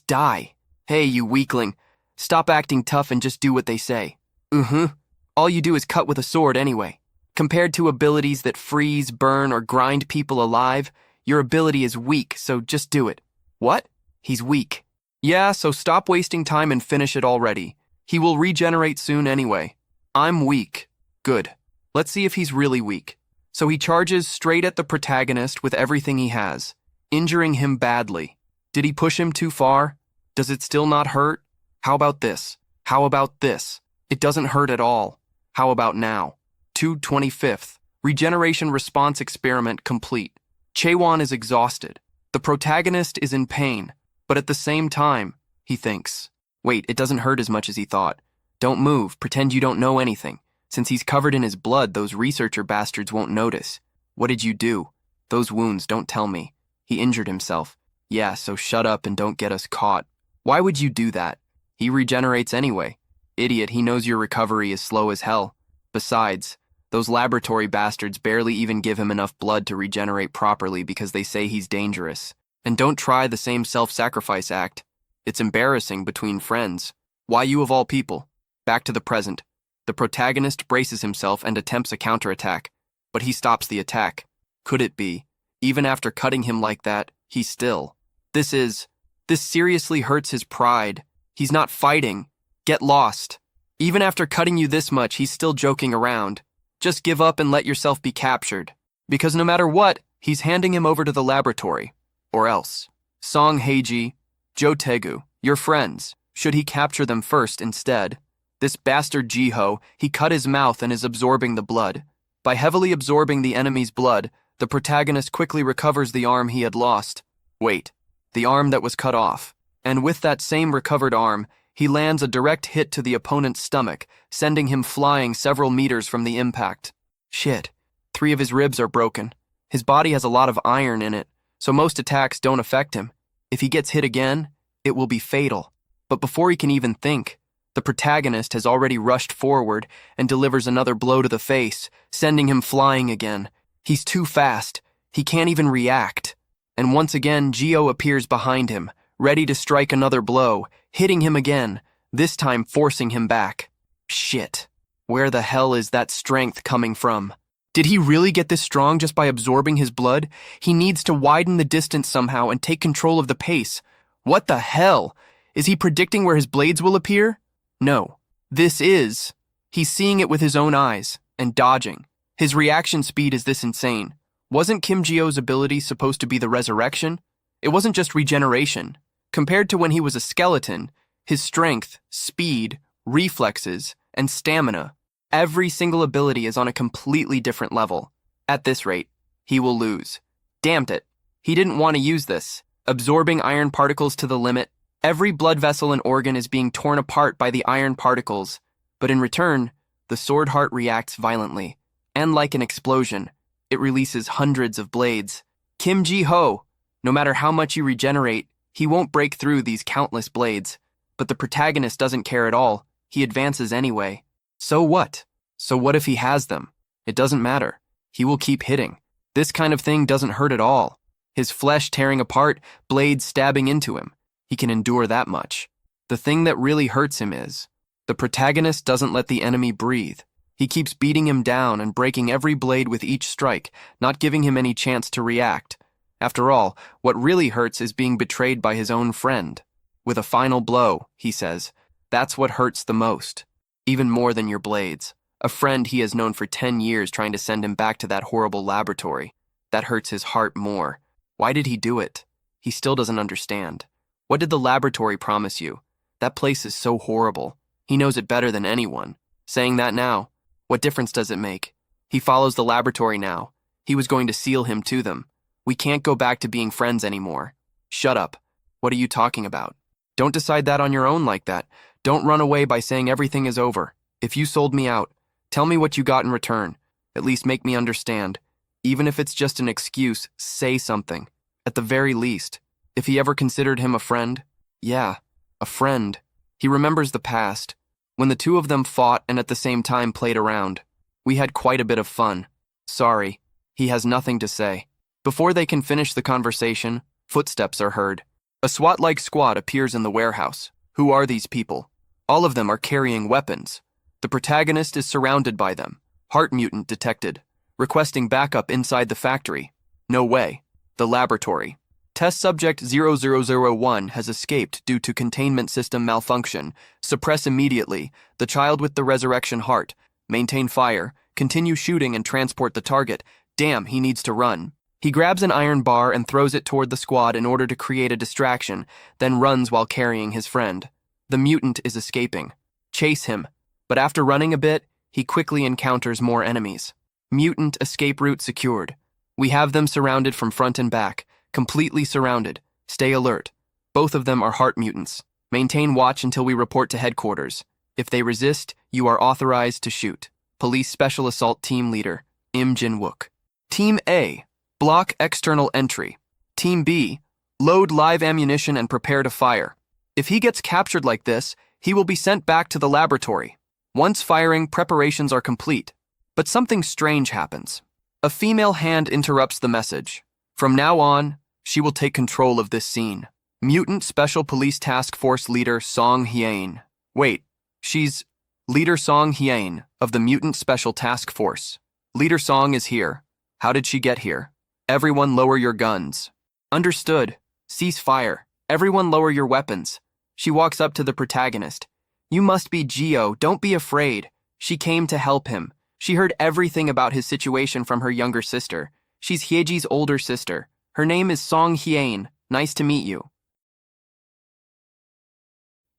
die. Hey, you weakling. Stop acting tough and just do what they say. All you do is cut with a sword anyway. Compared to abilities that freeze, burn, or grind people alive, your ability is weak, so just do it. What? He's weak. Yeah, so stop wasting time and finish it already. He will regenerate soon anyway. I'm weak. Good. Let's see if he's really weak. So he charges straight at the protagonist with everything he has, injuring him badly. Did he push him too far? Does it still not hurt? How about this? How about this? It doesn't hurt at all. How about now? 2/25. Regeneration response experiment complete. Chaewon is exhausted. The protagonist is in pain, but at the same time, he thinks. Wait, it doesn't hurt as much as he thought. Don't move, pretend you don't know anything. Since he's covered in his blood, those researcher bastards won't notice. What did you do? Those wounds, don't tell me. He injured himself. Yeah, so shut up and don't get us caught. Why would you do that? He regenerates anyway. Idiot, he knows your recovery is slow as hell. Besides, those laboratory bastards barely even give him enough blood to regenerate properly because they say he's dangerous. And don't try the same self-sacrifice act. It's embarrassing between friends. Why you of all people? Back to the present. The protagonist braces himself and attempts a counterattack, but he stops the attack. Could it be? Even after cutting him like that, he's still. This seriously hurts his pride. He's not fighting. Get lost. Even after cutting you this much, he's still joking around. Just give up and let yourself be captured. Because no matter what, he's handing him over to the laboratory. Or else. Song Heiji, Jo Taegu, your friends. Should he capture them first instead? This bastard Jiho, he cut his mouth and is absorbing the blood. By heavily absorbing the enemy's blood, the protagonist quickly recovers the arm he had lost. Wait, the arm that was cut off. And with that same recovered arm, he lands a direct hit to the opponent's stomach, sending him flying several meters from the impact. Shit, 3 of his ribs are broken. His body has a lot of iron in it, so most attacks don't affect him. If he gets hit again, it will be fatal. But before he can even think, the protagonist has already rushed forward and delivers another blow to the face, sending him flying again. He's too fast. He can't even react. And once again, Gio appears behind him, ready to strike another blow, hitting him again, this time forcing him back. Shit. Where the hell is that strength coming from? Did he really get this strong just by absorbing his blood? He needs to widen the distance somehow and take control of the pace. What the hell? Is he predicting where his blades will appear? No. He's seeing it with his own eyes, and dodging. His reaction speed is this insane. Wasn't Kim Ji-oh's ability supposed to be the resurrection? It wasn't just regeneration. Compared to when he was a skeleton, his strength, speed, reflexes, and stamina, every single ability is on a completely different level. At this rate, he will lose. Damned it. He didn't want to use this. Absorbing iron particles to the limit, every blood vessel and organ is being torn apart by the iron particles, but in return, the sword heart reacts violently, and like an explosion, it releases hundreds of blades. Kim Ji-ho, no matter how much you regenerate, he won't break through these countless blades. But the protagonist doesn't care at all. He advances anyway. So what? So what if he has them? It doesn't matter. He will keep hitting. This kind of thing doesn't hurt at all. His flesh tearing apart, blades stabbing into him. He can endure that much. The thing that really hurts him is, the protagonist doesn't let the enemy breathe. He keeps beating him down and breaking every blade with each strike, not giving him any chance to react. After all, what really hurts is being betrayed by his own friend. With a final blow, he says, that's what hurts the most. Even more than your blades. A friend he has known for 10 years trying to send him back to that horrible laboratory. That hurts his heart more. Why did he do it? He still doesn't understand. What did the laboratory promise you? That place is so horrible. He knows it better than anyone. Saying that now, what difference does it make? He follows the laboratory now. He was going to seal him to them. We can't go back to being friends anymore. Shut up. What are you talking about? Don't decide that on your own like that. Don't run away by saying everything is over. If you sold me out, tell me what you got in return. At least make me understand. Even if it's just an excuse, say something. At the very least. If he ever considered him a friend? Yeah, a friend. He remembers the past, when the two of them fought and at the same time played around. We had quite a bit of fun. Sorry, he has nothing to say. Before they can finish the conversation, footsteps are heard. A SWAT-like squad appears in the warehouse. Who are these people? All of them are carrying weapons. The protagonist is surrounded by them. Heart mutant detected. Requesting backup inside the factory. No way. The laboratory. Test subject 0001 has escaped due to containment system malfunction. Suppress immediately. The child with the resurrection heart. Maintain fire. Continue shooting and transport the target. Damn, he needs to run. He grabs an iron bar and throws it toward the squad in order to create a distraction, then runs while carrying his friend. The mutant is escaping. Chase him. But after running a bit, he quickly encounters more enemies. Mutant escape route secured. We have them surrounded from front and back. Completely surrounded. Stay alert. Both of them are heart mutants. Maintain watch until we report to headquarters. If they resist, you are authorized to shoot. Police Special Assault Team Leader, Im Jin-wook. Team A, block external entry. Team B, load live ammunition and prepare to fire. If he gets captured like this, he will be sent back to the laboratory. Once firing, preparations are complete. But something strange happens. A female hand interrupts the message. From now on, she will take control of this scene. Mutant Special Police Task Force Leader Song Hyein. Wait, she's Leader Song Hyein of the Mutant Special Task Force. Leader Song is here. How did she get here? Everyone lower your guns. Understood. Cease fire. Everyone lower your weapons. She walks up to the protagonist. You must be Geo, don't be afraid. She came to help him. She heard everything about his situation from her younger sister. She's Hyeji's older sister. Her name is Song Hyein. Nice to meet you.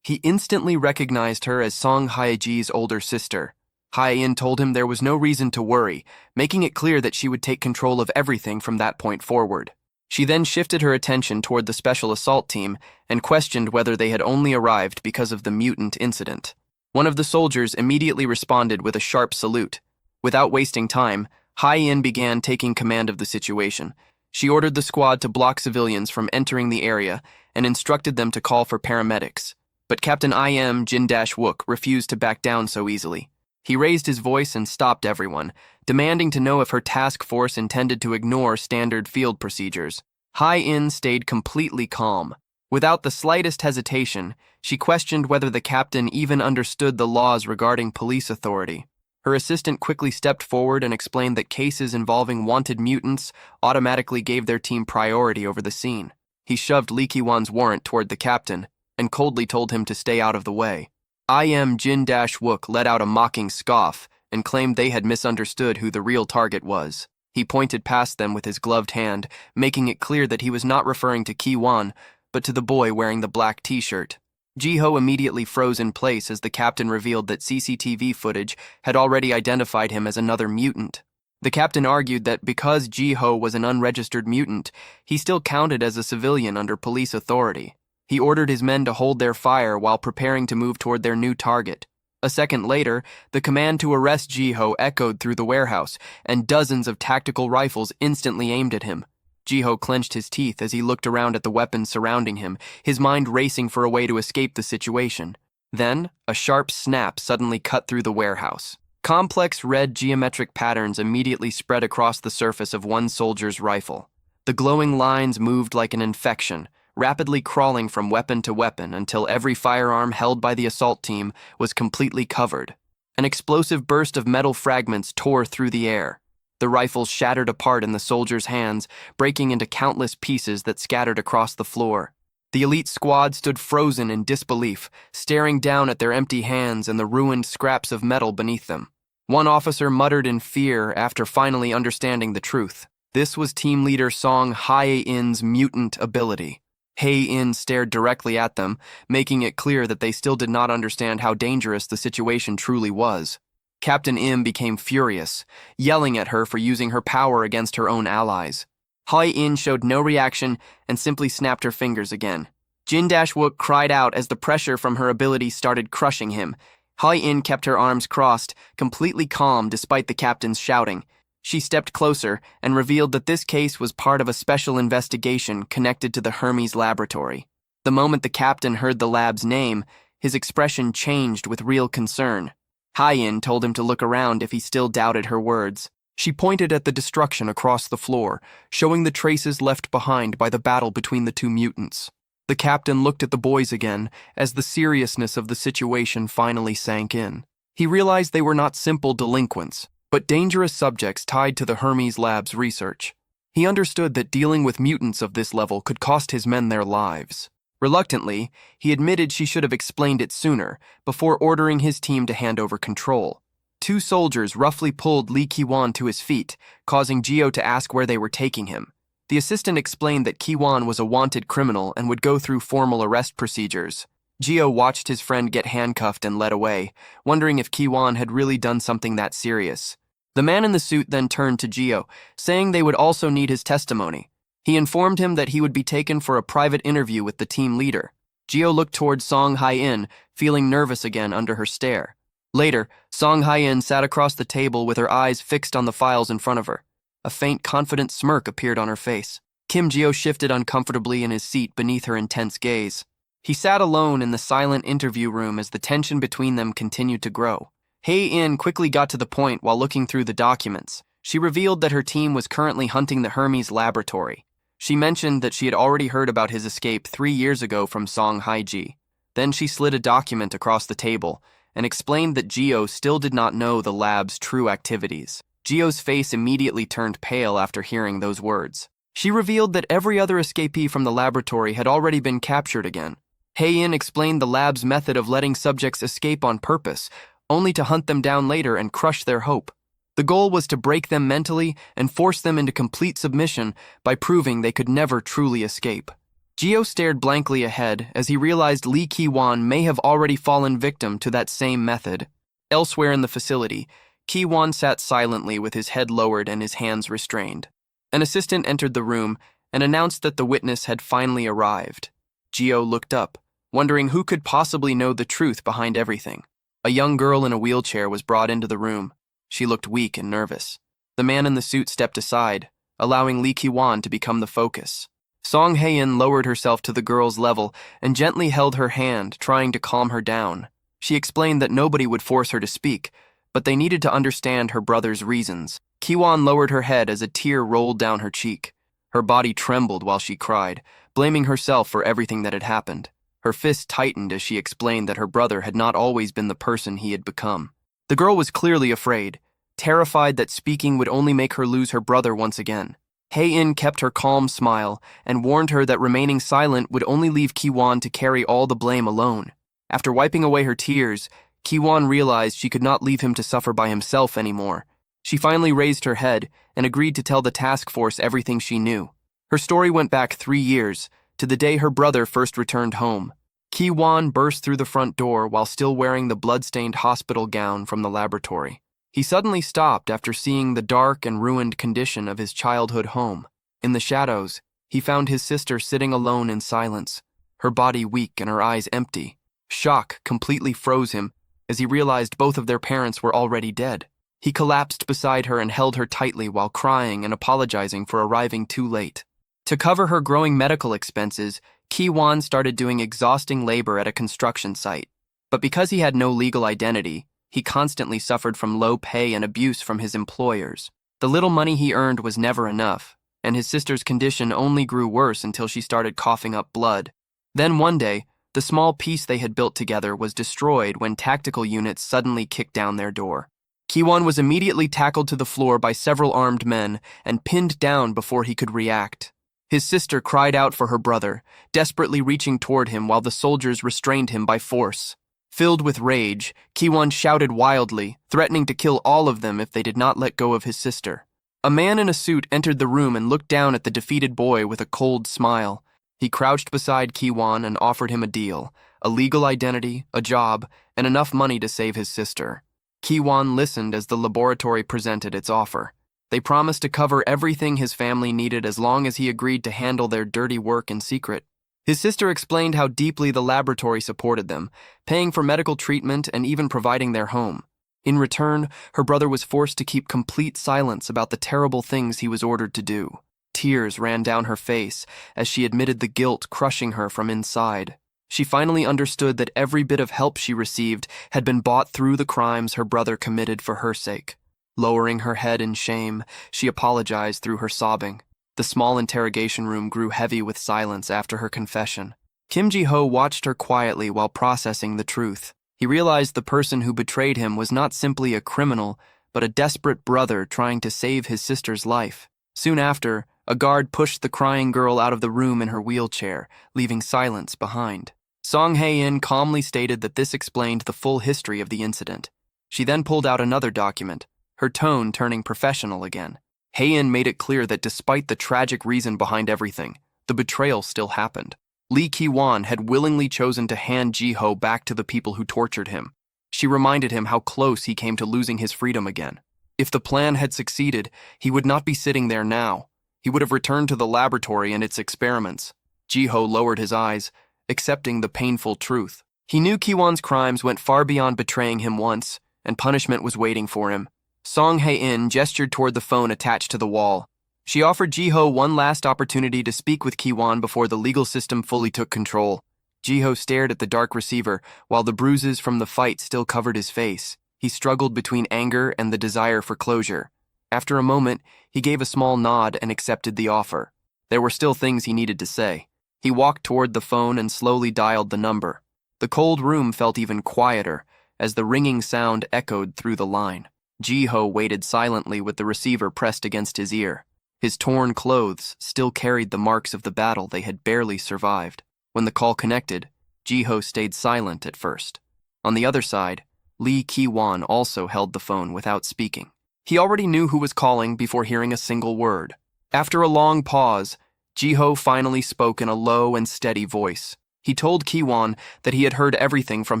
He instantly recognized her as Song Hyeji's older sister. Hyein told him there was no reason to worry, making it clear that she would take control of everything from that point forward. She then shifted her attention toward the special assault team and questioned whether they had only arrived because of the mutant incident. One of the soldiers immediately responded with a sharp salute. Without wasting time, Hyein began taking command of the situation. She ordered the squad to block civilians from entering the area and instructed them to call for paramedics. But Captain Im Jin-wook refused to back down so easily. He raised his voice and stopped everyone, demanding to know if her task force intended to ignore standard field procedures. Hyein stayed completely calm. Without the slightest hesitation, she questioned whether the captain even understood the laws regarding police authority. Her assistant quickly stepped forward and explained that cases involving wanted mutants automatically gave their team priority over the scene. He shoved Lee Ki-won's warrant toward the captain and coldly told him to stay out of the way. Im Jin-wook let out a mocking scoff and claimed they had misunderstood who the real target was. He pointed past them with his gloved hand, making it clear that he was not referring to Ki-won, but to the boy wearing the black t-shirt. Ji-ho immediately froze in place as the captain revealed that CCTV footage had already identified him as another mutant. The captain argued that because Ji-ho was an unregistered mutant, he still counted as a civilian under police authority. He ordered his men to hold their fire while preparing to move toward their new target. A second later, the command to arrest Ji-ho echoed through the warehouse, and dozens of tactical rifles instantly aimed at him. Ji-ho clenched his teeth as he looked around at the weapons surrounding him, his mind racing for a way to escape the situation. Then, a sharp snap suddenly cut through the warehouse. Complex red geometric patterns immediately spread across the surface of one soldier's rifle. The glowing lines moved like an infection, rapidly crawling from weapon to weapon until every firearm held by the assault team was completely covered. An explosive burst of metal fragments tore through the air. The rifles shattered apart in the soldiers' hands, breaking into countless pieces that scattered across the floor. The elite squad stood frozen in disbelief, staring down at their empty hands and the ruined scraps of metal beneath them. One officer muttered in fear after finally understanding the truth. This was team leader Song Hyein's mutant ability. Hei-in stared directly at them, making it clear that they still did not understand how dangerous the situation truly was. Captain Im became furious, yelling at her for using her power against her own allies. Hei-in showed no reaction and simply snapped her fingers again. Jin-Wook cried out as the pressure from her ability started crushing him. Hei-in kept her arms crossed, completely calm despite the captain's shouting. She stepped closer and revealed that this case was part of a special investigation connected to the Hermes laboratory. The moment the captain heard the lab's name, his expression changed with real concern. Hei-in told him to look around if he still doubted her words. She pointed at the destruction across the floor, showing the traces left behind by the battle between the two mutants. The captain looked at the boys again as the seriousness of the situation finally sank in. He realized they were not simple delinquents, but dangerous subjects tied to the Hermes lab's research. He understood that dealing with mutants of this level could cost his men their lives. Reluctantly, he admitted she should have explained it sooner, before ordering his team to hand over control. Two soldiers roughly pulled Lee Ki-won to his feet, causing Gio to ask where they were taking him. The assistant explained that Ki-won was a wanted criminal and would go through formal arrest procedures. Gio watched his friend get handcuffed and led away, wondering if Ki-won had really done something that serious. The man in the suit then turned to Gio, saying they would also need his testimony. He informed him that he would be taken for a private interview with the team leader. Gio looked toward Song Hai-in, feeling nervous again under her stare. Later, Song Hai-in sat across the table with her eyes fixed on the files in front of her. A faint, confident smirk appeared on her face. Kim Gio shifted uncomfortably in his seat beneath her intense gaze. He sat alone in the silent interview room as the tension between them continued to grow. Hei-in quickly got to the point while looking through the documents. She revealed that her team was currently hunting the Hermes laboratory. She mentioned that she had already heard about his escape 3 years ago from Song Hai-ji. Then she slid a document across the table and explained that Gio still did not know the lab's true activities. Gio's face immediately turned pale after hearing those words. She revealed that every other escapee from the laboratory had already been captured again. Hei-in explained the lab's method of letting subjects escape on purpose, only to hunt them down later and crush their hope. The goal was to break them mentally and force them into complete submission by proving they could never truly escape. Gio stared blankly ahead as he realized Lee Ki-won may have already fallen victim to that same method. Elsewhere in the facility, Ki-won sat silently with his head lowered and his hands restrained. An assistant entered the room and announced that the witness had finally arrived. Gio looked up, wondering who could possibly know the truth behind everything. A young girl in a wheelchair was brought into the room. She looked weak and nervous. The man in the suit stepped aside, allowing Lee Ki-won to become the focus. Song Hai-in lowered herself to the girl's level and gently held her hand, trying to calm her down. She explained that nobody would force her to speak, but they needed to understand her brother's reasons. Ki-won lowered her head as a tear rolled down her cheek. Her body trembled while she cried, blaming herself for everything that had happened. Her fist tightened as she explained that her brother had not always been the person he had become. The girl was clearly afraid, terrified that speaking would only make her lose her brother once again. Hei-in kept her calm smile and warned her that remaining silent would only leave Ki-won to carry all the blame alone. After wiping away her tears, Ki-won realized she could not leave him to suffer by himself anymore. She finally raised her head and agreed to tell the task force everything she knew. Her story went back 3 years, to the day her brother first returned home. Ki-won burst through the front door while still wearing the blood-stained hospital gown from the laboratory. He suddenly stopped after seeing the dark and ruined condition of his childhood home. In the shadows, he found his sister sitting alone in silence, her body weak and her eyes empty. Shock completely froze him as he realized both of their parents were already dead. He collapsed beside her and held her tightly while crying and apologizing for arriving too late. To cover her growing medical expenses, Ki-won started doing exhausting labor at a construction site. But because he had no legal identity, he constantly suffered from low pay and abuse from his employers. The little money he earned was never enough, and his sister's condition only grew worse until she started coughing up blood. Then one day, the small piece they had built together was destroyed when tactical units suddenly kicked down their door. Ki-won was immediately tackled to the floor by several armed men and pinned down before he could react. His sister cried out for her brother, desperately reaching toward him while the soldiers restrained him by force. Filled with rage, Ki-won shouted wildly, threatening to kill all of them if they did not let go of his sister. A man in a suit entered the room and looked down at the defeated boy with a cold smile. He crouched beside Ki-won and offered him a deal, a legal identity, a job, and enough money to save his sister. Ki-won listened as the laboratory presented its offer. They promised to cover everything his family needed as long as he agreed to handle their dirty work in secret. His sister explained how deeply the laboratory supported them, paying for medical treatment and even providing their home. In return, her brother was forced to keep complete silence about the terrible things he was ordered to do. Tears ran down her face as she admitted the guilt crushing her from inside. She finally understood that every bit of help she received had been bought through the crimes her brother committed for her sake. Lowering her head in shame, she apologized through her sobbing. The small interrogation room grew heavy with silence after her confession. Kim Ji-ho watched her quietly while processing the truth. He realized the person who betrayed him was not simply a criminal, but a desperate brother trying to save his sister's life. Soon after, a guard pushed the crying girl out of the room in her wheelchair, leaving silence behind. Song Hae-in calmly stated that this explained the full history of the incident. She then pulled out another document, her tone turning professional again. Hae-in made it clear that despite the tragic reason behind everything, the betrayal still happened. Lee Ki-won had willingly chosen to hand Ji-ho back to the people who tortured him. She reminded him how close he came to losing his freedom again. If the plan had succeeded, he would not be sitting there now. He would have returned to the laboratory and its experiments. Ji-ho lowered his eyes, accepting the painful truth. He knew Ki-won's crimes went far beyond betraying him once, and punishment was waiting for him. Song Hae-in gestured toward the phone attached to the wall. She offered Ji-ho one last opportunity to speak with Ki-won before the legal system fully took control. Ji-ho stared at the dark receiver, while the bruises from the fight still covered his face. He struggled between anger and the desire for closure. After a moment, he gave a small nod and accepted the offer. There were still things he needed to say. He walked toward the phone and slowly dialed the number. The cold room felt even quieter, as the ringing sound echoed through the line. Ji-ho waited silently with the receiver pressed against his ear. His torn clothes still carried the marks of the battle they had barely survived. When the call connected, Ji-ho stayed silent at first. On the other side, Lee Ki-won also held the phone without speaking. He already knew who was calling before hearing a single word. After a long pause, Ji-ho finally spoke in a low and steady voice. He told Ki-won that he had heard everything from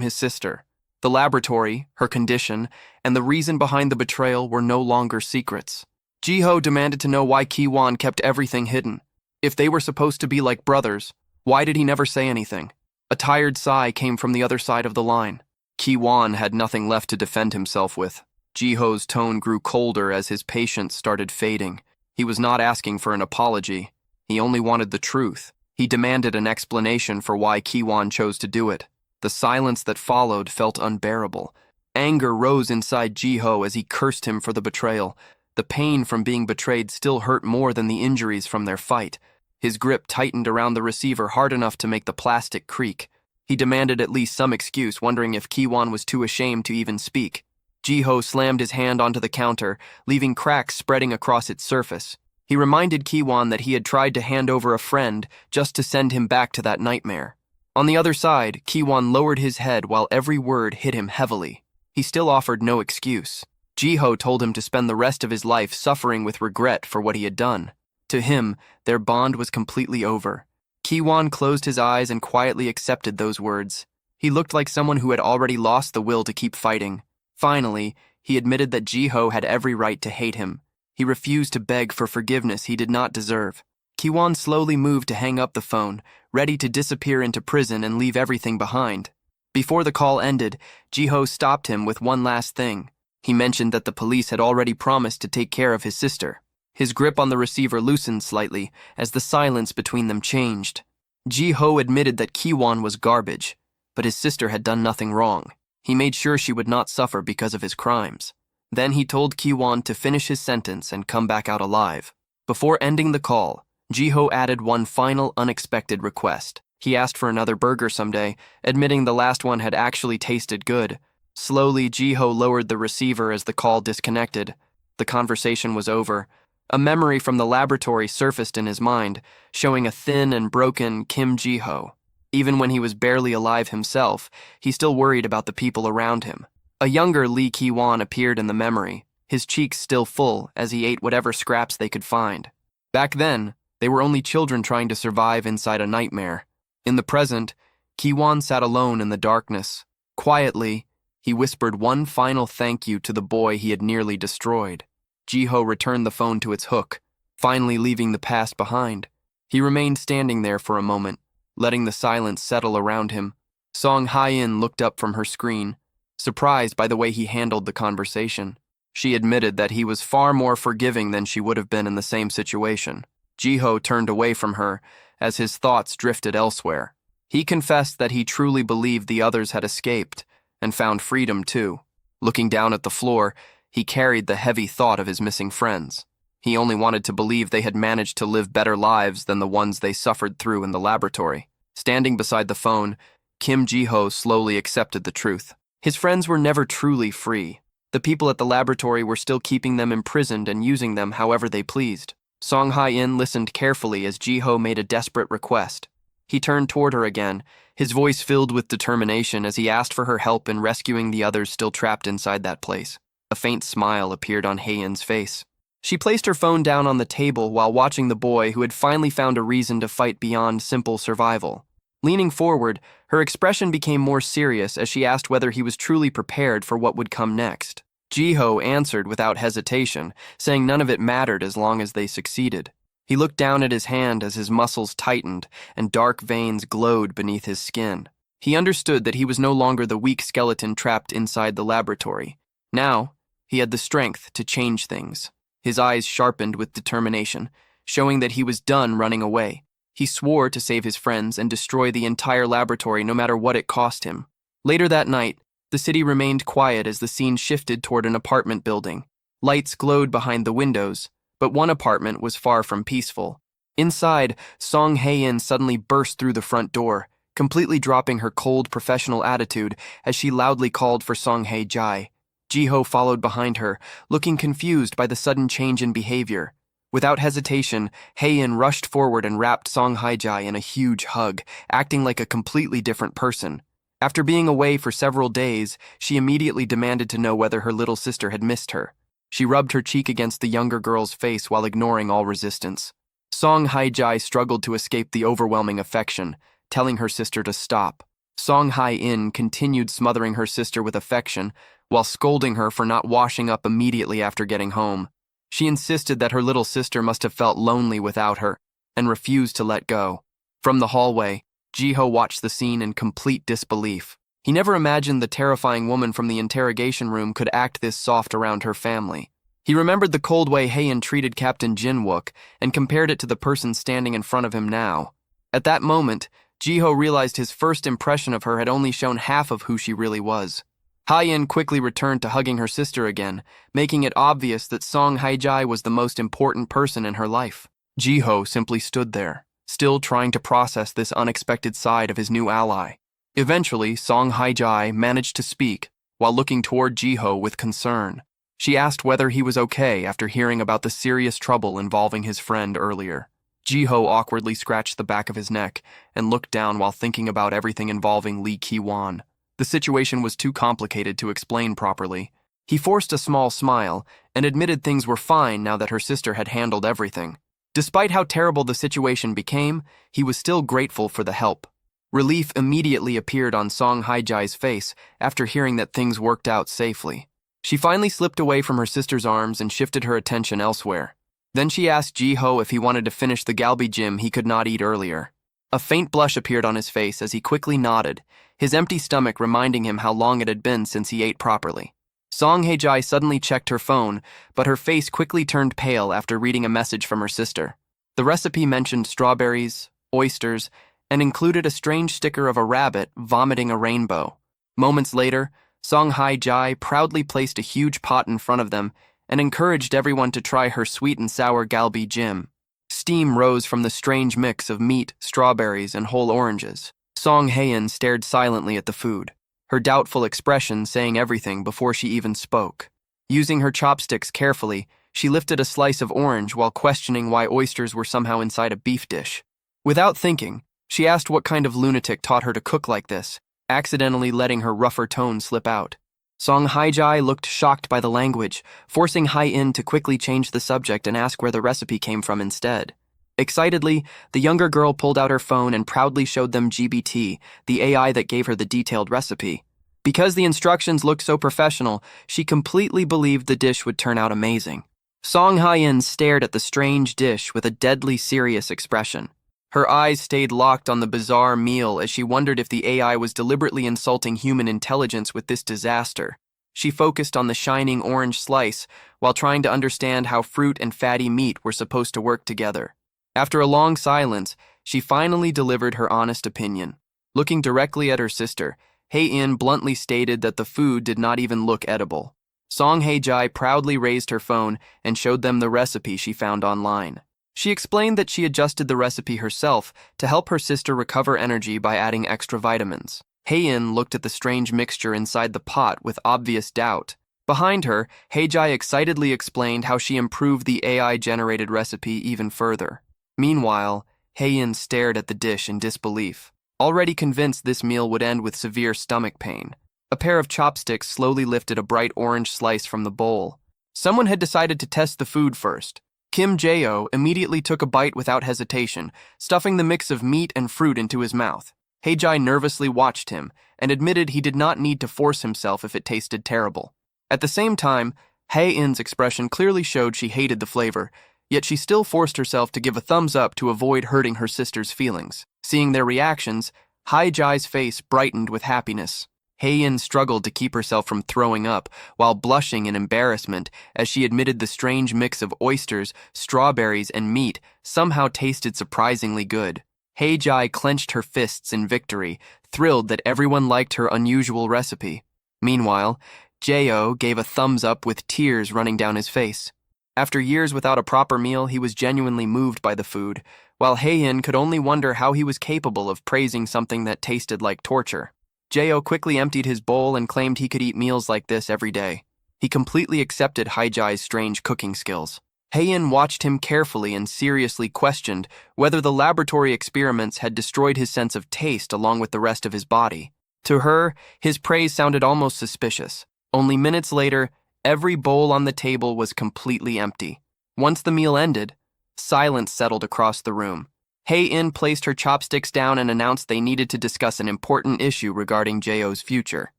his sister. The laboratory, her condition, and the reason behind the betrayal were no longer secrets. Ji-ho demanded to know why Ki-won kept everything hidden. If they were supposed to be like brothers, why did he never say anything? A tired sigh came from the other side of the line. Ki-won had nothing left to defend himself with. Ji-ho's tone grew colder as his patience started fading. He was not asking for an apology. He only wanted the truth. He demanded an explanation for why Ki-won chose to do it. The silence that followed felt unbearable. Anger rose inside Ji-ho as he cursed him for the betrayal. The pain from being betrayed still hurt more than the injuries from their fight. His grip tightened around the receiver hard enough to make the plastic creak. He demanded at least some excuse, wondering if Ki-won was too ashamed to even speak. Ji-ho slammed his hand onto the counter, leaving cracks spreading across its surface. He reminded Ki-won that he had tried to hand over a friend just to send him back to that nightmare. On the other side, Ki-won lowered his head while every word hit him heavily. He still offered no excuse. Ji-ho told him to spend the rest of his life suffering with regret for what he had done. To him, their bond was completely over. Ki-won closed his eyes and quietly accepted those words. He looked like someone who had already lost the will to keep fighting. Finally, he admitted that Ji-ho had every right to hate him. He refused to beg for forgiveness he did not deserve. Ki-won slowly moved to hang up the phone, ready to disappear into prison and leave everything behind. Before the call ended, Ji-ho stopped him with one last thing. He mentioned that the police had already promised to take care of his sister. His grip on the receiver loosened slightly as the silence between them changed. Ji-ho admitted that Ki-won was garbage, but his sister had done nothing wrong. He made sure she would not suffer because of his crimes. Then he told Ki-won to finish his sentence and come back out alive. Before ending the call, Ji-ho added one final unexpected request. He asked for another burger someday, admitting the last one had actually tasted good. Slowly, Ji-ho lowered the receiver as the call disconnected. The conversation was over. A memory from the laboratory surfaced in his mind, showing a thin and broken Kim Ji-ho. Even when he was barely alive himself, he still worried about the people around him. A younger Lee Ki-won appeared in the memory, his cheeks still full as he ate whatever scraps they could find. Back then, They were only children trying to survive inside a nightmare. In the present, Kiwon sat alone in the darkness. Quietly, he whispered one final thank you to the boy he had nearly destroyed. Jiho returned the phone to its hook, finally leaving the past behind. He remained standing there for a moment, letting the silence settle around him. Song Hye-in looked up from her screen, surprised by the way he handled the conversation. She admitted that he was far more forgiving than she would have been in the same situation. Jiho turned away from her as his thoughts drifted elsewhere. He confessed that he truly believed the others had escaped and found freedom too. Looking down at the floor, he carried the heavy thought of his missing friends. He only wanted to believe they had managed to live better lives than the ones they suffered through in the laboratory. Standing beside the phone, Kim Jiho slowly accepted the truth. His friends were never truly free. The people at the laboratory were still keeping them imprisoned and using them however they pleased. Song Hye-in listened carefully as Jiho made a desperate request. He turned toward her again, his voice filled with determination as he asked for her help in rescuing the others still trapped inside that place. A faint smile appeared on Hye-in's face. She placed her phone down on the table while watching the boy who had finally found a reason to fight beyond simple survival. Leaning forward, her expression became more serious as she asked whether he was truly prepared for what would come next. Jiho answered without hesitation, saying none of it mattered as long as they succeeded. He looked down at his hand as his muscles tightened and dark veins glowed beneath his skin. He understood that he was no longer the weak skeleton trapped inside the laboratory. Now, he had the strength to change things. His eyes sharpened with determination, showing that he was done running away. He swore to save his friends and destroy the entire laboratory no matter what it cost him. Later that night, the city remained quiet as the scene shifted toward an apartment building. Lights glowed behind the windows, but one apartment was far from peaceful. Inside, Song Hye-in suddenly burst through the front door, completely dropping her cold professional attitude as she loudly called for Song Hae-jae. Jiho followed behind her, looking confused by the sudden change in behavior. Without hesitation, Hye-in rushed forward and wrapped Song Hae-jae in a huge hug, acting like a completely different person. After being away for several days, she immediately demanded to know whether her little sister had missed her. She rubbed her cheek against the younger girl's face while ignoring all resistance. Song Hae-jae struggled to escape the overwhelming affection, telling her sister to stop. Song Hye-in continued smothering her sister with affection while scolding her for not washing up immediately after getting home. She insisted that her little sister must have felt lonely without her and refused to let go. From the hallway, Jiho watched the scene in complete disbelief. He never imagined the terrifying woman from the interrogation room could act this soft around her family. He remembered the cold way Hye-in treated Captain Jin-wook and compared it to the person standing in front of him now. At that moment, Jiho realized his first impression of her had only shown half of who she really was. Hye-in quickly returned to hugging her sister again, making it obvious that Song Hae-jae was the most important person in her life. Jiho simply stood there, still trying to process this unexpected side of his new ally. Eventually, Song Hae-jae managed to speak while looking toward Jiho with concern. She asked whether he was okay after hearing about the serious trouble involving his friend earlier. Jiho awkwardly scratched the back of his neck and looked down while thinking about everything involving Lee Ki-won. The situation was too complicated to explain properly. He forced a small smile and admitted things were fine now that her sister had handled everything. Despite how terrible the situation became, he was still grateful for the help. Relief immediately appeared on Song Hae-jae's face after hearing that things worked out safely. She finally slipped away from her sister's arms and shifted her attention elsewhere. Then she asked Jiho if he wanted to finish the galbi gym he could not eat earlier. A faint blush appeared on his face as he quickly nodded, his empty stomach reminding him how long it had been since he ate properly. Song Hae-jae suddenly checked her phone, but her face quickly turned pale after reading a message from her sister. The recipe mentioned strawberries, oysters, and included a strange sticker of a rabbit vomiting a rainbow. Moments later, Song Hae-jae proudly placed a huge pot in front of them and encouraged everyone to try her sweet and sour galbi jim. Steam rose from the strange mix of meat, strawberries, and whole oranges. Song Hye-in stared silently at the food, her doubtful expression saying everything before she even spoke. Using her chopsticks carefully, she lifted a slice of orange while questioning why oysters were somehow inside a beef dish. Without thinking, she asked what kind of lunatic taught her to cook like this, accidentally letting her rougher tone slip out. Song Hae-jae looked shocked by the language, forcing Hye-in to quickly change the subject and ask where the recipe came from instead. Excitedly, the younger girl pulled out her phone and proudly showed them GBT, the AI that gave her the detailed recipe. Because the instructions looked so professional, she completely believed the dish would turn out amazing. Song Hye-in stared at the strange dish with a deadly serious expression. Her eyes stayed locked on the bizarre meal as she wondered if the AI was deliberately insulting human intelligence with this disaster. She focused on the shining orange slice while trying to understand how fruit and fatty meat were supposed to work together. After a long silence, she finally delivered her honest opinion. Looking directly at her sister, Hae-in bluntly stated that the food did not even look edible. Song Hae-jai proudly raised her phone and showed them the recipe she found online. She explained that she adjusted the recipe herself to help her sister recover energy by adding extra vitamins. Hae-in looked at the strange mixture inside the pot with obvious doubt. Behind her, Hae-jai excitedly explained how she improved the AI-generated recipe even further. Meanwhile, Hae-in stared at the dish in disbelief, already convinced this meal would end with severe stomach pain. A pair of chopsticks slowly lifted a bright orange slice from the bowl. Someone had decided to test the food first. Kim Jae-oh immediately took a bite without hesitation, stuffing the mix of meat and fruit into his mouth. Hae-jai nervously watched him and admitted he did not need to force himself if it tasted terrible. At the same time, Hae-in's expression clearly showed she hated the flavor, yet she still forced herself to give a thumbs up to avoid hurting her sister's feelings. Seeing their reactions, Hae-jai's face brightened with happiness. Hae-in struggled to keep herself from throwing up while blushing in embarrassment as she admitted the strange mix of oysters, strawberries, and meat somehow tasted surprisingly good. Hae-jai clenched her fists in victory, thrilled that everyone liked her unusual recipe. Meanwhile, Jae-oh gave a thumbs up with tears running down his face. After years without a proper meal, he was genuinely moved by the food, while Hae-in could only wonder how he was capable of praising something that tasted like torture. Jae-oh quickly emptied his bowl and claimed he could eat meals like this every day. He completely accepted Hae-jai's strange cooking skills. Hae-in watched him carefully and seriously questioned whether the laboratory experiments had destroyed his sense of taste along with the rest of his body. To her, his praise sounded almost suspicious. Only minutes later, every bowl on the table was completely empty. Once the meal ended, silence settled across the room. Hae-in placed her chopsticks down and announced they needed to discuss an important issue regarding Jae-oh's future.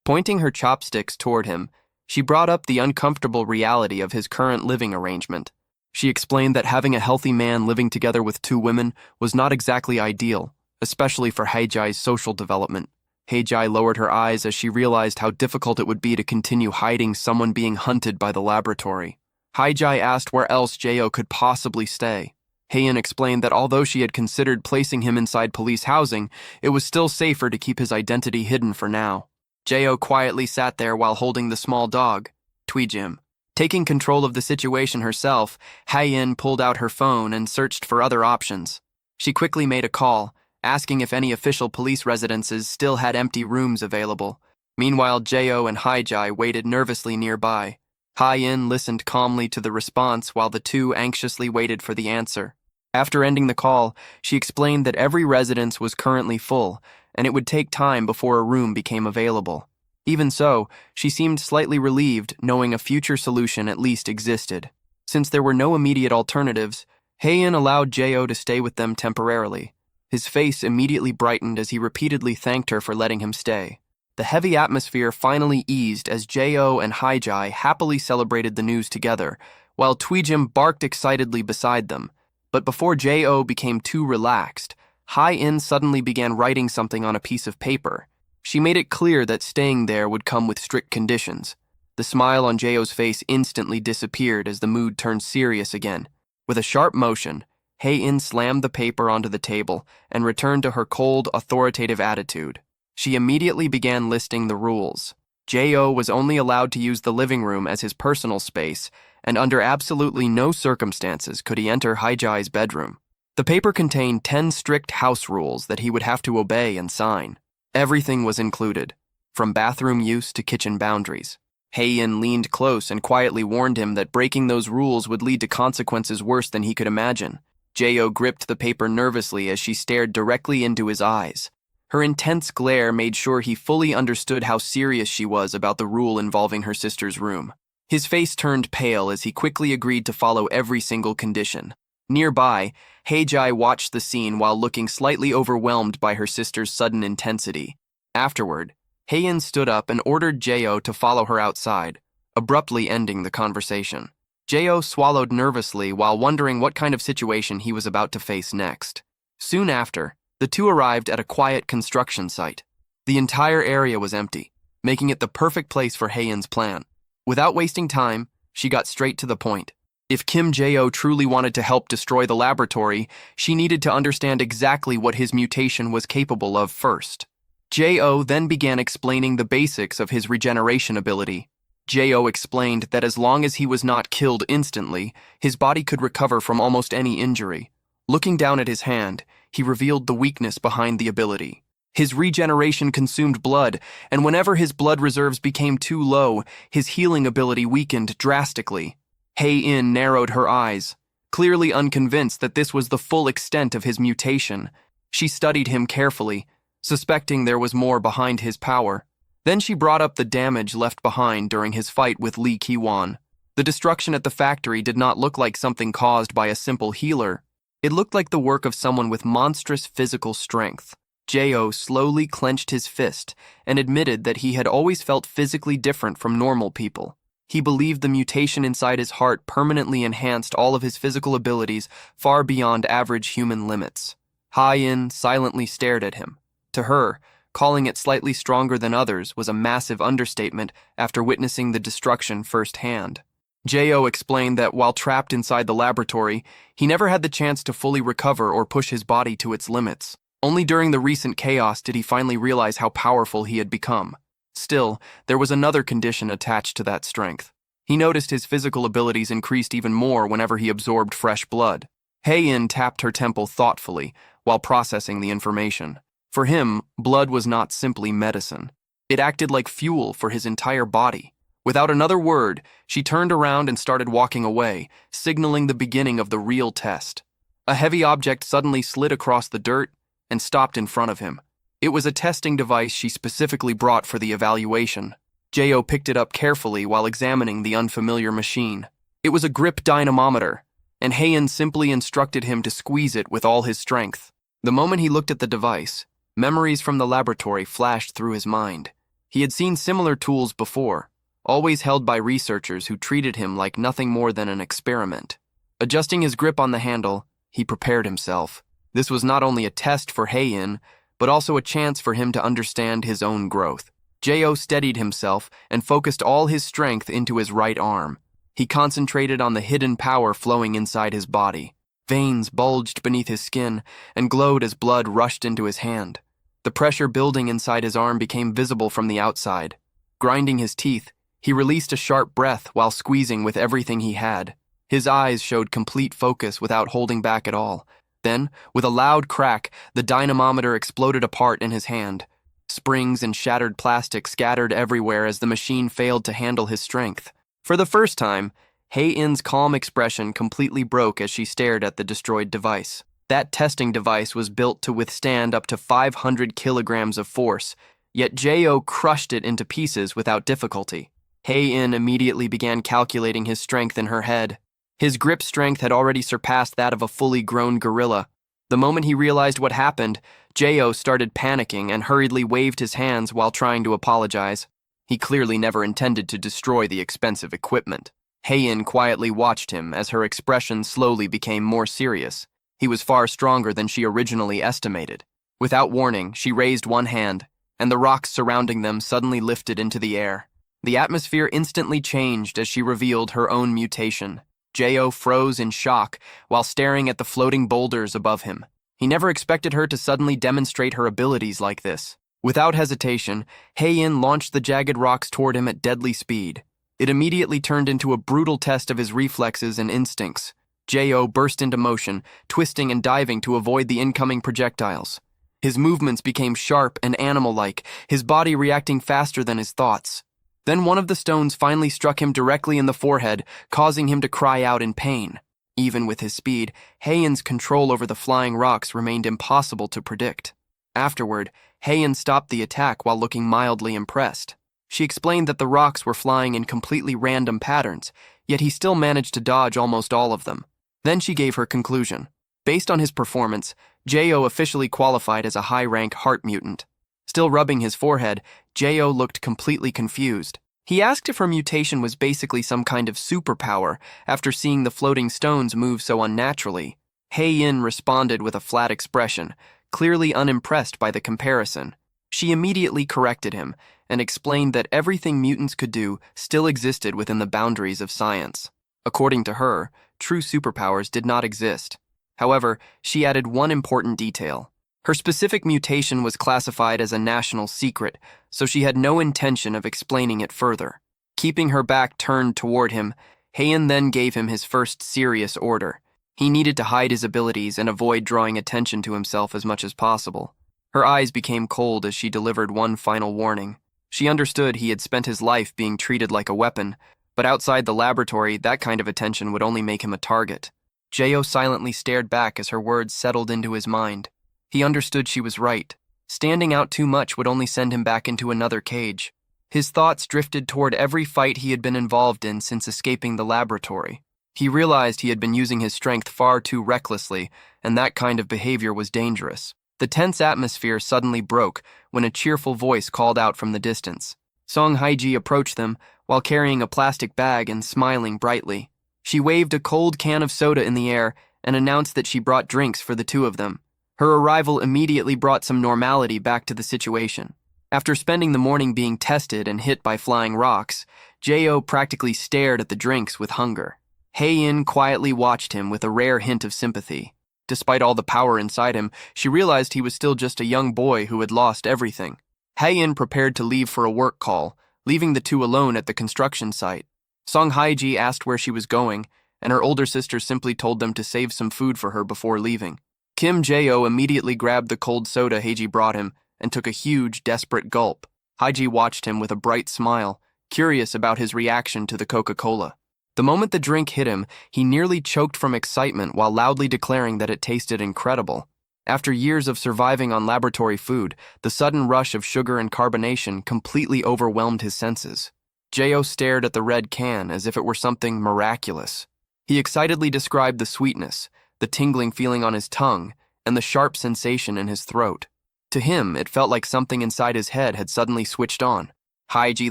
Pointing her chopsticks toward him, she brought up the uncomfortable reality of his current living arrangement. She explained that having a healthy man living together with two women was not exactly ideal, especially for Hae-jai's social development. Hae-jai lowered her eyes as she realized how difficult it would be to continue hiding someone being hunted by the laboratory. Hae-jai asked where else Jae-oh could possibly stay. Hae-in explained that although she had considered placing him inside police housing, it was still safer to keep his identity hidden for now. Jae-oh quietly sat there while holding the small dog, Tweejim. Taking control of the situation herself, Hae-in pulled out her phone and searched for other options. She quickly made a call, asking if any official police residences still had empty rooms available. Meanwhile, Jae-oh and Hae-jai waited nervously nearby. Hae-in listened calmly to the response while the two anxiously waited for the answer. After ending the call, she explained that every residence was currently full, and it would take time before a room became available. Even so, she seemed slightly relieved knowing a future solution at least existed. Since there were no immediate alternatives, Hae-in allowed Jae-oh to stay with them temporarily. His face immediately brightened as he repeatedly thanked her for letting him stay. The heavy atmosphere finally eased as Jae-oh and Hae-jai happily celebrated the news together, while Tweejim barked excitedly beside them. But before Jae-oh became too relaxed, Hae-in suddenly began writing something on a piece of paper. She made it clear that staying there would come with strict conditions. The smile on Jae-oh's face instantly disappeared as the mood turned serious again. With a sharp motion, Hae-in slammed the paper onto the table and returned to her cold, authoritative attitude. She immediately began listing the rules. Jae-oh was only allowed to use the living room as his personal space, and under absolutely no circumstances could he enter Hae-jai's bedroom. The paper contained 10 strict house rules that he would have to obey and sign. Everything was included, from bathroom use to kitchen boundaries. Hae-in leaned close and quietly warned him that breaking those rules would lead to consequences worse than he could imagine. Jae-oh gripped the paper nervously as she stared directly into his eyes. Her intense glare made sure he fully understood how serious she was about the rule involving her sister's room. His face turned pale as he quickly agreed to follow every single condition. Nearby, Heijai watched the scene while looking slightly overwhelmed by her sister's sudden intensity. Afterward, Heian stood up and ordered Jo to follow her outside, abruptly ending the conversation. Jo swallowed nervously while wondering what kind of situation he was about to face next. Soon after, the two arrived at a quiet construction site. The entire area was empty, making it the perfect place for Heian's plan. Without wasting time, she got straight to the point. If Kim Jo truly wanted to help destroy the laboratory, she needed to understand exactly what his mutation was capable of first. Jo then began explaining the basics of his regeneration ability. Jo explained that as long as he was not killed instantly, his body could recover from almost any injury. Looking down at his hand, he revealed the weakness behind the ability. His regeneration consumed blood, and whenever his blood reserves became too low, his healing ability weakened drastically. Heian narrowed her eyes, clearly unconvinced that this was the full extent of his mutation. She studied him carefully, suspecting there was more behind his power. Then she brought up the damage left behind during his fight with Lee Ki-wan. The destruction at the factory did not look like something caused by a simple healer. It looked like the work of someone with monstrous physical strength. Jo slowly clenched his fist and admitted that he had always felt physically different from normal people. He believed the mutation inside his heart permanently enhanced all of his physical abilities far beyond average human limits. Heian silently stared at him. To her, calling it slightly stronger than others was a massive understatement after witnessing the destruction firsthand. Jo explained that while trapped inside the laboratory, he never had the chance to fully recover or push his body to its limits. Only during the recent chaos did he finally realize how powerful he had become. Still, there was another condition attached to that strength. He noticed his physical abilities increased even more whenever he absorbed fresh blood. Heian tapped her temple thoughtfully while processing the information. For him, blood was not simply medicine. It acted like fuel for his entire body. Without another word, she turned around and started walking away, signaling the beginning of the real test. A heavy object suddenly slid across the dirt and stopped in front of him. It was a testing device she specifically brought for the evaluation. Jo picked it up carefully while examining the unfamiliar machine. It was a grip dynamometer, and Heian simply instructed him to squeeze it with all his strength. The moment he looked at the device, memories from the laboratory flashed through his mind. He had seen similar tools before, always held by researchers who treated him like nothing more than an experiment. Adjusting his grip on the handle, he prepared himself. This was not only a test for Heian, but also a chance for him to understand his own growth. Jo steadied himself and focused all his strength into his right arm. He concentrated on the hidden power flowing inside his body. Veins bulged beneath his skin and glowed as blood rushed into his hand. The pressure building inside his arm became visible from the outside. Grinding his teeth, he released a sharp breath while squeezing with everything he had. His eyes showed complete focus without holding back at all. Then, with a loud crack, the dynamometer exploded apart in his hand. Springs and shattered plastic scattered everywhere as the machine failed to handle his strength. For the first time, Heian's calm expression completely broke as she stared at the destroyed device. That testing device was built to withstand up to 500 kilograms of force, yet Jo crushed it into pieces without difficulty. Heian immediately began calculating his strength in her head. His grip strength had already surpassed that of a fully grown gorilla. The moment he realized what happened, Jo started panicking and hurriedly waved his hands while trying to apologize. He clearly never intended to destroy the expensive equipment. Heian quietly watched him as her expression slowly became more serious. He was far stronger than she originally estimated. Without warning, she raised one hand, and the rocks surrounding them suddenly lifted into the air. The atmosphere instantly changed as she revealed her own mutation. Jo froze in shock while staring at the floating boulders above him. He never expected her to suddenly demonstrate her abilities like this. Without hesitation, Heian launched the jagged rocks toward him at deadly speed. It immediately turned into a brutal test of his reflexes and instincts. Jo burst into motion, twisting and diving to avoid the incoming projectiles. His movements became sharp and animal-like, his body reacting faster than his thoughts. Then one of the stones finally struck him directly in the forehead, causing him to cry out in pain. Even with his speed, Heian's control over the flying rocks remained impossible to predict. Afterward, Heian stopped the attack while looking mildly impressed. She explained that the rocks were flying in completely random patterns, yet he still managed to dodge almost all of them. Then she gave her conclusion. Based on his performance, Jo officially qualified as a high-rank heart mutant. Still rubbing his forehead, Jo looked completely confused. He asked if her mutation was basically some kind of superpower after seeing the floating stones move so unnaturally. Hei-in responded with a flat expression, clearly unimpressed by the comparison. She immediately corrected him and explained that everything mutants could do still existed within the boundaries of science. According to her, true superpowers did not exist. However, she added one important detail. Her specific mutation was classified as a national secret, so she had no intention of explaining it further. Keeping her back turned toward him, Heian then gave him his first serious order. He needed to hide his abilities and avoid drawing attention to himself as much as possible. Her eyes became cold as she delivered one final warning. She understood he had spent his life being treated like a weapon, but outside the laboratory, that kind of attention would only make him a target. Jo silently stared back as her words settled into his mind. He understood she was right. Standing out too much would only send him back into another cage. His thoughts drifted toward every fight he had been involved in since escaping the laboratory. He realized he had been using his strength far too recklessly, and that kind of behavior was dangerous. The tense atmosphere suddenly broke when a cheerful voice called out from the distance. Song Haiji approached them while carrying a plastic bag and smiling brightly. She waved a cold can of soda in the air and announced that she brought drinks for the two of them. Her arrival immediately brought some normality back to the situation. After spending the morning being tested and hit by flying rocks, Jo practically stared at the drinks with hunger. Hei-in quietly watched him with a rare hint of sympathy. Despite all the power inside him, she realized he was still just a young boy who had lost everything. Hei-in prepared to leave for a work call, leaving the two alone at the construction site. Song Haiji asked where she was going, and her older sister simply told them to save some food for her before leaving. Kim Jo immediately grabbed the cold soda Haiji brought him and took a huge, desperate gulp. Haiji watched him with a bright smile, curious about his reaction to the Coca-Cola. The moment the drink hit him, he nearly choked from excitement while loudly declaring that it tasted incredible. After years of surviving on laboratory food, the sudden rush of sugar and carbonation completely overwhelmed his senses. Jo stared at the red can as if it were something miraculous. He excitedly described the sweetness, the tingling feeling on his tongue, and the sharp sensation in his throat. To him, it felt like something inside his head had suddenly switched on. Haiji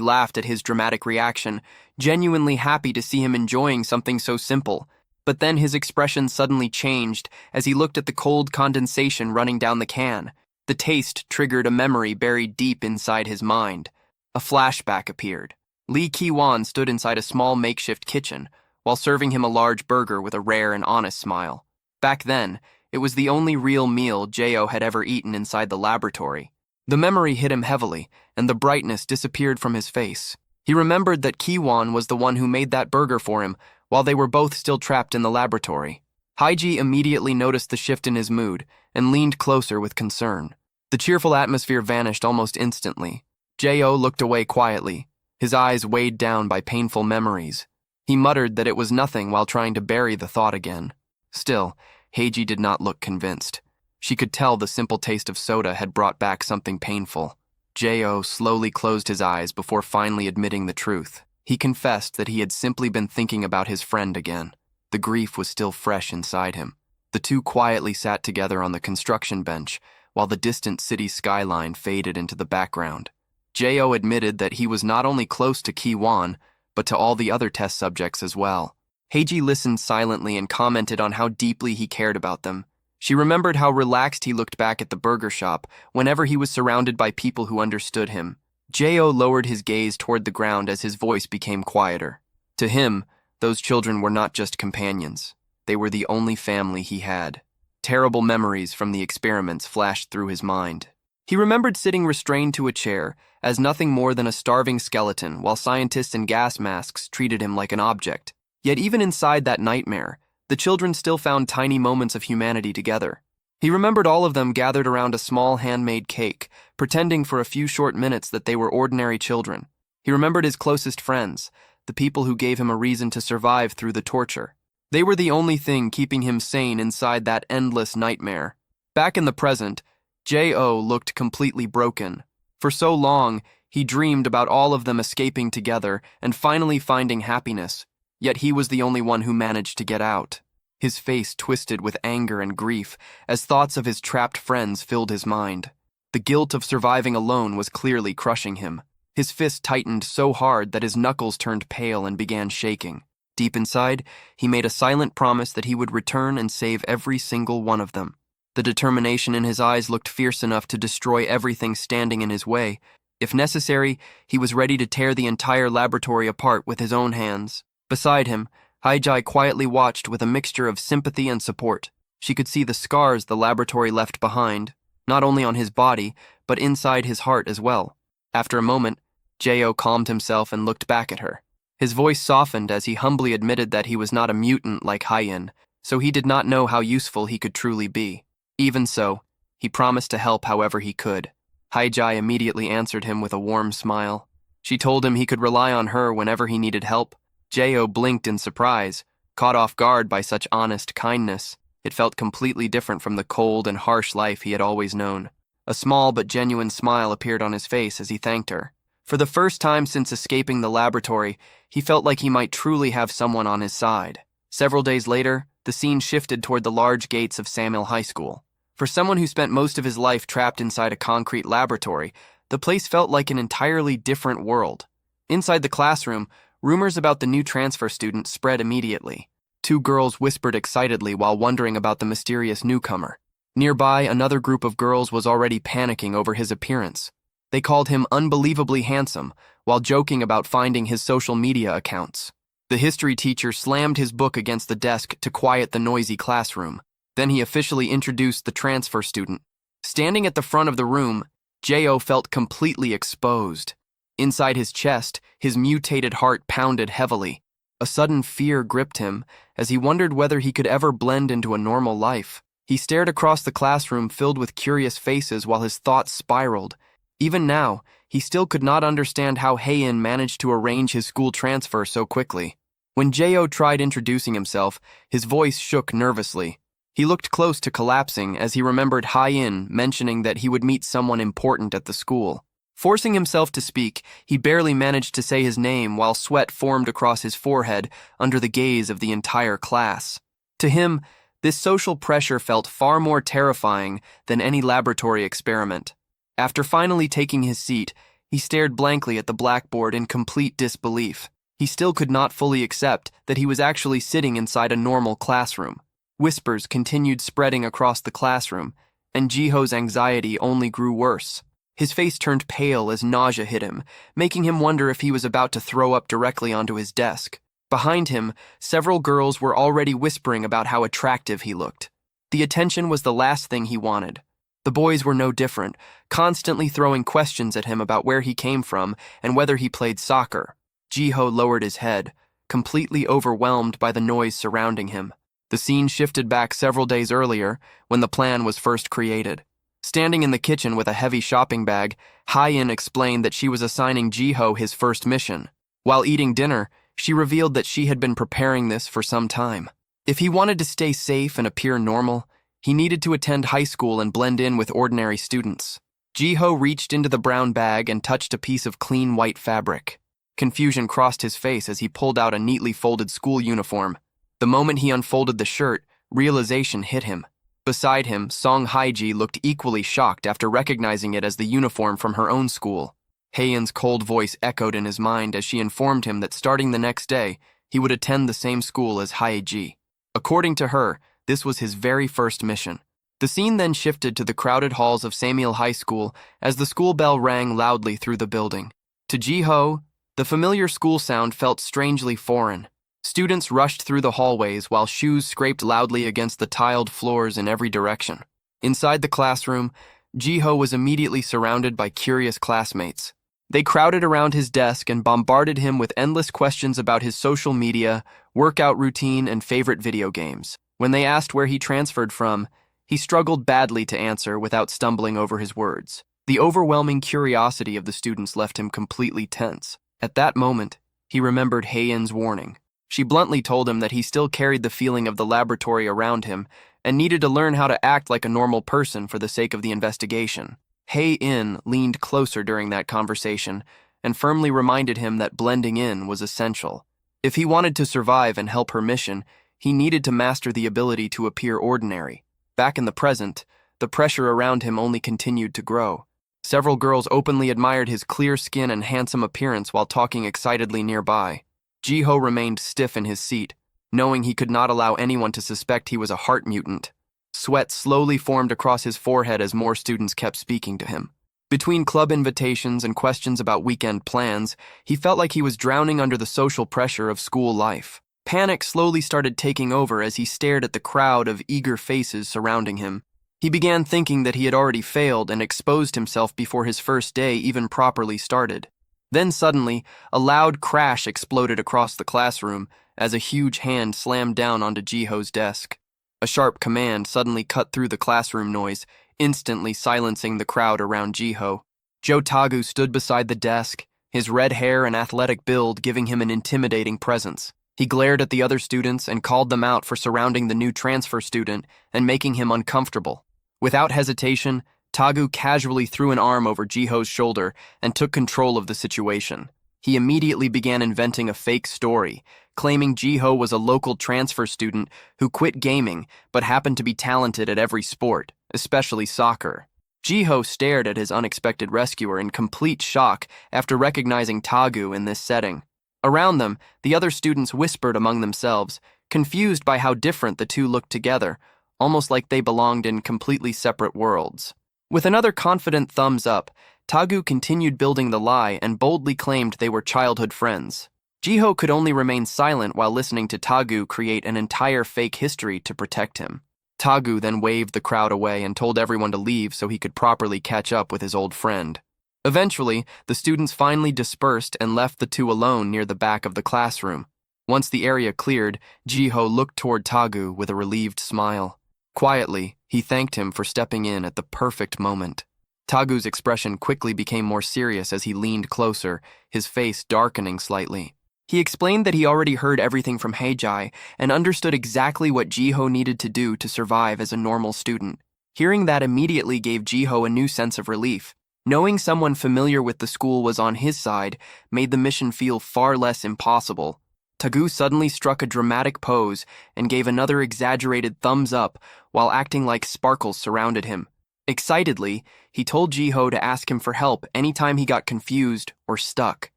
laughed at his dramatic reaction, genuinely happy to see him enjoying something so simple. But then his expression suddenly changed as he looked at the cold condensation running down the can. The taste triggered a memory buried deep inside his mind. A flashback appeared. Lee Ki-wan stood inside a small makeshift kitchen, while serving him a large burger with a rare and honest smile. Back then, it was the only real meal Jo had ever eaten inside the laboratory. The memory hit him heavily, and the brightness disappeared from his face. He remembered that Ki-wan was the one who made that burger for him, while they were both still trapped in the laboratory. Haiji immediately noticed the shift in his mood, and leaned closer with concern. The cheerful atmosphere vanished almost instantly. Jo looked away quietly, his eyes weighed down by painful memories. He muttered that it was nothing while trying to bury the thought again. Still, Haiji did not look convinced. She could tell the simple taste of soda had brought back something painful. Jo slowly closed his eyes before finally admitting the truth. He confessed that he had simply been thinking about his friend again. The grief was still fresh inside him. The two quietly sat together on the construction bench, while the distant city skyline faded into the background. Jo admitted that he was not only close to Ki-wan, but to all the other test subjects as well. Haiji listened silently and commented on how deeply he cared about them. She remembered how relaxed he looked back at the burger shop whenever he was surrounded by people who understood him. Jo lowered his gaze toward the ground as his voice became quieter. To him, those children were not just companions. They were the only family he had. Terrible memories from the experiments flashed through his mind. He remembered sitting restrained to a chair as nothing more than a starving skeleton while scientists in gas masks treated him like an object. Yet even inside that nightmare, the children still found tiny moments of humanity together. He remembered all of them gathered around a small handmade cake, pretending for a few short minutes that they were ordinary children. He remembered his closest friends, the people who gave him a reason to survive through the torture. They were the only thing keeping him sane inside that endless nightmare. Back in the present, Jo looked completely broken. For so long, he dreamed about all of them escaping together and finally finding happiness. Yet he was the only one who managed to get out. His face twisted with anger and grief as thoughts of his trapped friends filled his mind. The guilt of surviving alone was clearly crushing him. His fist tightened so hard that his knuckles turned pale and began shaking. Deep inside, he made a silent promise that he would return and save every single one of them. The determination in his eyes looked fierce enough to destroy everything standing in his way. If necessary, he was ready to tear the entire laboratory apart with his own hands. Beside him, Haijai quietly watched with a mixture of sympathy and support. She could see the scars the laboratory left behind, not only on his body, but inside his heart as well. After a moment, Jo calmed himself and looked back at her. His voice softened as he humbly admitted that he was not a mutant like Haiyan, so he did not know how useful he could truly be. Even so, he promised to help however he could. Haijai immediately answered him with a warm smile. She told him he could rely on her whenever he needed help. Jo blinked in surprise, caught off guard by such honest kindness. It felt completely different from the cold and harsh life he had always known. A small but genuine smile appeared on his face as he thanked her. For the first time since escaping the laboratory, he felt like he might truly have someone on his side. Several days later, the scene shifted toward the large gates of Samuel High School. For someone who spent most of his life trapped inside a concrete laboratory, the place felt like an entirely different world. Inside the classroom, rumors about the new transfer student spread immediately. Two girls whispered excitedly while wondering about the mysterious newcomer. Nearby, another group of girls was already panicking over his appearance. They called him unbelievably handsome, while joking about finding his social media accounts. The history teacher slammed his book against the desk to quiet the noisy classroom. Then he officially introduced the transfer student. Standing at the front of the room, Jo felt completely exposed. Inside his chest, his mutated heart pounded heavily. A sudden fear gripped him as he wondered whether he could ever blend into a normal life. He stared across the classroom filled with curious faces while his thoughts spiraled. Even now, he still could not understand how Heian managed to arrange his school transfer so quickly. When Jo tried introducing himself, his voice shook nervously. He looked close to collapsing as he remembered Haiyan mentioning that he would meet someone important at the school. Forcing himself to speak, he barely managed to say his name while sweat formed across his forehead under the gaze of the entire class. To him, this social pressure felt far more terrifying than any laboratory experiment. After finally taking his seat, he stared blankly at the blackboard in complete disbelief. He still could not fully accept that he was actually sitting inside a normal classroom. Whispers continued spreading across the classroom, and Jiho's anxiety only grew worse. His face turned pale as nausea hit him, making him wonder if he was about to throw up directly onto his desk. Behind him, several girls were already whispering about how attractive he looked. The attention was the last thing he wanted. The boys were no different, constantly throwing questions at him about where he came from and whether he played soccer. Jiho lowered his head, completely overwhelmed by the noise surrounding him. The scene shifted back several days earlier, when the plan was first created. Standing in the kitchen with a heavy shopping bag, Haiyan explained that she was assigning Jiho his first mission. While eating dinner, she revealed that she had been preparing this for some time. If he wanted to stay safe and appear normal, he needed to attend high school and blend in with ordinary students. Jiho reached into the brown bag and touched a piece of clean white fabric. Confusion crossed his face as he pulled out a neatly folded school uniform. The moment he unfolded the shirt, realization hit him. Beside him, Song Haiji looked equally shocked after recognizing it as the uniform from her own school. Heian's cold voice echoed in his mind as she informed him that starting the next day, he would attend the same school as Haiji. According to her, this was his very first mission. The scene then shifted to the crowded halls of Samuel High School as the school bell rang loudly through the building. To Jiho, the familiar school sound felt strangely foreign. Students rushed through the hallways while shoes scraped loudly against the tiled floors in every direction. Inside the classroom, Jiho was immediately surrounded by curious classmates. They crowded around his desk and bombarded him with endless questions about his social media, workout routine, and favorite video games. When they asked where he transferred from, he struggled badly to answer without stumbling over his words. The overwhelming curiosity of the students left him completely tense. At that moment, he remembered Heian's warning. She bluntly told him that he still carried the feeling of the laboratory around him and needed to learn how to act like a normal person for the sake of the investigation. Heian leaned closer during that conversation and firmly reminded him that blending in was essential. If he wanted to survive and help her mission, He needed to master the ability to appear ordinary. Back in the present, the pressure around him only continued to grow. Several girls openly admired his clear skin and handsome appearance while talking excitedly nearby. Jiho remained stiff in his seat, knowing he could not allow anyone to suspect he was a heart mutant. Sweat slowly formed across his forehead as more students kept speaking to him. Between club invitations and questions about weekend plans, he felt like he was drowning under the social pressure of school life. Panic slowly started taking over as he stared at the crowd of eager faces surrounding him. He began thinking that he had already failed and exposed himself before his first day even properly started. Then suddenly, a loud crash exploded across the classroom as a huge hand slammed down onto Jiho's desk. A sharp command suddenly cut through the classroom noise, instantly silencing the crowd around Jiho. Joe Tagu stood beside the desk, his red hair and athletic build giving him an intimidating presence. He glared at the other students and called them out for surrounding the new transfer student and making him uncomfortable. Without hesitation, Tagu casually threw an arm over Jiho's shoulder and took control of the situation. He immediately began inventing a fake story, claiming Jiho was a local transfer student who quit gaming but happened to be talented at every sport, especially soccer. Jiho stared at his unexpected rescuer in complete shock after recognizing Tagu in this setting. Around them, the other students whispered among themselves, confused by how different the two looked together, almost like they belonged in completely separate worlds. With another confident thumbs up, Tagu continued building the lie and boldly claimed they were childhood friends. Jiho could only remain silent while listening to Tagu create an entire fake history to protect him. Tagu then waved the crowd away and told everyone to leave so he could properly catch up with his old friend. Eventually, the students finally dispersed and left the two alone near the back of the classroom. Once the area cleared, Jiho looked toward Tagu with a relieved smile. Quietly, he thanked him for stepping in at the perfect moment. Tagu's expression quickly became more serious as he leaned closer, his face darkening slightly. He explained that he already heard everything from Heijai and understood exactly what Jiho needed to do to survive as a normal student. Hearing that immediately gave Jiho a new sense of relief. Knowing someone familiar with the school was on his side made the mission feel far less impossible. Tagu suddenly struck a dramatic pose and gave another exaggerated thumbs up while acting like sparkles surrounded him. Excitedly, he told Jiho to ask him for help anytime he got confused or stuck.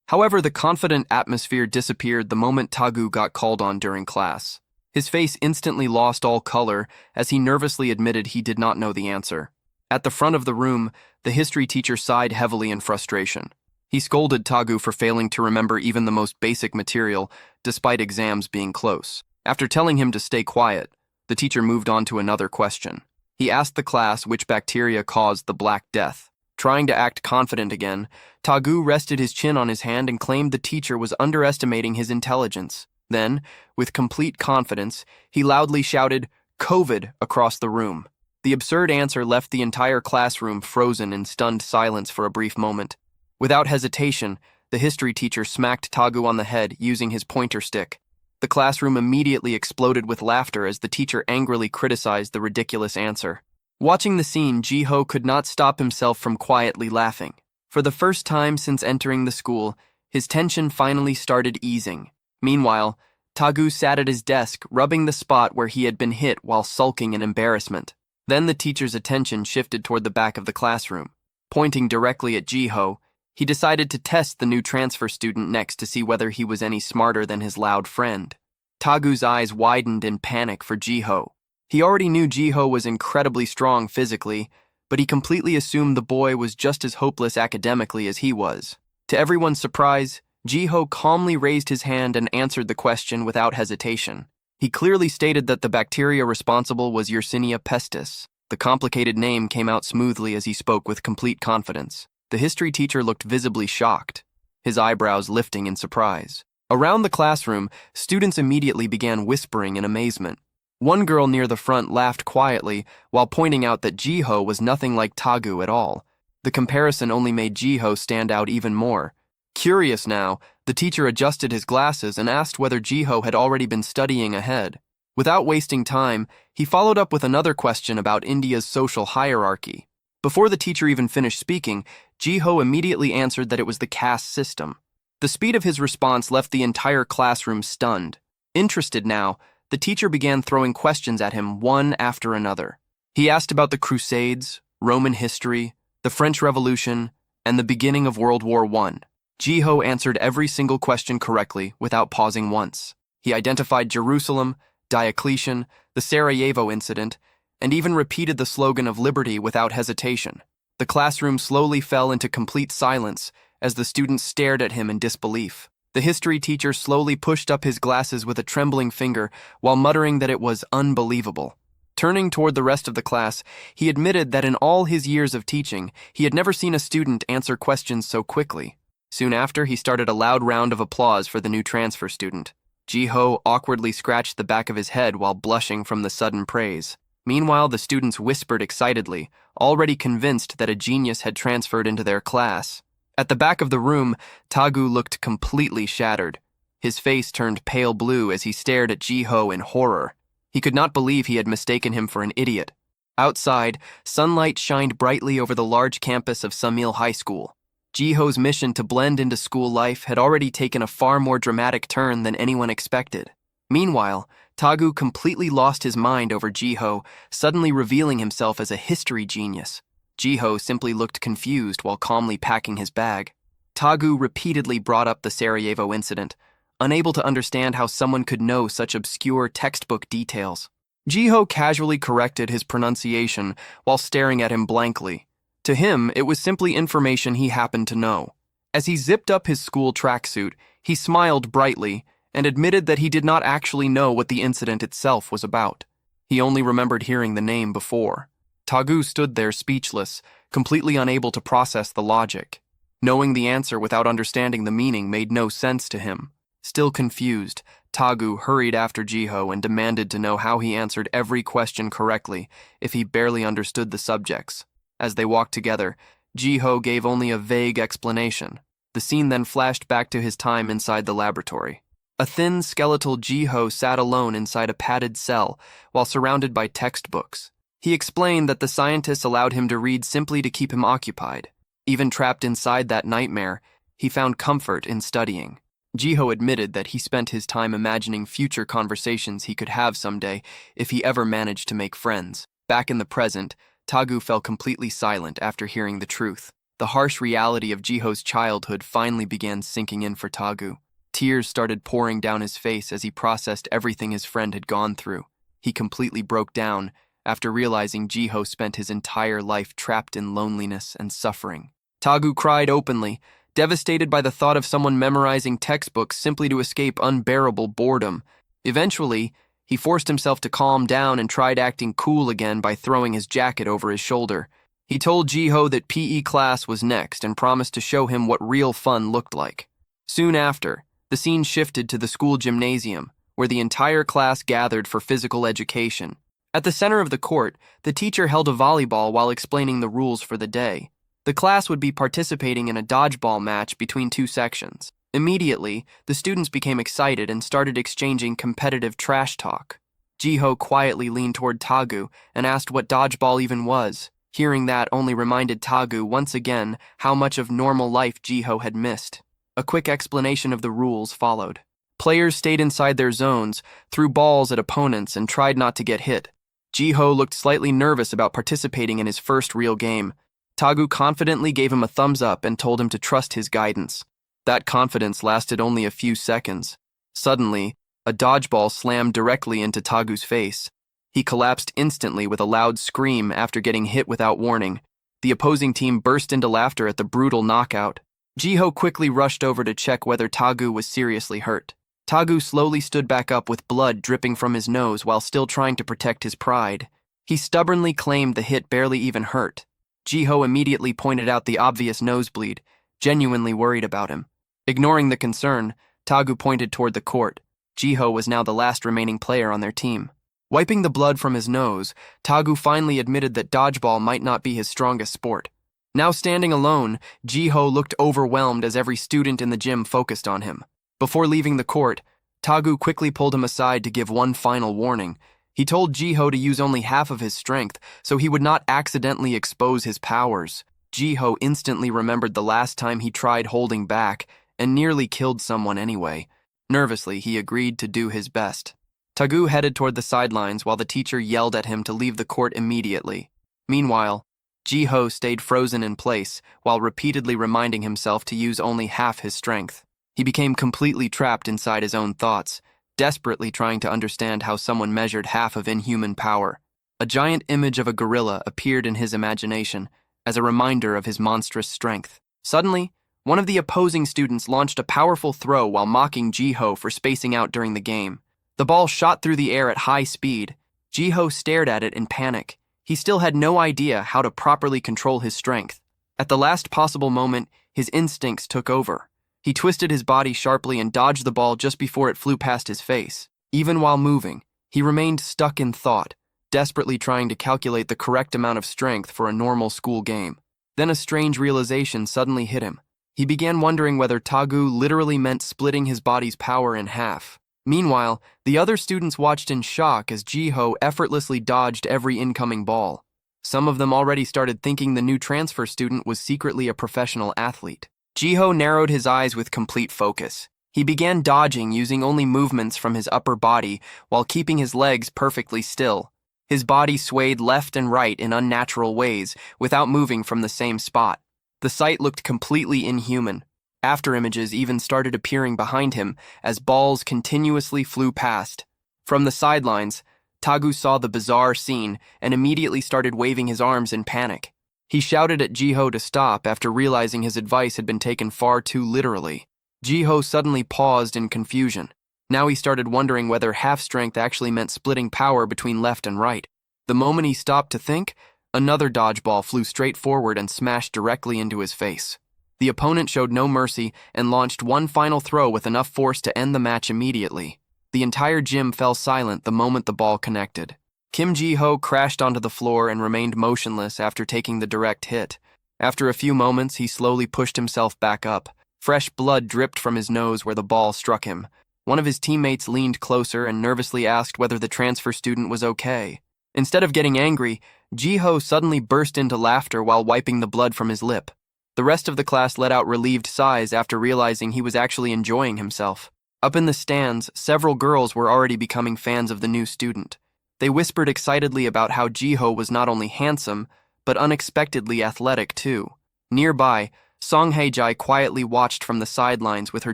However, the confident atmosphere disappeared the moment Tagu got called on during class. His face instantly lost all color as he nervously admitted he did not know the answer. At the front of the room, the history teacher sighed heavily in frustration. He scolded Tagu for failing to remember even the most basic material, despite exams being close. After telling him to stay quiet, the teacher moved on to another question. He asked the class which bacteria caused the Black Death. Trying to act confident again, Tagu rested his chin on his hand and claimed the teacher was underestimating his intelligence. Then, with complete confidence, he loudly shouted, "COVID," across the room. The absurd answer left the entire classroom frozen in stunned silence for a brief moment. Without hesitation, the history teacher smacked Tagu on the head using his pointer stick. The classroom immediately exploded with laughter as the teacher angrily criticized the ridiculous answer. Watching the scene, Jiho could not stop himself from quietly laughing. For the first time since entering the school, his tension finally started easing. Meanwhile, Tagu sat at his desk, rubbing the spot where he had been hit while sulking in embarrassment. Then the teacher's attention shifted toward the back of the classroom. Pointing directly at Jiho, he decided to test the new transfer student next to see whether he was any smarter than his loud friend. Tagu's eyes widened in panic for Jiho. He already knew Jiho was incredibly strong physically, but he completely assumed the boy was just as hopeless academically as he was. To everyone's surprise, Jiho calmly raised his hand and answered the question without hesitation. He clearly stated that the bacteria responsible was Yersinia pestis. The complicated name came out smoothly as he spoke with complete confidence. The history teacher looked visibly shocked, his eyebrows lifting in surprise. Around the classroom, students immediately began whispering in amazement. One girl near the front laughed quietly while pointing out that Jiho was nothing like Tagu at all. The comparison only made Jiho stand out even more. Curious now, the teacher adjusted his glasses and asked whether Jiho had already been studying ahead. Without wasting time, he followed up with another question about India's social hierarchy. Before the teacher even finished speaking, Jiho immediately answered that it was the caste system. The speed of his response left the entire classroom stunned. Interested now, the teacher began throwing questions at him one after another. He asked about the Crusades, Roman history, the French Revolution, and the beginning of World War I. Jiho answered every single question correctly without pausing once. He identified Jerusalem, Diocletian, the Sarajevo incident, and even repeated the slogan of liberty without hesitation. The classroom slowly fell into complete silence as the students stared at him in disbelief. The history teacher slowly pushed up his glasses with a trembling finger while muttering that it was unbelievable. Turning toward the rest of the class, he admitted that in all his years of teaching, he had never seen a student answer questions so quickly. Soon after, he started a loud round of applause for the new transfer student. Jiho awkwardly scratched the back of his head while blushing from the sudden praise. Meanwhile, the students whispered excitedly, already convinced that a genius had transferred into their class. At the back of the room, Tagu looked completely shattered. His face turned pale blue as he stared at Jiho in horror. He could not believe he had mistaken him for an idiot. Outside, sunlight shined brightly over the large campus of Samil High School. Jiho's mission to blend into school life had already taken a far more dramatic turn than anyone expected. Meanwhile, Tagu completely lost his mind over Jiho, suddenly revealing himself as a history genius. Jiho simply looked confused while calmly packing his bag. Tagu repeatedly brought up the Sarajevo incident, unable to understand how someone could know such obscure textbook details. Jiho casually corrected his pronunciation while staring at him blankly. To him, it was simply information he happened to know. As he zipped up his school tracksuit, he smiled brightly and admitted that he did not actually know what the incident itself was about. He only remembered hearing the name before. Tagu stood there speechless, completely unable to process the logic. Knowing the answer without understanding the meaning made no sense to him. Still confused, Tagu hurried after Jiho and demanded to know how he answered every question correctly if he barely understood the subjects. As they walked together, Jiho gave only a vague explanation. The scene then flashed back to his time inside the laboratory. A thin, skeletal Jiho sat alone inside a padded cell while surrounded by textbooks. He explained that the scientists allowed him to read simply to keep him occupied. Even trapped inside that nightmare, he found comfort in studying. Jiho admitted that he spent his time imagining future conversations he could have someday if he ever managed to make friends. Back in the present, Tagu fell completely silent after hearing the truth. The harsh reality of Jiho's childhood finally began sinking in for Tagu. Tears started pouring down his face as he processed everything his friend had gone through. He completely broke down after realizing Jiho spent his entire life trapped in loneliness and suffering. Tagu cried openly, devastated by the thought of someone memorizing textbooks simply to escape unbearable boredom. Eventually, he forced himself to calm down and tried acting cool again by throwing his jacket over his shoulder. He told Jiho that PE class was next and promised to show him what real fun looked like. Soon after, the scene shifted to the school gymnasium, where the entire class gathered for physical education. At the center of the court, the teacher held a volleyball while explaining the rules for the day. The class would be participating in a dodgeball match between two sections. Immediately, the students became excited and started exchanging competitive trash talk. Jiho quietly leaned toward Tagu and asked what dodgeball even was. Hearing that only reminded Tagu once again how much of normal life Jiho had missed. A quick explanation of the rules followed. Players stayed inside their zones, threw balls at opponents, and tried not to get hit. Jiho looked slightly nervous about participating in his first real game. Tagu confidently gave him a thumbs up and told him to trust his guidance. That confidence lasted only a few seconds. Suddenly, a dodgeball slammed directly into Tagu's face. He collapsed instantly with a loud scream after getting hit without warning. The opposing team burst into laughter at the brutal knockout. Jiho quickly rushed over to check whether Tagu was seriously hurt. Tagu slowly stood back up with blood dripping from his nose while still trying to protect his pride. He stubbornly claimed the hit barely even hurt. Jiho immediately pointed out the obvious nosebleed, genuinely worried about him. Ignoring the concern, Tagu pointed toward the court. Jiho was now the last remaining player on their team. Wiping the blood from his nose, Tagu finally admitted that dodgeball might not be his strongest sport. Now standing alone, Jiho looked overwhelmed as every student in the gym focused on him. Before leaving the court, Tagu quickly pulled him aside to give one final warning. He told Jiho to use only half of his strength so he would not accidentally expose his powers. Jiho instantly remembered the last time he tried holding back and nearly killed someone anyway. Nervously, he agreed to do his best. Tagu headed toward the sidelines while the teacher yelled at him to leave the court immediately. Meanwhile, Ji-ho stayed frozen in place while repeatedly reminding himself to use only half his strength. He became completely trapped inside his own thoughts, desperately trying to understand how someone measured half of inhuman power. A giant image of a gorilla appeared in his imagination as a reminder of his monstrous strength. Suddenly, one of the opposing students launched a powerful throw while mocking Ji-ho for spacing out during the game. The ball shot through the air at high speed. Ji-ho stared at it in panic. He still had no idea how to properly control his strength. At the last possible moment, his instincts took over. He twisted his body sharply and dodged the ball just before it flew past his face. Even while moving, he remained stuck in thought, desperately trying to calculate the correct amount of strength for a normal school game. Then a strange realization suddenly hit him. He began wondering whether Tagu literally meant splitting his body's power in half. Meanwhile, the other students watched in shock as Ji-ho effortlessly dodged every incoming ball. Some of them already started thinking the new transfer student was secretly a professional athlete. Ji-ho narrowed his eyes with complete focus. He began dodging using only movements from his upper body while keeping his legs perfectly still. His body swayed left and right in unnatural ways without moving from the same spot. The sight looked completely inhuman. Afterimages even started appearing behind him as balls continuously flew past. From the sidelines, Tagu saw the bizarre scene and immediately started waving his arms in panic. He shouted at Ji-ho to stop after realizing his advice had been taken far too literally. Ji-ho suddenly paused in confusion. Now he started wondering whether half-strength actually meant splitting power between left and right. The moment he stopped to think, another dodgeball flew straight forward and smashed directly into his face. The opponent showed no mercy and launched one final throw with enough force to end the match immediately. The entire gym fell silent the moment the ball connected. Kim Ji-ho crashed onto the floor and remained motionless after taking the direct hit. After a few moments, he slowly pushed himself back up. Fresh blood dripped from his nose where the ball struck him. One of his teammates leaned closer and nervously asked whether the transfer student was okay. Instead of getting angry, Ji-ho suddenly burst into laughter while wiping the blood from his lip. The rest of the class let out relieved sighs after realizing he was actually enjoying himself. Up in the stands, several girls were already becoming fans of the new student. They whispered excitedly about how Ji-ho was not only handsome, but unexpectedly athletic too. Nearby, Song Hae-jae quietly watched from the sidelines with her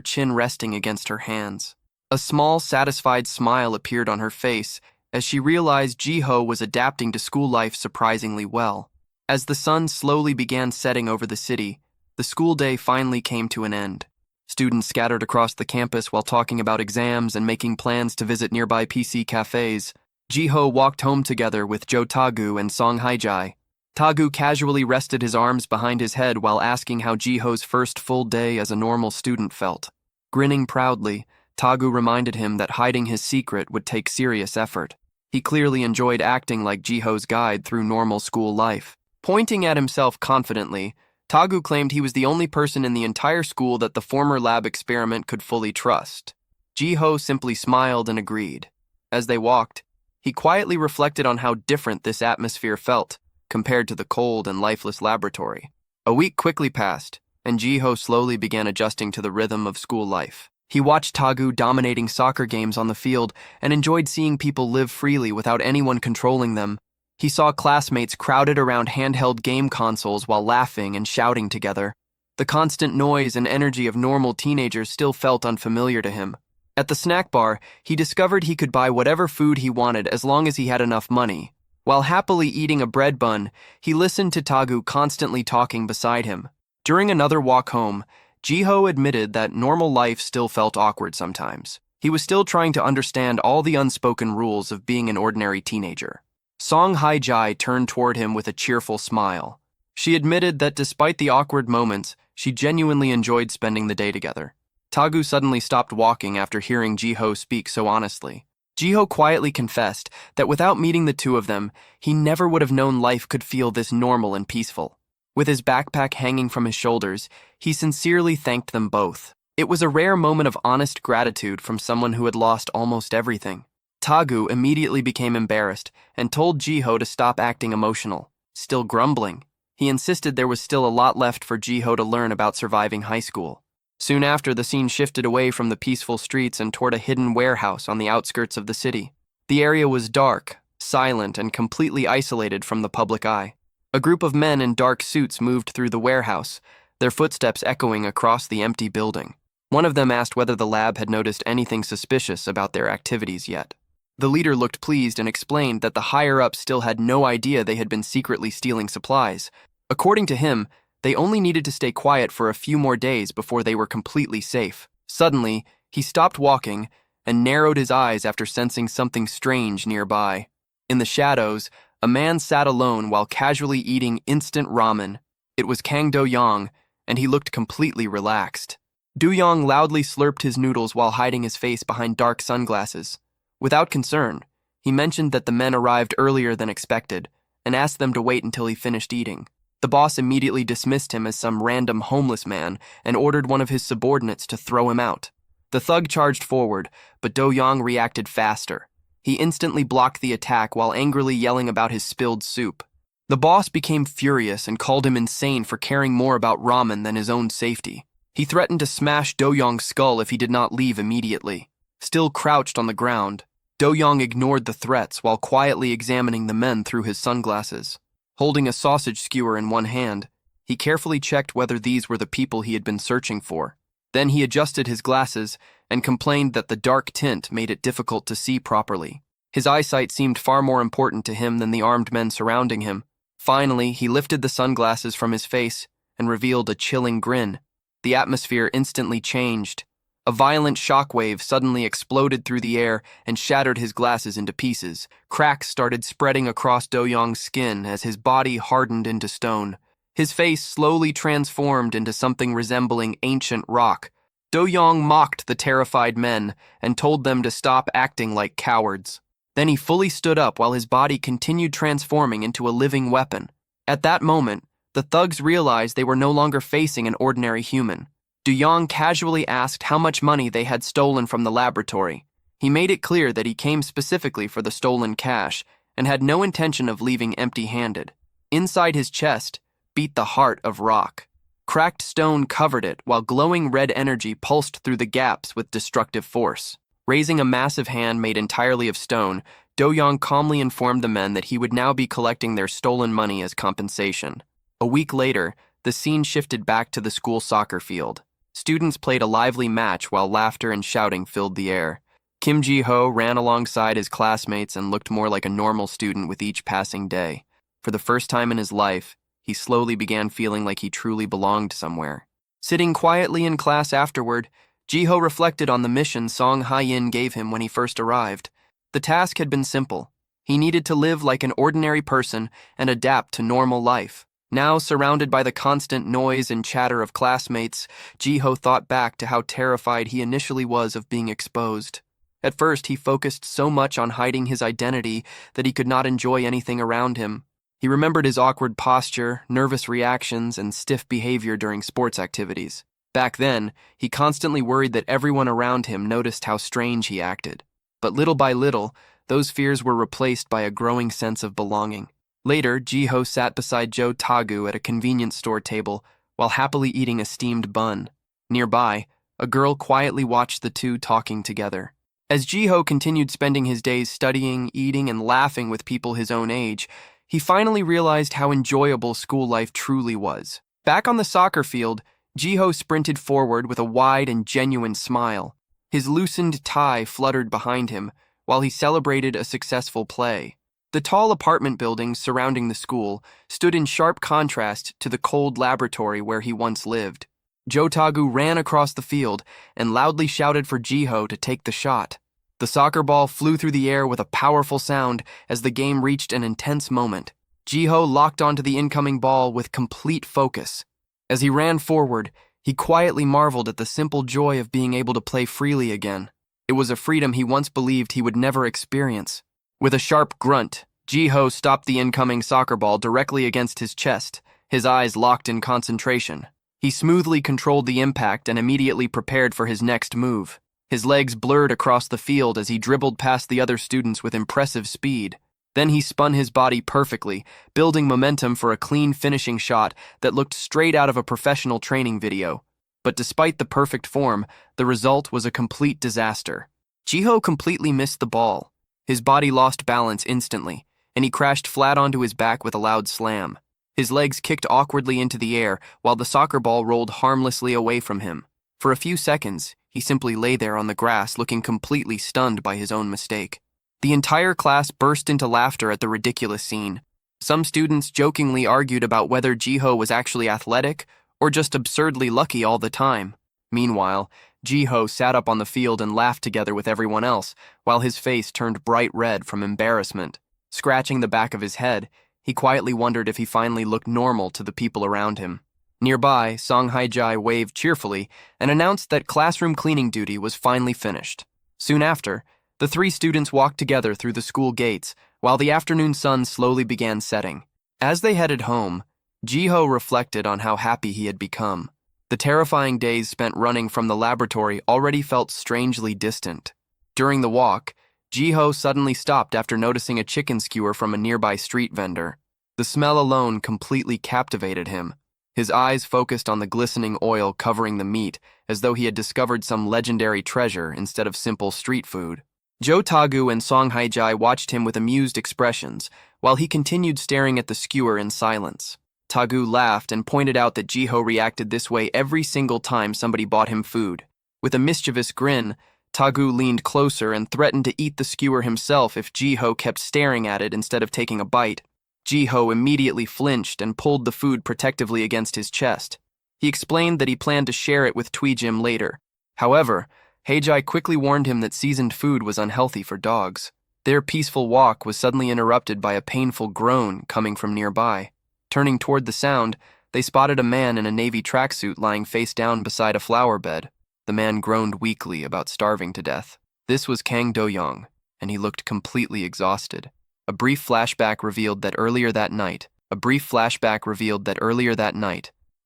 chin resting against her hands. A small, satisfied smile appeared on her face as she realized Ji-ho was adapting to school life surprisingly well. As the sun slowly began setting over the city, the school day finally came to an end. Students scattered across the campus while talking about exams and making plans to visit nearby PC cafes. Ji-ho walked home together with Jo Tagu and Song Hae-jae. Tagu casually rested his arms behind his head while asking how Ji-ho's first full day as a normal student felt. Grinning proudly, Tagu reminded him that hiding his secret would take serious effort. He clearly enjoyed acting like Ji-ho's guide through normal school life. Pointing at himself confidently, Tagu claimed he was the only person in the entire school that the former lab experiment could fully trust. Ji-ho simply smiled and agreed. As they walked, he quietly reflected on how different this atmosphere felt compared to the cold and lifeless laboratory. A week quickly passed, and Ji-ho slowly began adjusting to the rhythm of school life. He watched Tagu dominating soccer games on the field and enjoyed seeing people live freely without anyone controlling them. He saw classmates crowded around handheld game consoles while laughing and shouting together. The constant noise and energy of normal teenagers still felt unfamiliar to him. At the snack bar, he discovered he could buy whatever food he wanted as long as he had enough money. While happily eating a bread bun, he listened to Tagu constantly talking beside him. During another walk home, Ji-ho admitted that normal life still felt awkward sometimes. He was still trying to understand all the unspoken rules of being an ordinary teenager. Song Hae-jae turned toward him with a cheerful smile. She admitted that despite the awkward moments, she genuinely enjoyed spending the day together. Tagu suddenly stopped walking after hearing Ji-ho speak so honestly. Ji-ho quietly confessed that without meeting the two of them, he never would have known life could feel this normal and peaceful. With his backpack hanging from his shoulders, he sincerely thanked them both. It was a rare moment of honest gratitude from someone who had lost almost everything. Tagu immediately became embarrassed and told Ji-ho to stop acting emotional. Still grumbling, he insisted there was still a lot left for Ji-ho to learn about surviving high school. Soon after, the scene shifted away from the peaceful streets and toward a hidden warehouse on the outskirts of the city. The area was dark, silent, and completely isolated from the public eye. A group of men in dark suits moved through the warehouse, their footsteps echoing across the empty building. One of them asked whether the lab had noticed anything suspicious about their activities yet. The leader looked pleased and explained that the higher-ups still had no idea they had been secretly stealing supplies. According to him, they only needed to stay quiet for a few more days before they were completely safe. Suddenly, he stopped walking and narrowed his eyes after sensing something strange nearby. In the shadows, a man sat alone while casually eating instant ramen. It was Kang Do-young, and he looked completely relaxed. Do-young loudly slurped his noodles while hiding his face behind dark sunglasses. Without concern, he mentioned that the men arrived earlier than expected and asked them to wait until he finished eating. The boss immediately dismissed him as some random homeless man and ordered one of his subordinates to throw him out. The thug charged forward, but Do-young reacted faster. He instantly blocked the attack while angrily yelling about his spilled soup. The boss became furious and called him insane for caring more about ramen than his own safety. He threatened to smash Do-young's skull if he did not leave immediately. Still crouched on the ground, Do-young ignored the threats while quietly examining the men through his sunglasses. Holding a sausage skewer in one hand, he carefully checked whether these were the people he had been searching for. Then he adjusted his glasses and complained that the dark tint made it difficult to see properly. His eyesight seemed far more important to him than the armed men surrounding him. Finally, he lifted the sunglasses from his face and revealed a chilling grin. The atmosphere instantly changed. A violent shockwave suddenly exploded through the air and shattered his glasses into pieces. Cracks started spreading across Do-young's skin as his body hardened into stone. His face slowly transformed into something resembling ancient rock. Do-young mocked the terrified men and told them to stop acting like cowards. Then he fully stood up while his body continued transforming into a living weapon. At that moment, the thugs realized they were no longer facing an ordinary human. Do-young casually asked how much money they had stolen from the laboratory. He made it clear that he came specifically for the stolen cash and had no intention of leaving empty-handed. Inside his chest beat the heart of rock. Cracked stone covered it while glowing red energy pulsed through the gaps with destructive force. Raising a massive hand made entirely of stone, Do-young calmly informed the men that he would now be collecting their stolen money as compensation. A week later, the scene shifted back to the school soccer field. Students played a lively match while laughter and shouting filled the air. Kim Ji-ho ran alongside his classmates and looked more like a normal student with each passing day. For the first time in his life, he slowly began feeling like he truly belonged somewhere. Sitting quietly in class afterward, Ji-ho reflected on the mission Song Ha-yin gave him when he first arrived. The task had been simple. He needed to live like an ordinary person and adapt to normal life. Now, surrounded by the constant noise and chatter of classmates, Ji-ho thought back to how terrified he initially was of being exposed. At first, he focused so much on hiding his identity that he could not enjoy anything around him. He remembered his awkward posture, nervous reactions, and stiff behavior during sports activities. Back then, he constantly worried that everyone around him noticed how strange he acted. But little by little, those fears were replaced by a growing sense of belonging. Later, Ji-ho sat beside Jo Tagu at a convenience store table while happily eating a steamed bun. Nearby, a girl quietly watched the two talking together. As Ji-ho continued spending his days studying, eating, and laughing with people his own age, he finally realized how enjoyable school life truly was. Back on the soccer field, Ji-ho sprinted forward with a wide and genuine smile. His loosened tie fluttered behind him while he celebrated a successful play. The tall apartment buildings surrounding the school stood in sharp contrast to the cold laboratory where he once lived. Jo Tagu ran across the field and loudly shouted for Ji-ho to take the shot. The soccer ball flew through the air with a powerful sound as the game reached an intense moment. Ji-ho locked onto the incoming ball with complete focus. As he ran forward, he quietly marveled at the simple joy of being able to play freely again. It was a freedom he once believed he would never experience. With a sharp grunt, Ji-ho stopped the incoming soccer ball directly against his chest, his eyes locked in concentration. He smoothly controlled the impact and immediately prepared for his next move. His legs blurred across the field as he dribbled past the other students with impressive speed. Then he spun his body perfectly, building momentum for a clean finishing shot that looked straight out of a professional training video. But despite the perfect form, the result was a complete disaster. Jiho completely missed the ball. His body lost balance instantly, and he crashed flat onto his back with a loud slam. His legs kicked awkwardly into the air, while the soccer ball rolled harmlessly away from him. For a few seconds, he simply lay there on the grass, looking completely stunned by his own mistake. The entire class burst into laughter at the ridiculous scene. Some students jokingly argued about whether Jiho was actually athletic or just absurdly lucky all the time. Meanwhile, Jiho sat up on the field and laughed together with everyone else, while his face turned bright red from embarrassment. Scratching the back of his head, he quietly wondered if he finally looked normal to the people around him. Nearby, Song Haijai waved cheerfully and announced that classroom cleaning duty was finally finished. Soon after, the three students walked together through the school gates, while the afternoon sun slowly began setting. As they headed home, Jiho reflected on how happy he had become. The terrifying days spent running from the laboratory already felt strangely distant. During the walk, Jiho suddenly stopped after noticing a chicken skewer from a nearby street vendor. The smell alone completely captivated him. His eyes focused on the glistening oil covering the meat, as though he had discovered some legendary treasure instead of simple street food. Jo Tagu and Song Haijai watched him with amused expressions, while he continued staring at the skewer in silence. Tagu laughed and pointed out that Jiho reacted this way every single time somebody bought him food. With a mischievous grin, Tagu leaned closer and threatened to eat the skewer himself if Jiho kept staring at it instead of taking a bite. Jiho immediately flinched and pulled the food protectively against his chest. He explained that he planned to share it with Tweejim later. However, Heijai quickly warned him that seasoned food was unhealthy for dogs. Their peaceful walk was suddenly interrupted by a painful groan coming from nearby. Turning toward the sound, they spotted a man in a navy tracksuit lying face down beside a flower bed. The man groaned weakly about starving to death. This was Kang Do-young, and he looked completely exhausted. A brief flashback revealed that earlier that night,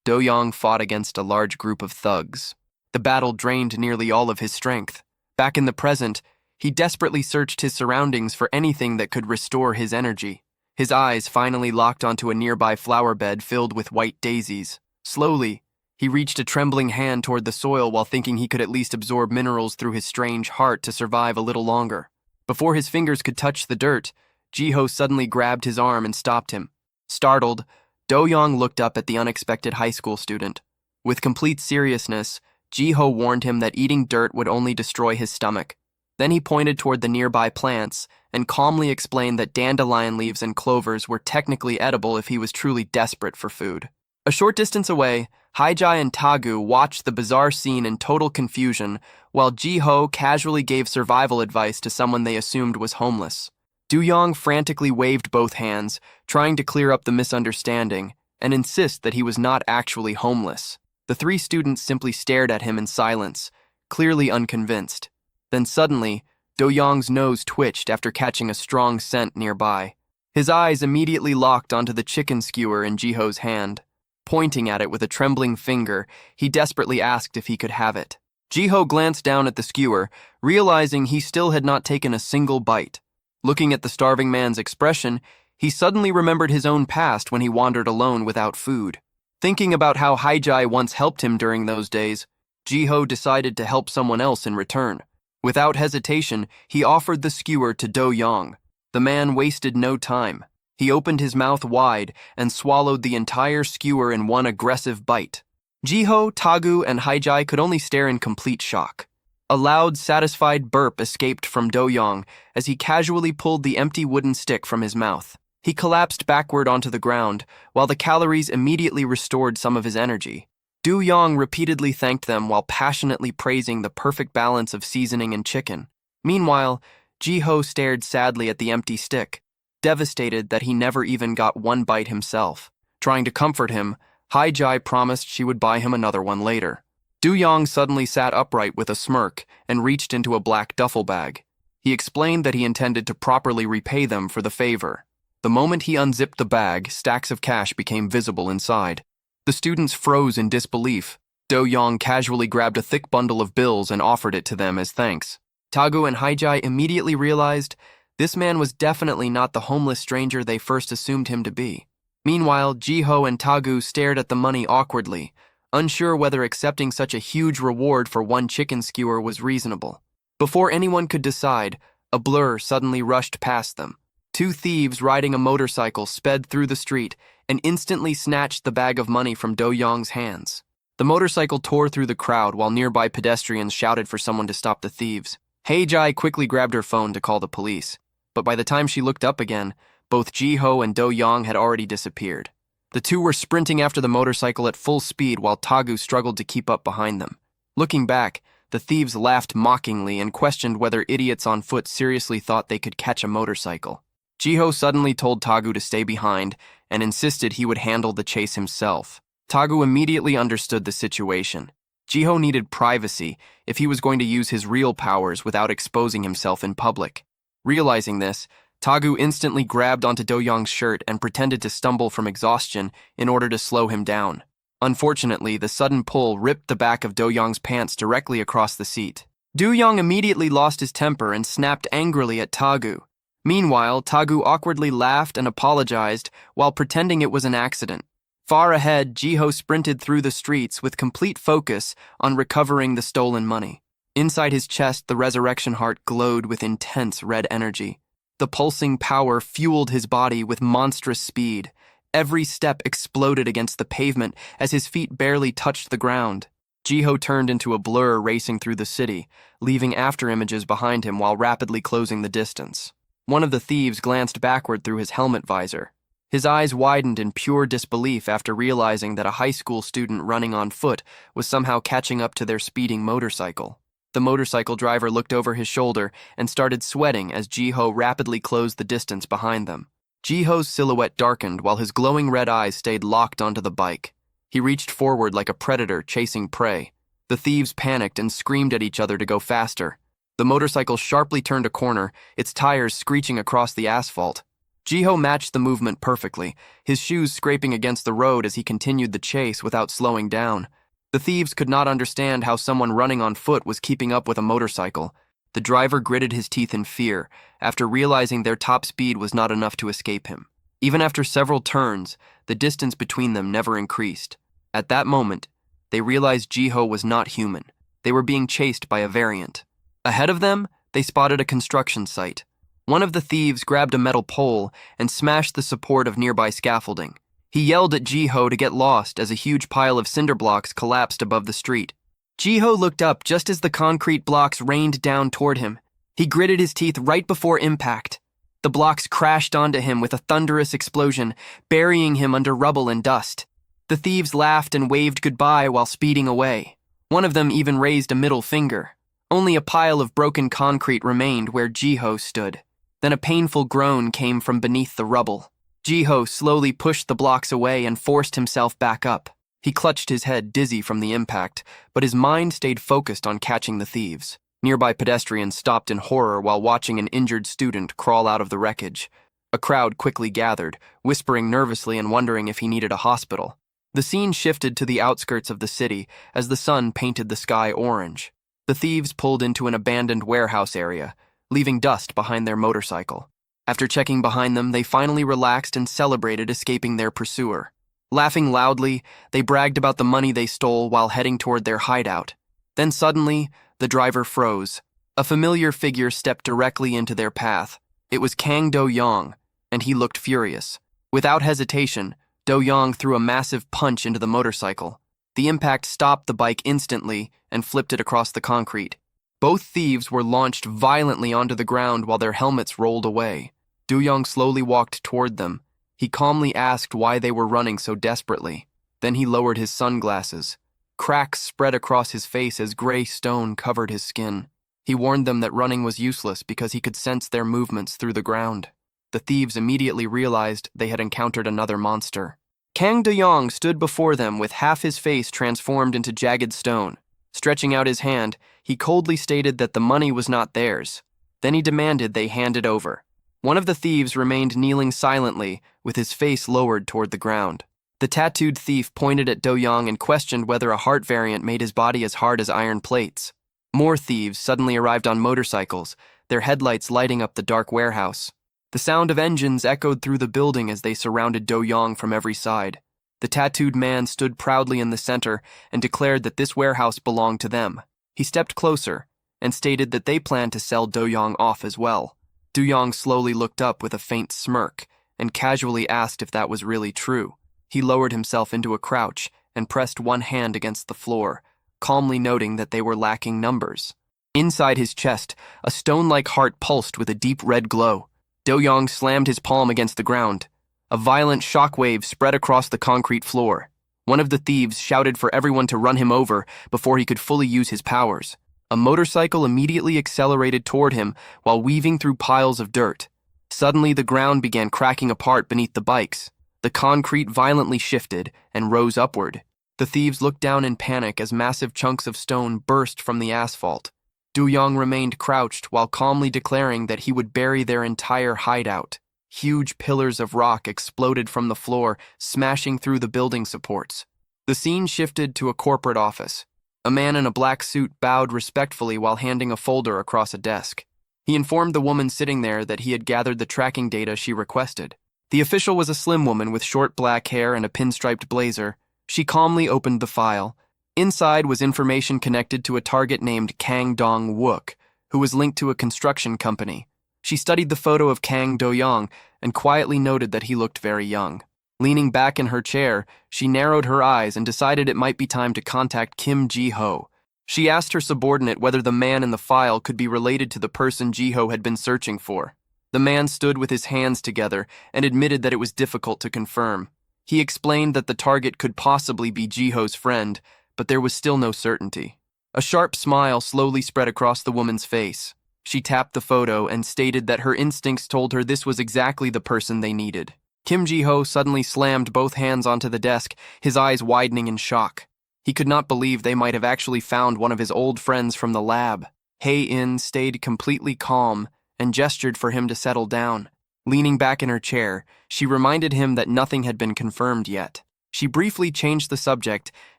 Do-young fought against a large group of thugs. The battle drained nearly all of his strength. Back in the present, he desperately searched his surroundings for anything that could restore his energy. His eyes finally locked onto a nearby flower bed filled with white daisies. Slowly, he reached a trembling hand toward the soil while thinking he could at least absorb minerals through his strange heart to survive a little longer. Before his fingers could touch the dirt, Jiho suddenly grabbed his arm and stopped him. Startled, Do-young looked up at the unexpected high school student. With complete seriousness, Jiho warned him that eating dirt would only destroy his stomach. Then he pointed toward the nearby plants and calmly explained that dandelion leaves and clovers were technically edible if he was truly desperate for food. A short distance away, Haijai and Tagu watched the bizarre scene in total confusion, while Jiho casually gave survival advice to someone they assumed was homeless. Do-young frantically waved both hands, trying to clear up the misunderstanding, and insist that he was not actually homeless. The three students simply stared at him in silence, clearly unconvinced. Then suddenly, Do-young's nose twitched after catching a strong scent nearby. His eyes immediately locked onto the chicken skewer in Jiho's hand. Pointing at it with a trembling finger, he desperately asked if he could have it. Jiho glanced down at the skewer, realizing he still had not taken a single bite. Looking at the starving man's expression, he suddenly remembered his own past when he wandered alone without food. Thinking about how Haijai once helped him during those days, Jiho decided to help someone else in return. Without hesitation, he offered the skewer to Do-young. The man wasted no time. He opened his mouth wide and swallowed the entire skewer in one aggressive bite. Jiho, Tagu, and Haijai could only stare in complete shock. A loud, satisfied burp escaped from Do-young as he casually pulled the empty wooden stick from his mouth. He collapsed backward onto the ground, while the calories immediately restored some of his energy. Do-young repeatedly thanked them while passionately praising the perfect balance of seasoning and chicken. Meanwhile, Jiho stared sadly at the empty stick, devastated that he never even got one bite himself. Trying to comfort him, Haijai promised she would buy him another one later. Do-young suddenly sat upright with a smirk and reached into a black duffel bag. He explained that he intended to properly repay them for the favor. The moment he unzipped the bag, stacks of cash became visible inside. The students froze in disbelief. Do-young casually grabbed a thick bundle of bills and offered it to them as thanks. Tagu and Haijai immediately realized this man was definitely not the homeless stranger they first assumed him to be. Meanwhile, Jiho and Tagu stared at the money awkwardly, unsure whether accepting such a huge reward for one chicken skewer was reasonable. Before anyone could decide, a blur suddenly rushed past them. Two thieves riding a motorcycle sped through the street and instantly snatched the bag of money from Do Yong's hands. The motorcycle tore through the crowd while nearby pedestrians shouted for someone to stop the thieves. Hei-Jai quickly grabbed her phone to call the police, but by the time she looked up again, both Ji-ho and Do Yong had already disappeared. The two were sprinting after the motorcycle at full speed while Tagu struggled to keep up behind them. Looking back, the thieves laughed mockingly and questioned whether idiots on foot seriously thought they could catch a motorcycle. Ji-ho suddenly told Tagu to stay behind and insisted he would handle the chase himself. Tagu immediately understood the situation. Ji-ho needed privacy if he was going to use his real powers without exposing himself in public. Realizing this, Tagu instantly grabbed onto Do Yong's shirt and pretended to stumble from exhaustion in order to slow him down. Unfortunately, the sudden pull ripped the back of Do Yong's pants directly across the seat. Do Yong immediately lost his temper and snapped angrily at Tagu. Meanwhile, Tagu awkwardly laughed and apologized while pretending it was an accident. Far ahead, Ji-ho sprinted through the streets with complete focus on recovering the stolen money. Inside his chest, the resurrection heart glowed with intense red energy. The pulsing power fueled his body with monstrous speed. Every step exploded against the pavement as his feet barely touched the ground. Ji-ho turned into a blur racing through the city, leaving after-images behind him while rapidly closing the distance. One of the thieves glanced backward through his helmet visor. His eyes widened in pure disbelief after realizing that a high school student running on foot was somehow catching up to their speeding motorcycle. The motorcycle driver looked over his shoulder and started sweating as Ji-ho rapidly closed the distance behind them. Ji-ho's silhouette darkened while his glowing red eyes stayed locked onto the bike. He reached forward like a predator chasing prey. The thieves panicked and screamed at each other to go faster. The motorcycle sharply turned a corner, its tires screeching across the asphalt. Ji-ho matched the movement perfectly, his shoes scraping against the road as he continued the chase without slowing down. The thieves could not understand how someone running on foot was keeping up with a motorcycle. The driver gritted his teeth in fear after realizing their top speed was not enough to escape him. Even after several turns, the distance between them never increased. At that moment, they realized Ji-ho was not human. They were being chased by a variant. Ahead of them, they spotted a construction site. One of the thieves grabbed a metal pole and smashed the support of nearby scaffolding. He yelled at Ji-ho to get lost as a huge pile of cinder blocks collapsed above the street. Ji-ho looked up just as the concrete blocks rained down toward him. He gritted his teeth right before impact. The blocks crashed onto him with a thunderous explosion, burying him under rubble and dust. The thieves laughed and waved goodbye while speeding away. One of them even raised a middle finger. Only a pile of broken concrete remained where Ji-ho stood. Then a painful groan came from beneath the rubble. Ji-ho slowly pushed the blocks away and forced himself back up. He clutched his head dizzy from the impact, but his mind stayed focused on catching the thieves. Nearby pedestrians stopped in horror while watching an injured student crawl out of the wreckage. A crowd quickly gathered, whispering nervously and wondering if he needed a hospital. The scene shifted to the outskirts of the city as the sun painted the sky orange. The thieves pulled into an abandoned warehouse area, leaving dust behind their motorcycle. After checking behind them, they finally relaxed and celebrated escaping their pursuer. Laughing loudly, they bragged about the money they stole while heading toward their hideout. Then suddenly, the driver froze. A familiar figure stepped directly into their path. It was Kang Do-yong, and he looked furious. Without hesitation, Do-yong threw a massive punch into the motorcycle. The impact stopped the bike instantly and flipped it across the concrete. Both thieves were launched violently onto the ground while their helmets rolled away. Do-yong slowly walked toward them. He calmly asked why they were running so desperately. Then he lowered his sunglasses. Cracks spread across his face as gray stone covered his skin. He warned them that running was useless because he could sense their movements through the ground. The thieves immediately realized they had encountered another monster. Kang Do-yong stood before them with half his face transformed into jagged stone. Stretching out his hand, he coldly stated that the money was not theirs. Then he demanded they hand it over. One of the thieves remained kneeling silently, with his face lowered toward the ground. The tattooed thief pointed at Do-yong and questioned whether a heart variant made his body as hard as iron plates. More thieves suddenly arrived on motorcycles, their headlights lighting up the dark warehouse. The sound of engines echoed through the building as they surrounded Do-yong from every side. The tattooed man stood proudly in the center and declared that this warehouse belonged to them. He stepped closer and stated that they planned to sell Do-young off as well. Do-young slowly looked up with a faint smirk and casually asked if that was really true. He lowered himself into a crouch and pressed one hand against the floor, calmly noting that they were lacking numbers. Inside his chest, a stone-like heart pulsed with a deep red glow. Do-young slammed his palm against the ground. A violent shockwave spread across the concrete floor. One of the thieves shouted for everyone to run him over before he could fully use his powers. A motorcycle immediately accelerated toward him while weaving through piles of dirt. Suddenly, the ground began cracking apart beneath the bikes. The concrete violently shifted and rose upward. The thieves looked down in panic as massive chunks of stone burst from the asphalt. Do-young remained crouched while calmly declaring that he would bury their entire hideout. Huge pillars of rock exploded from the floor, smashing through the building supports. The scene shifted to a corporate office. A man in a black suit bowed respectfully while handing a folder across a desk. He informed the woman sitting there that he had gathered the tracking data she requested. The official was a slim woman with short black hair and a pinstriped blazer. She calmly opened the file. Inside was information connected to a target named Kang Dong-wook, who was linked to a construction company. She studied the photo of Kang Do-young and quietly noted that he looked very young. Leaning back in her chair, she narrowed her eyes and decided it might be time to contact Kim Ji-ho. She asked her subordinate whether the man in the file could be related to the person Ji-ho had been searching for. The man stood with his hands together and admitted that it was difficult to confirm. He explained that the target could possibly be Ji-ho's friend, but there was still no certainty. A sharp smile slowly spread across the woman's face. She tapped the photo and stated that her instincts told her this was exactly the person they needed. Kim Ji-ho suddenly slammed both hands onto the desk, his eyes widening in shock. He could not believe they might have actually found one of his old friends from the lab. Hae-in stayed completely calm and gestured for him to settle down. Leaning back in her chair, she reminded him that nothing had been confirmed yet. She briefly changed the subject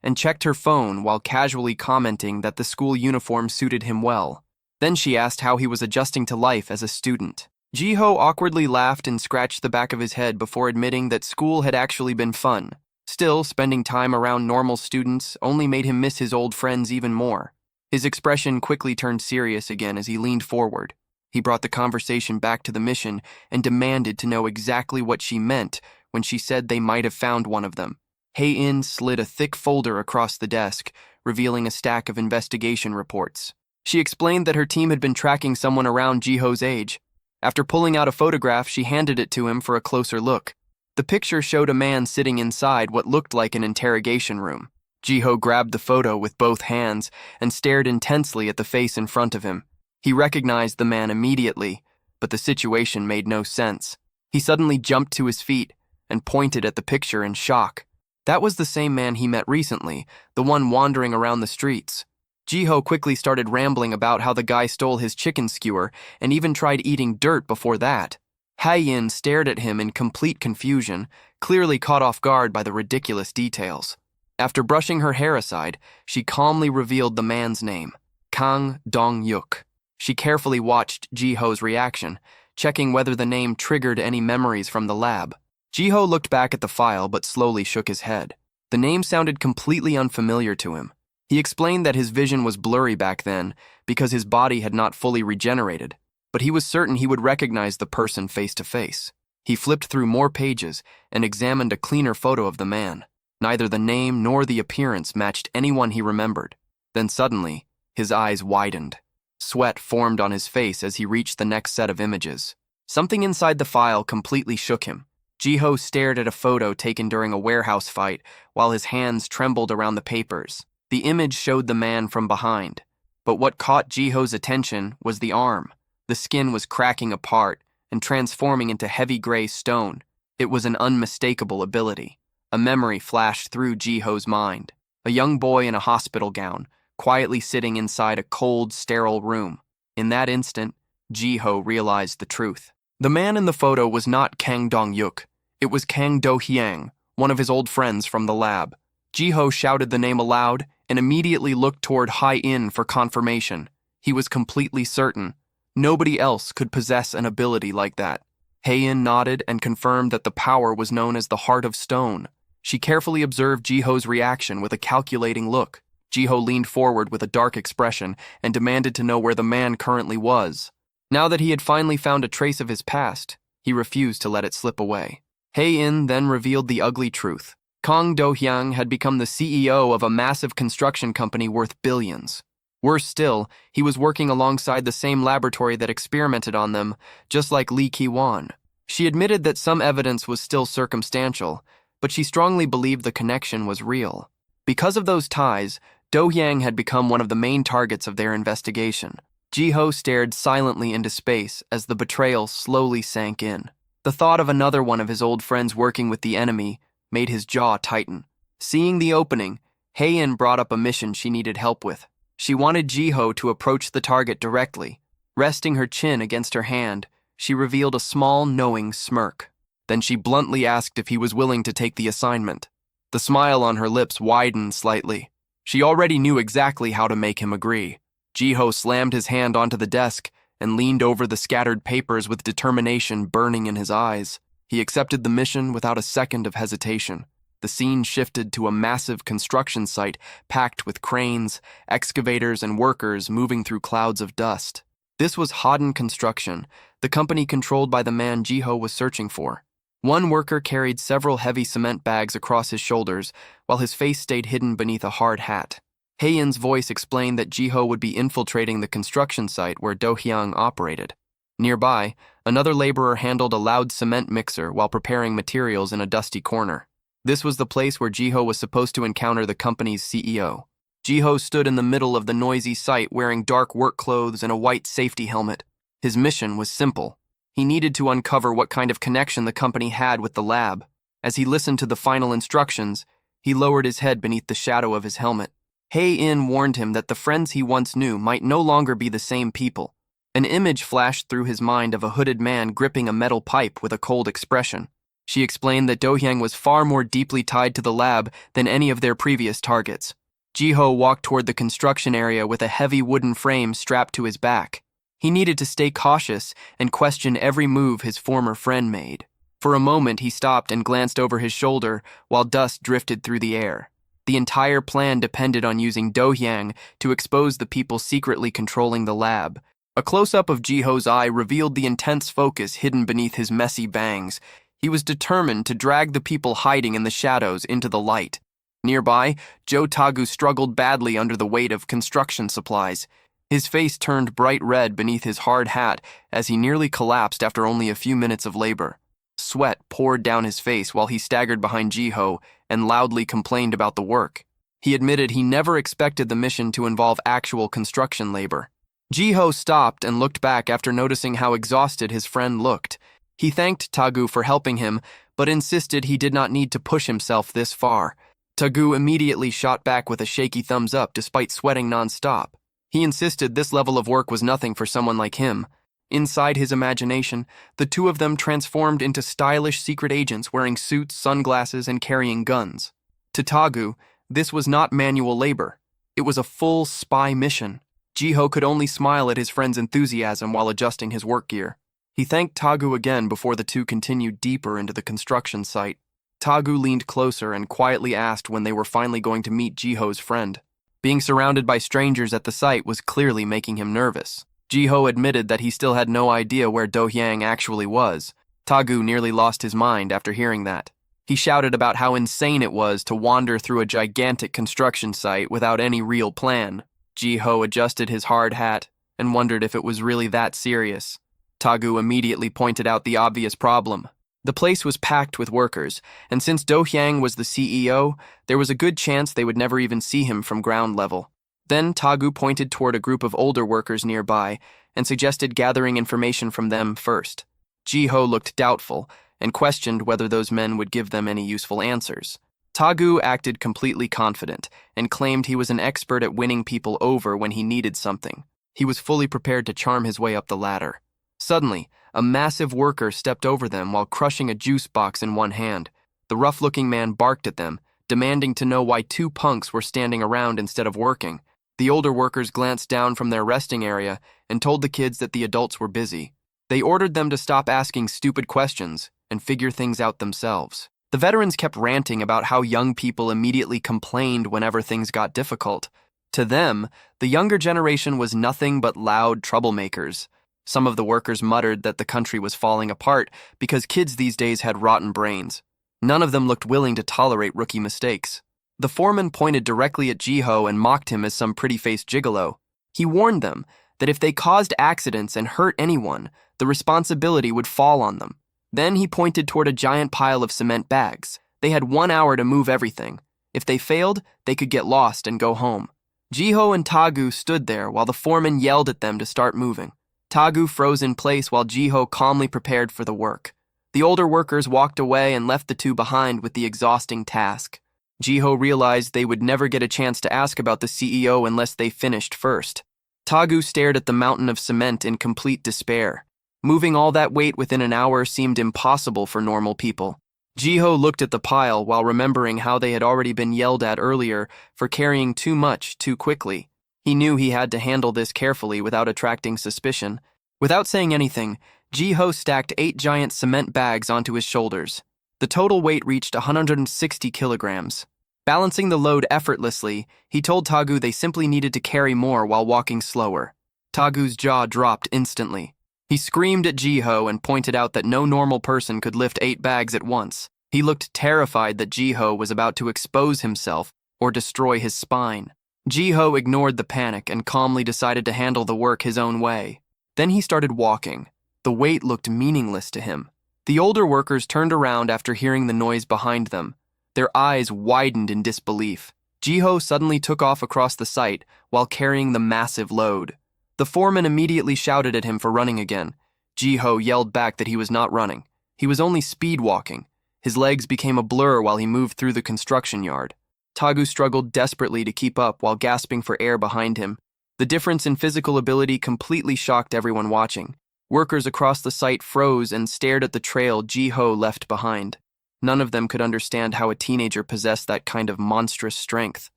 and checked her phone while casually commenting that the school uniform suited him well. Then she asked how he was adjusting to life as a student. Ji-ho awkwardly laughed and scratched the back of his head before admitting that school had actually been fun. Still, spending time around normal students only made him miss his old friends even more. His expression quickly turned serious again as he leaned forward. He brought the conversation back to the mission and demanded to know exactly what she meant when she said they might have found one of them. Hae-in slid a thick folder across the desk, revealing a stack of investigation reports. She explained that her team had been tracking someone around Ji-ho's age. After pulling out a photograph, she handed it to him for a closer look. The picture showed a man sitting inside what looked like an interrogation room. Ji-ho grabbed the photo with both hands and stared intensely at the face in front of him. He recognized the man immediately, but the situation made no sense. He suddenly jumped to his feet and pointed at the picture in shock. That was the same man he met recently, the one wandering around the streets. Ji-ho quickly started rambling about how the guy stole his chicken skewer and even tried eating dirt before that. Hae-in stared at him in complete confusion, clearly caught off guard by the ridiculous details. After brushing her hair aside, she calmly revealed the man's name, Kang Dong-wook. She carefully watched Ji-ho's reaction, checking whether the name triggered any memories from the lab. Ji-ho looked back at the file but slowly shook his head. The name sounded completely unfamiliar to him. He explained that his vision was blurry back then because his body had not fully regenerated, but he was certain he would recognize the person face to face. He flipped through more pages and examined a cleaner photo of the man. Neither the name nor the appearance matched anyone he remembered. Then suddenly, his eyes widened. Sweat formed on his face as he reached the next set of images. Something inside the file completely shook him. Ji-ho stared at a photo taken during a warehouse fight while his hands trembled around the papers. The image showed the man from behind, but what caught Ji-ho's attention was the arm. The skin was cracking apart and transforming into heavy gray stone. It was an unmistakable ability. A memory flashed through Ji-ho's mind. A young boy in a hospital gown, quietly sitting inside a cold, sterile room. In that instant, Ji-ho realized the truth. The man in the photo was not Kang Dong-wook. It was Kang Do-hyang, one of his old friends from the lab. Ji-ho shouted the name aloud and immediately looked toward Hae-in for confirmation. He was completely certain. Nobody else could possess an ability like that. Hae-in nodded and confirmed that the power was known as the Heart of Stone. She carefully observed Jiho's reaction with a calculating look. Jiho leaned forward with a dark expression and demanded to know where the man currently was. Now that he had finally found a trace of his past, he refused to let it slip away. Hei-in then revealed the ugly truth. Kang Do-hyang had become the CEO of a massive construction company worth billions. Worse still, he was working alongside the same laboratory that experimented on them, just like Lee Ki-wan. She admitted that some evidence was still circumstantial, but she strongly believed the connection was real. Because of those ties, Do-hyang had become one of the main targets of their investigation. Jiho stared silently into space as the betrayal slowly sank in. The thought of another one of his old friends working with the enemy made his jaw tighten. Seeing the opening, Hei-in brought up a mission she needed help with. She wanted Jiho to approach the target directly. Resting her chin against her hand, she revealed a small, knowing smirk. Then she bluntly asked if he was willing to take the assignment. The smile on her lips widened slightly. She already knew exactly how to make him agree. Jiho slammed his hand onto the desk and leaned over the scattered papers with determination burning in his eyes. He accepted the mission without a second of hesitation. The scene shifted to a massive construction site packed with cranes, excavators, and workers moving through clouds of dust. This was Harem Construction, the company controlled by the man Jiho was searching for. One worker carried several heavy cement bags across his shoulders, while his face stayed hidden beneath a hard hat. Hei-in's voice explained that Jiho would be infiltrating the construction site where Do-hyang operated. Nearby, another laborer handled a loud cement mixer while preparing materials in a dusty corner. This was the place where Jiho was supposed to encounter the company's CEO. Jiho stood in the middle of the noisy site wearing dark work clothes and a white safety helmet. His mission was simple. He needed to uncover what kind of connection the company had with the lab. As he listened to the final instructions, he lowered his head beneath the shadow of his helmet. Hei-in warned him that the friends he once knew might no longer be the same people. An image flashed through his mind of a hooded man gripping a metal pipe with a cold expression. She explained that Do-hyang was far more deeply tied to the lab than any of their previous targets. Jiho walked toward the construction area with a heavy wooden frame strapped to his back. He needed to stay cautious and question every move his former friend made. For a moment, he stopped and glanced over his shoulder while dust drifted through the air. The entire plan depended on using Do-hyang to expose the people secretly controlling the lab. A close-up of Jiho's eye revealed the intense focus hidden beneath his messy bangs. He was determined to drag the people hiding in the shadows into the light. Nearby, Joe Tagu struggled badly under the weight of construction supplies. His face turned bright red beneath his hard hat as he nearly collapsed after only a few minutes of labor. Sweat poured down his face while he staggered behind Jiho and loudly complained about the work. He admitted he never expected the mission to involve actual construction labor. Jiho stopped and looked back after noticing how exhausted his friend looked. He thanked Tagu for helping him, but insisted he did not need to push himself this far. Tagu immediately shot back with a shaky thumbs up despite sweating nonstop. He insisted this level of work was nothing for someone like him. Inside his imagination, the two of them transformed into stylish secret agents wearing suits, sunglasses, and carrying guns. To Tagu, this was not manual labor. It was a full spy mission. Jiho could only smile at his friend's enthusiasm while adjusting his work gear. He thanked Tagu again before the two continued deeper into the construction site. Tagu leaned closer and quietly asked when they were finally going to meet Jiho's friend. Being surrounded by strangers at the site was clearly making him nervous. Jiho admitted that he still had no idea where Do-hyang actually was. Tagu nearly lost his mind after hearing that. He shouted about how insane it was to wander through a gigantic construction site without any real plan. Jiho adjusted his hard hat and wondered if it was really that serious. Tagu immediately pointed out the obvious problem. The place was packed with workers, and since Do-hyang was the CEO, there was a good chance they would never even see him from ground level. Then Tagu pointed toward a group of older workers nearby and suggested gathering information from them first. Jiho looked doubtful and questioned whether those men would give them any useful answers. Tagu acted completely confident and claimed he was an expert at winning people over when he needed something. He was fully prepared to charm his way up the ladder. Suddenly, a massive worker stepped over them while crushing a juice box in one hand. The rough-looking man barked at them, demanding to know why two punks were standing around instead of working. The older workers glanced down from their resting area and told the kids that the adults were busy. They ordered them to stop asking stupid questions and figure things out themselves. The veterans kept ranting about how young people immediately complained whenever things got difficult. To them, the younger generation was nothing but loud troublemakers. Some of the workers muttered that the country was falling apart because kids these days had rotten brains. None of them looked willing to tolerate rookie mistakes. The foreman pointed directly at Jiho and mocked him as some pretty-faced gigolo. He warned them that if they caused accidents and hurt anyone, the responsibility would fall on them. Then he pointed toward a giant pile of cement bags. They had 1 hour to move everything. If they failed, they could get lost and go home. Jiho and Tagu stood there while the foreman yelled at them to start moving. Tagu froze in place while Jiho calmly prepared for the work. The older workers walked away and left the two behind with the exhausting task. Jiho realized they would never get a chance to ask about the CEO unless they finished first. Tagu stared at the mountain of cement in complete despair. Moving all that weight within an hour seemed impossible for normal people. Jiho looked at the pile while remembering how they had already been yelled at earlier for carrying too much too quickly. He knew he had to handle this carefully without attracting suspicion. Without saying anything, Jiho stacked 8 giant cement bags onto his shoulders. The total weight reached 160 kilograms. Balancing the load effortlessly, he told Tagu they simply needed to carry more while walking slower. Tagu's jaw dropped instantly. He screamed at Jiho and pointed out that no normal person could lift 8 bags at once. He looked terrified that Jiho was about to expose himself or destroy his spine. Jiho ignored the panic and calmly decided to handle the work his own way. Then he started walking. The weight looked meaningless to him. The older workers turned around after hearing the noise behind them. Their eyes widened in disbelief. Jiho suddenly took off across the site while carrying the massive load. The foreman immediately shouted at him for running again. Jiho yelled back that he was not running. He was only speed walking. His legs became a blur while he moved through the construction yard. Tagu struggled desperately to keep up while gasping for air behind him. The difference in physical ability completely shocked everyone watching. Workers across the site froze and stared at the trail Jiho left behind. None of them could understand how a teenager possessed that kind of monstrous strength.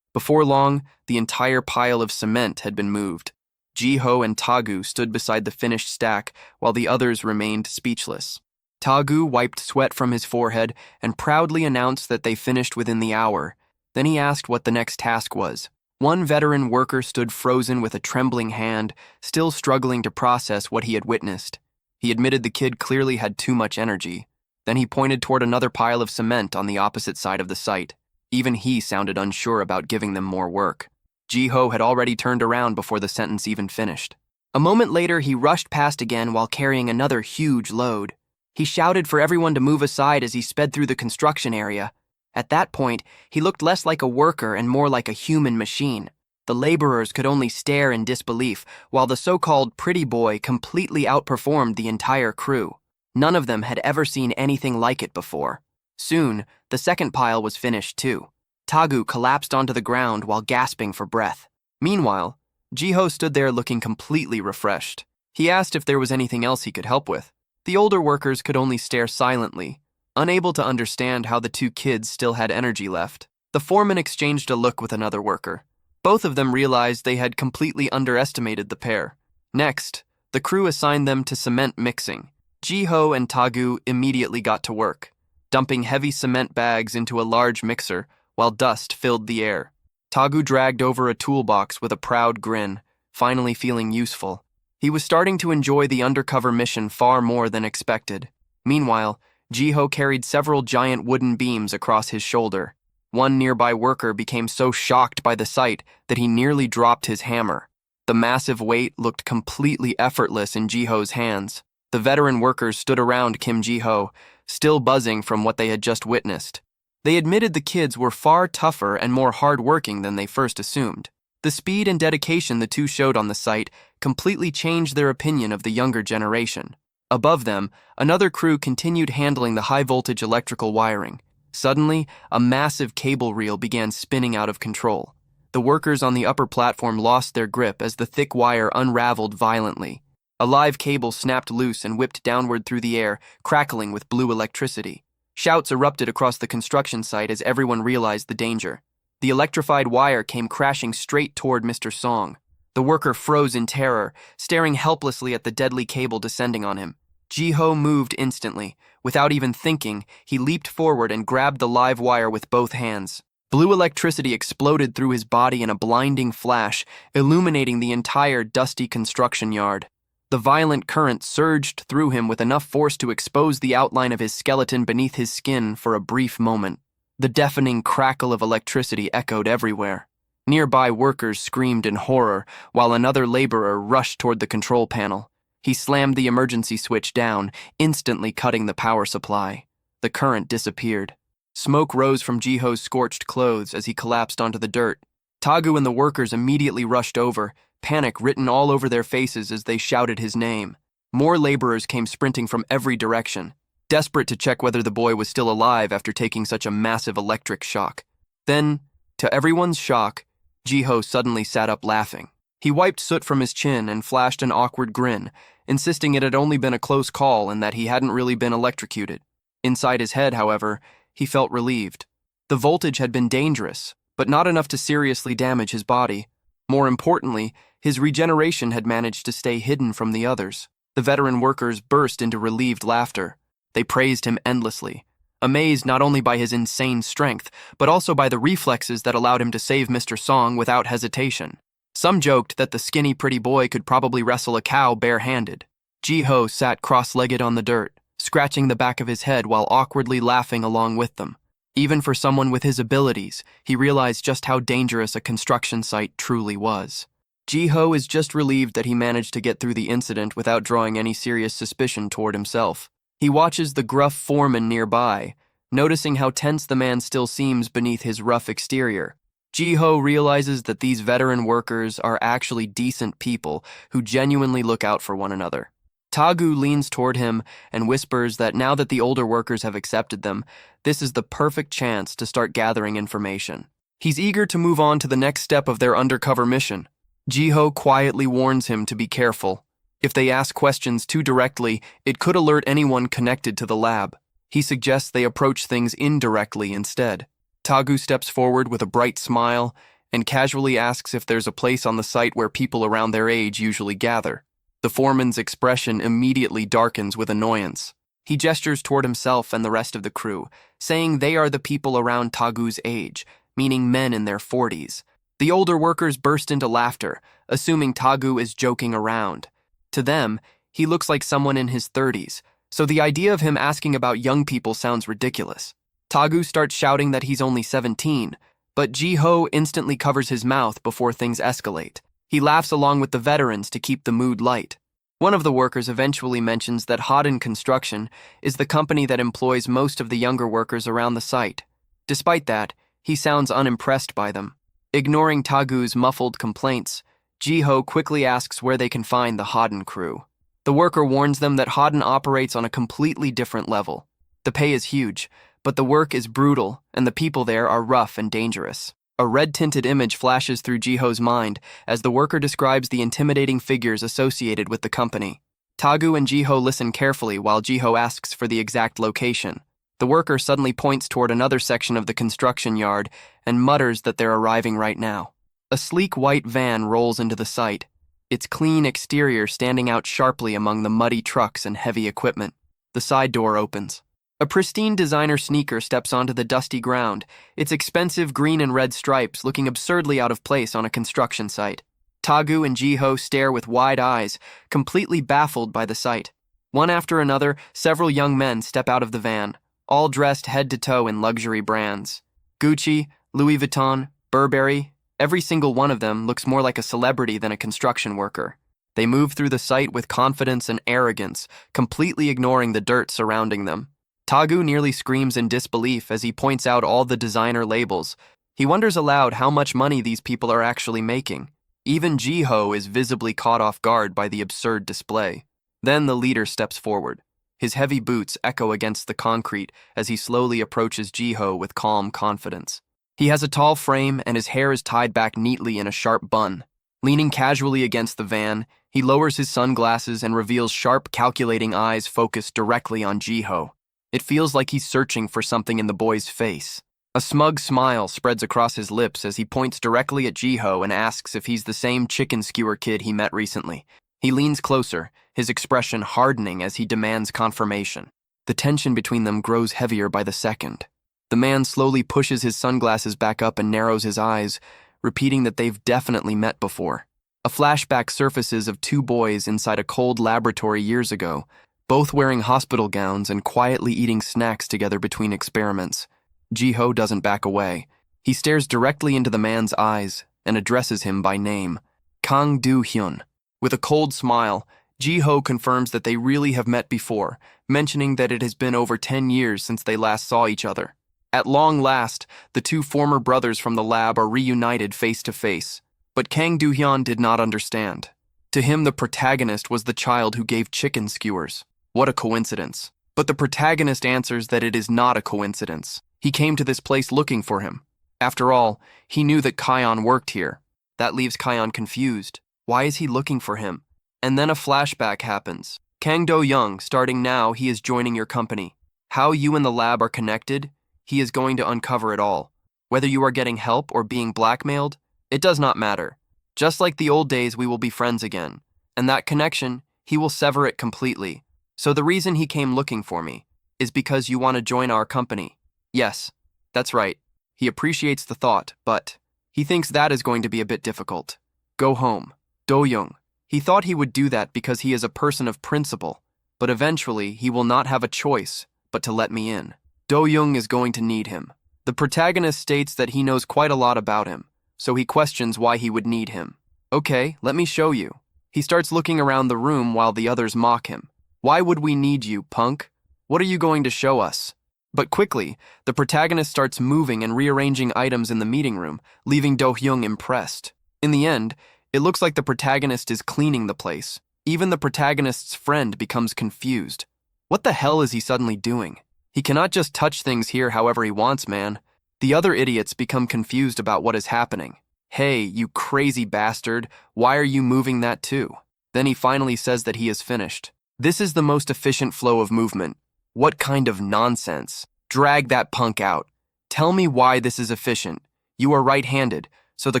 Before long, the entire pile of cement had been moved. Jiho and Tagu stood beside the finished stack while the others remained speechless. Tagu wiped sweat from his forehead and proudly announced that they finished within the hour. Then he asked what the next task was. One veteran worker stood frozen with a trembling hand, still struggling to process what he had witnessed. He admitted the kid clearly had too much energy. Then he pointed toward another pile of cement on the opposite side of the site. Even he sounded unsure about giving them more work. Jiho had already turned around before the sentence even finished. A moment later, he rushed past again while carrying another huge load. He shouted for everyone to move aside as he sped through the construction area. At that point, he looked less like a worker and more like a human machine. The laborers could only stare in disbelief, while the so-called pretty boy completely outperformed the entire crew. None of them had ever seen anything like it before. Soon, the second pile was finished too. Tagu collapsed onto the ground while gasping for breath. Meanwhile, Jiho stood there looking completely refreshed. He asked if there was anything else he could help with. The older workers could only stare silently, unable to understand how the two kids still had energy left. The foreman exchanged a look with another worker. Both of them realized they had completely underestimated the pair. Next, the crew assigned them to cement mixing. Jiho and Tagu immediately got to work, dumping heavy cement bags into a large mixer while dust filled the air. Tagu dragged over a toolbox with a proud grin, finally feeling useful. He was starting to enjoy the undercover mission far more than expected. Meanwhile, Jiho carried several giant wooden beams across his shoulder. One nearby worker became so shocked by the sight that he nearly dropped his hammer. The massive weight looked completely effortless in Jiho's hands. The veteran workers stood around Kim Jiho, still buzzing from what they had just witnessed. They admitted the kids were far tougher and more hard-working than they first assumed. The speed and dedication the two showed on the site completely changed their opinion of the younger generation. Above them, another crew continued handling the high-voltage electrical wiring. Suddenly, a massive cable reel began spinning out of control. The workers on the upper platform lost their grip as the thick wire unraveled violently. A live cable snapped loose and whipped downward through the air, crackling with blue electricity. Shouts erupted across the construction site as everyone realized the danger. The electrified wire came crashing straight toward Mr. Song. The worker froze in terror, staring helplessly at the deadly cable descending on him. Jiho moved instantly. Without even thinking, he leaped forward and grabbed the live wire with both hands. Blue electricity exploded through his body in a blinding flash, illuminating the entire dusty construction yard. The violent current surged through him with enough force to expose the outline of his skeleton beneath his skin for a brief moment. The deafening crackle of electricity echoed everywhere. Nearby workers screamed in horror, while another laborer rushed toward the control panel. He slammed the emergency switch down, instantly cutting the power supply. The current disappeared. Smoke rose from Jiho's scorched clothes as he collapsed onto the dirt. Tagu and the workers immediately rushed over, panic written all over their faces as they shouted his name. More laborers came sprinting from every direction, desperate to check whether the boy was still alive after taking such a massive electric shock. Then, to everyone's shock, Jiho suddenly sat up laughing. He wiped soot from his chin and flashed an awkward grin, insisting it had only been a close call and that he hadn't really been electrocuted. Inside his head, however, he felt relieved. The voltage had been dangerous, but not enough to seriously damage his body. More importantly, his regeneration had managed to stay hidden from the others. The veteran workers burst into relieved laughter. They praised him endlessly, amazed not only by his insane strength, but also by the reflexes that allowed him to save Mr. Song without hesitation. Some joked that the skinny pretty boy could probably wrestle a cow bare-handed. Jiho sat cross-legged on the dirt, scratching the back of his head while awkwardly laughing along with them. Even for someone with his abilities, he realized just how dangerous a construction site truly was. Jiho is just relieved that he managed to get through the incident without drawing any serious suspicion toward himself. He watches the gruff foreman nearby, noticing how tense the man still seems beneath his rough exterior. Jiho realizes that these veteran workers are actually decent people who genuinely look out for one another. Tagu leans toward him and whispers that now that the older workers have accepted them, this is the perfect chance to start gathering information. He's eager to move on to the next step of their undercover mission. Jiho quietly warns him to be careful. If they ask questions too directly, it could alert anyone connected to the lab. He suggests they approach things indirectly instead. Tagu steps forward with a bright smile and casually asks if there's a place on the site where people around their age usually gather. The foreman's expression immediately darkens with annoyance. He gestures toward himself and the rest of the crew, saying they are the people around Tagu's age, meaning men in their 40s. The older workers burst into laughter, assuming Tagu is joking around. To them, he looks like someone in his 30s, so the idea of him asking about young people sounds ridiculous. Tagu starts shouting that he's only 17, but Jiho instantly covers his mouth before things escalate. He laughs along with the veterans to keep the mood light. One of the workers eventually mentions that Harem Construction is the company that employs most of the younger workers around the site. Despite that, he sounds unimpressed by them. Ignoring Tagu's muffled complaints, Jiho quickly asks where they can find the Harem crew. The worker warns them that Harem operates on a completely different level. The pay is huge, but the work is brutal and the people there are rough and dangerous. A red-tinted image flashes through Jiho's mind as the worker describes the intimidating figures associated with the company. Tagu and Jiho listen carefully while Jiho asks for the exact location. The worker suddenly points toward another section of the construction yard and mutters that they're arriving right now. A sleek white van rolls into the site, its clean exterior standing out sharply among the muddy trucks and heavy equipment. The side door opens. A pristine designer sneaker steps onto the dusty ground, its expensive green and red stripes looking absurdly out of place on a construction site. Tagu and Jiho stare with wide eyes, completely baffled by the sight. One after another, several young men step out of the van, all dressed head to toe in luxury brands. Gucci, Louis Vuitton, Burberry, every single one of them looks more like a celebrity than a construction worker. They move through the site with confidence and arrogance, completely ignoring the dirt surrounding them. Tagu nearly screams in disbelief as he points out all the designer labels. He wonders aloud how much money these people are actually making. Even Jiho is visibly caught off guard by the absurd display. Then the leader steps forward. His heavy boots echo against the concrete as he slowly approaches Jiho with calm confidence. He has a tall frame and his hair is tied back neatly in a sharp bun. Leaning casually against the van, he lowers his sunglasses and reveals sharp, calculating eyes focused directly on Jiho. It feels like he's searching for something in the boy's face. A smug smile spreads across his lips as he points directly at Jiho and asks if he's the same chicken skewer kid he met recently. He leans closer, his expression hardening as he demands confirmation. The tension between them grows heavier by the second. The man slowly pushes his sunglasses back up and narrows his eyes, repeating that they've definitely met before. A flashback surfaces of two boys inside a cold laboratory years ago, both wearing hospital gowns and quietly eating snacks together between experiments. Ji-ho doesn't back away. He stares directly into the man's eyes and addresses him by name, Kang Do-hyun. With a cold smile, Ji-ho confirms that they really have met before, mentioning that it has been over 10 years since they last saw each other. At long last, the two former brothers from the lab are reunited face to face. But Kang Do-hyun did not understand. To him, the protagonist was the child who gave chicken skewers. What a coincidence. But the protagonist answers that it is not a coincidence. He came to this place looking for him. After all, he knew that Kion worked here. That leaves Kion confused. Why is he looking for him? And then a flashback happens. Kang Do-young, starting now, he is joining your company. How you and the lab are connected, he is going to uncover it all. Whether you are getting help or being blackmailed, it does not matter. Just like the old days, we will be friends again. And that connection, he will sever it completely. So the reason he came looking for me is because you want to join our company. Yes, that's right. He appreciates the thought, but he thinks that is going to be a bit difficult. Go home. Do-young. He thought he would do that because he is a person of principle, but eventually he will not have a choice but to let me in. Do-young is going to need him. The protagonist states that he knows quite a lot about him, so he questions why he would need him. Okay, let me show you. He starts looking around the room while the others mock him. Why would we need you, punk? What are you going to show us? But quickly, the protagonist starts moving and rearranging items in the meeting room, leaving Do-hyung impressed. In the end, it looks like the protagonist is cleaning the place. Even the protagonist's friend becomes confused. What the hell is he suddenly doing? He cannot just touch things here however he wants, man. The other idiots become confused about what is happening. Hey, you crazy bastard, why are you moving that too? Then he finally says that he is finished. This is the most efficient flow of movement. What kind of nonsense? Drag that punk out. Tell me why this is efficient. You are right-handed, so the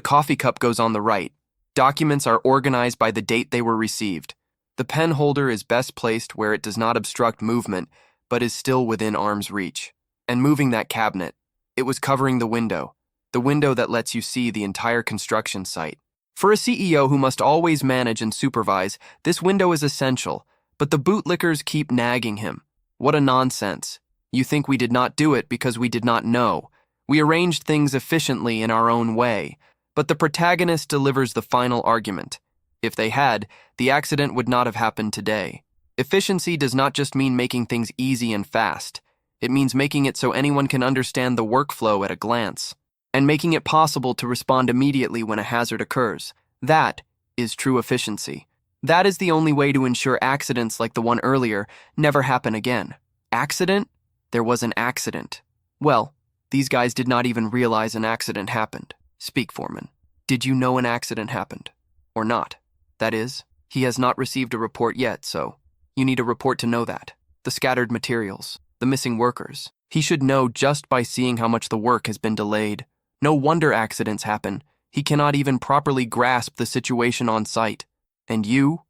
coffee cup goes on the right. Documents are organized by the date they were received. The pen holder is best placed where it does not obstruct movement, but is still within arm's reach. And moving that cabinet, it was covering the window that lets you see the entire construction site. For a CEO who must always manage and supervise, this window is essential, but the bootlickers keep nagging him. What a nonsense. You think we did not do it because we did not know. We arranged things efficiently in our own way. But the protagonist delivers the final argument. If they had, the accident would not have happened today. Efficiency does not just mean making things easy and fast. It means making it so anyone can understand the workflow at a glance, and making it possible to respond immediately when a hazard occurs. That is true efficiency. That is the only way to ensure accidents like the one earlier never happen again. Accident? There was an accident. Well, these guys did not even realize an accident happened. Speak, Foreman. Did you know an accident happened? Or not? That is, he has not received a report yet, so you need a report to know that. The scattered materials, the missing workers. He should know just by seeing how much the work has been delayed. No wonder accidents happen. He cannot even properly grasp the situation on site. And you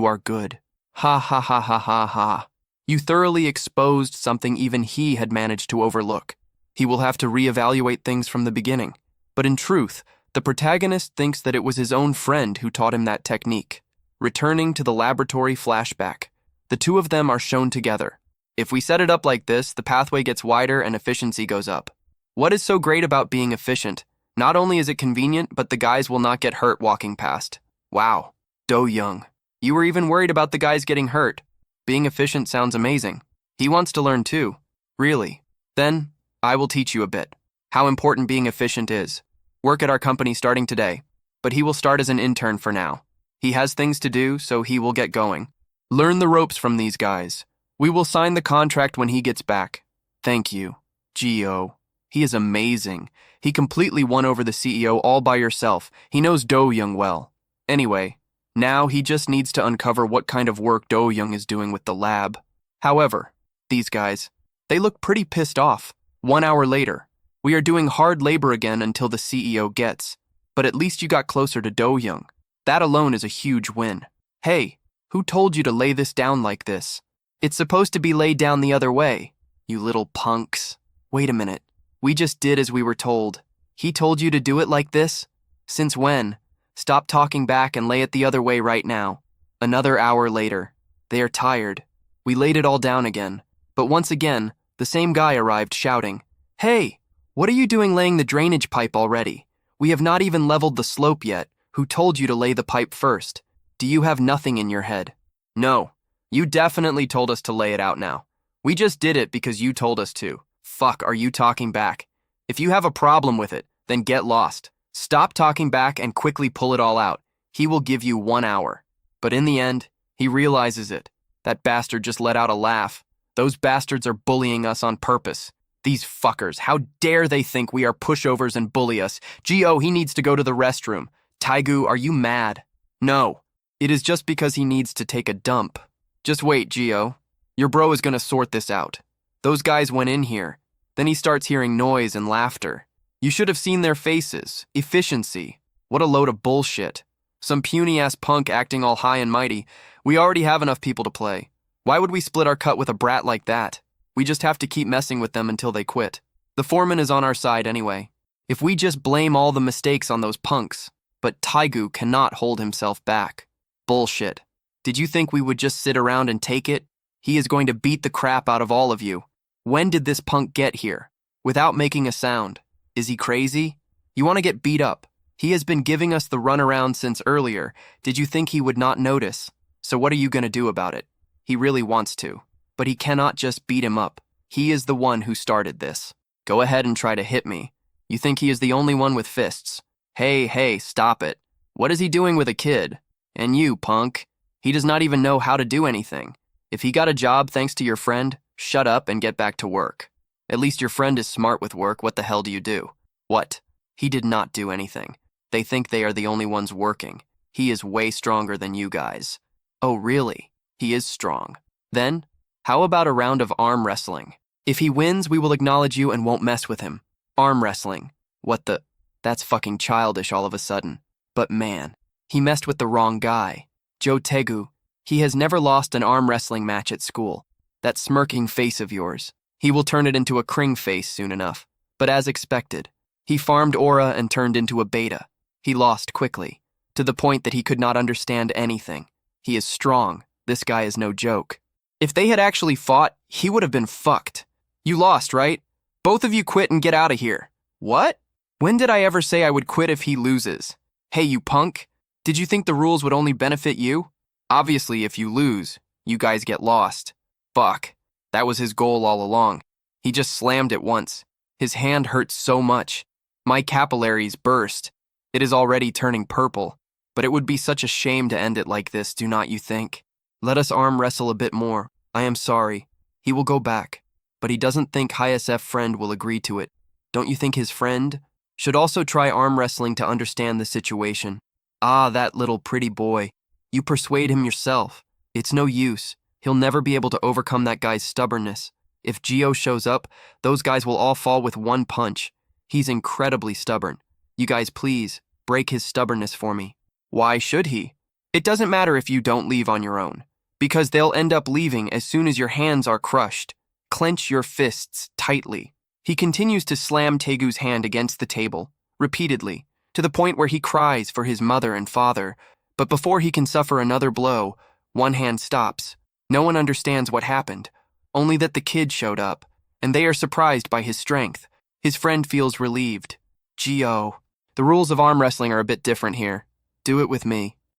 are good. Ha ha ha ha ha ha. You thoroughly exposed something even he had managed to overlook. He will have to reevaluate things from the beginning. But in truth, the protagonist thinks that it was his own friend who taught him that technique. Returning to the laboratory flashback, the two of them are shown together. If we set it up like this, the pathway gets wider and efficiency goes up. What is so great about being efficient? Not only is it convenient, but the guys will not get hurt walking past. Wow. Do-young. You were even worried about the guys getting hurt. Being efficient sounds amazing. He wants to learn too. Really? Then, I will teach you a bit. How important being efficient is. Work at our company starting today, but he will start as an intern for now. He has things to do, so he will get going. Learn the ropes from these guys. We will sign the contract when he gets back. Thank you, Gio. He is amazing. He completely won over the CEO all by yourself. He knows Do-young well. Anyway, now he just needs to uncover what kind of work Do-young is doing with the lab. However, these guys, they look pretty pissed off. 1 hour later, we are doing hard labor again until the CEO gets. But at least you got closer to Do-young. That alone is a huge win. Hey, who told you to lay this down like this? It's supposed to be laid down the other way, you little punks. Wait a minute. We just did as we were told. He told you to do it like this? Since when? Stop talking back and lay it the other way right now. Another hour later. They are tired. We laid it all down again. But once again, the same guy arrived shouting, "Hey, what are you doing laying the drainage pipe already? We have not even leveled the slope yet. Who told you to lay the pipe first? Do you have nothing in your head?" "No, you definitely told us to lay it out now. We just did it because you told us to." "Fuck, are you talking back? If you have a problem with it, then get lost. Stop talking back and quickly pull it all out. He will give you 1 hour." But in the end, he realizes it. That bastard just let out a laugh. Those bastards are bullying us on purpose. These fuckers, how dare they think we are pushovers and bully us? Gio, he needs to go to the restroom. Taigu, are you mad? No, it is just because he needs to take a dump. Just wait, Gio. Your bro is gonna sort this out. Those guys went in here. Then he starts hearing noise and laughter. You should have seen their faces. Efficiency. What a load of bullshit. Some puny-ass punk acting all high and mighty. We already have enough people to play. Why would we split our cut with a brat like that? We just have to keep messing with them until they quit. The foreman is on our side anyway. If we just blame all the mistakes on those punks. But Taigu cannot hold himself back. Bullshit. Did you think we would just sit around and take it? He is going to beat the crap out of all of you. When did this punk get here? Without making a sound. Is he crazy? You want to get beat up. He has been giving us the runaround since earlier. Did you think he would not notice? So what are you going to do about it? He really wants to. But he cannot just beat him up. He is the one who started this. Go ahead and try to hit me. You think he is the only one with fists? Hey, stop it. What is he doing with a kid? And you, punk. He does not even know how to do anything. If he got a job thanks to your friend, shut up and get back to work. At least your friend is smart with work. What the hell do you do? What? He did not do anything. They think they are the only ones working. He is way stronger than you guys. Oh, really? He is strong. Then, how about a round of arm wrestling? If he wins, we will acknowledge you and won't mess with him. Arm wrestling. What the? That's fucking childish all of a sudden. But man, he messed with the wrong guy. Joe Tegu. He has never lost an arm wrestling match at school. That smirking face of yours. He will turn it into a Kring face soon enough. But as expected, he farmed aura and turned into a beta. He lost quickly, to the point that he could not understand anything. He is strong. This guy is no joke. If they had actually fought, he would have been fucked. You lost, right? Both of you quit and get out of here. What? When did I ever say I would quit if he loses? Hey, you punk. Did you think the rules would only benefit you? Obviously, if you lose, you guys get lost. Fuck. That was his goal all along. He just slammed it once. His hand hurts so much. My capillaries burst. It is already turning purple. But it would be such a shame to end it like this, do not you think? Let us arm wrestle a bit more. I am sorry. He will go back. But he doesn't think HSF friend will agree to it. Don't you think his friend should also try arm wrestling to understand the situation? Ah, that little pretty boy. You persuade him yourself. It's no use. He'll never be able to overcome that guy's stubbornness. If Gio shows up, those guys will all fall with one punch. He's incredibly stubborn. You guys, please, break his stubbornness for me. Why should he? It doesn't matter if you don't leave on your own, because they'll end up leaving as soon as your hands are crushed. Clench your fists tightly. He continues to slam Tegu's hand against the table, repeatedly, to the point where he cries for his mother and father. But before he can suffer another blow, one hand stops. No one understands what happened, only that the kid showed up, and they are surprised by his strength. His friend feels relieved. Gio. The rules of arm wrestling are a bit different here. Do it with me.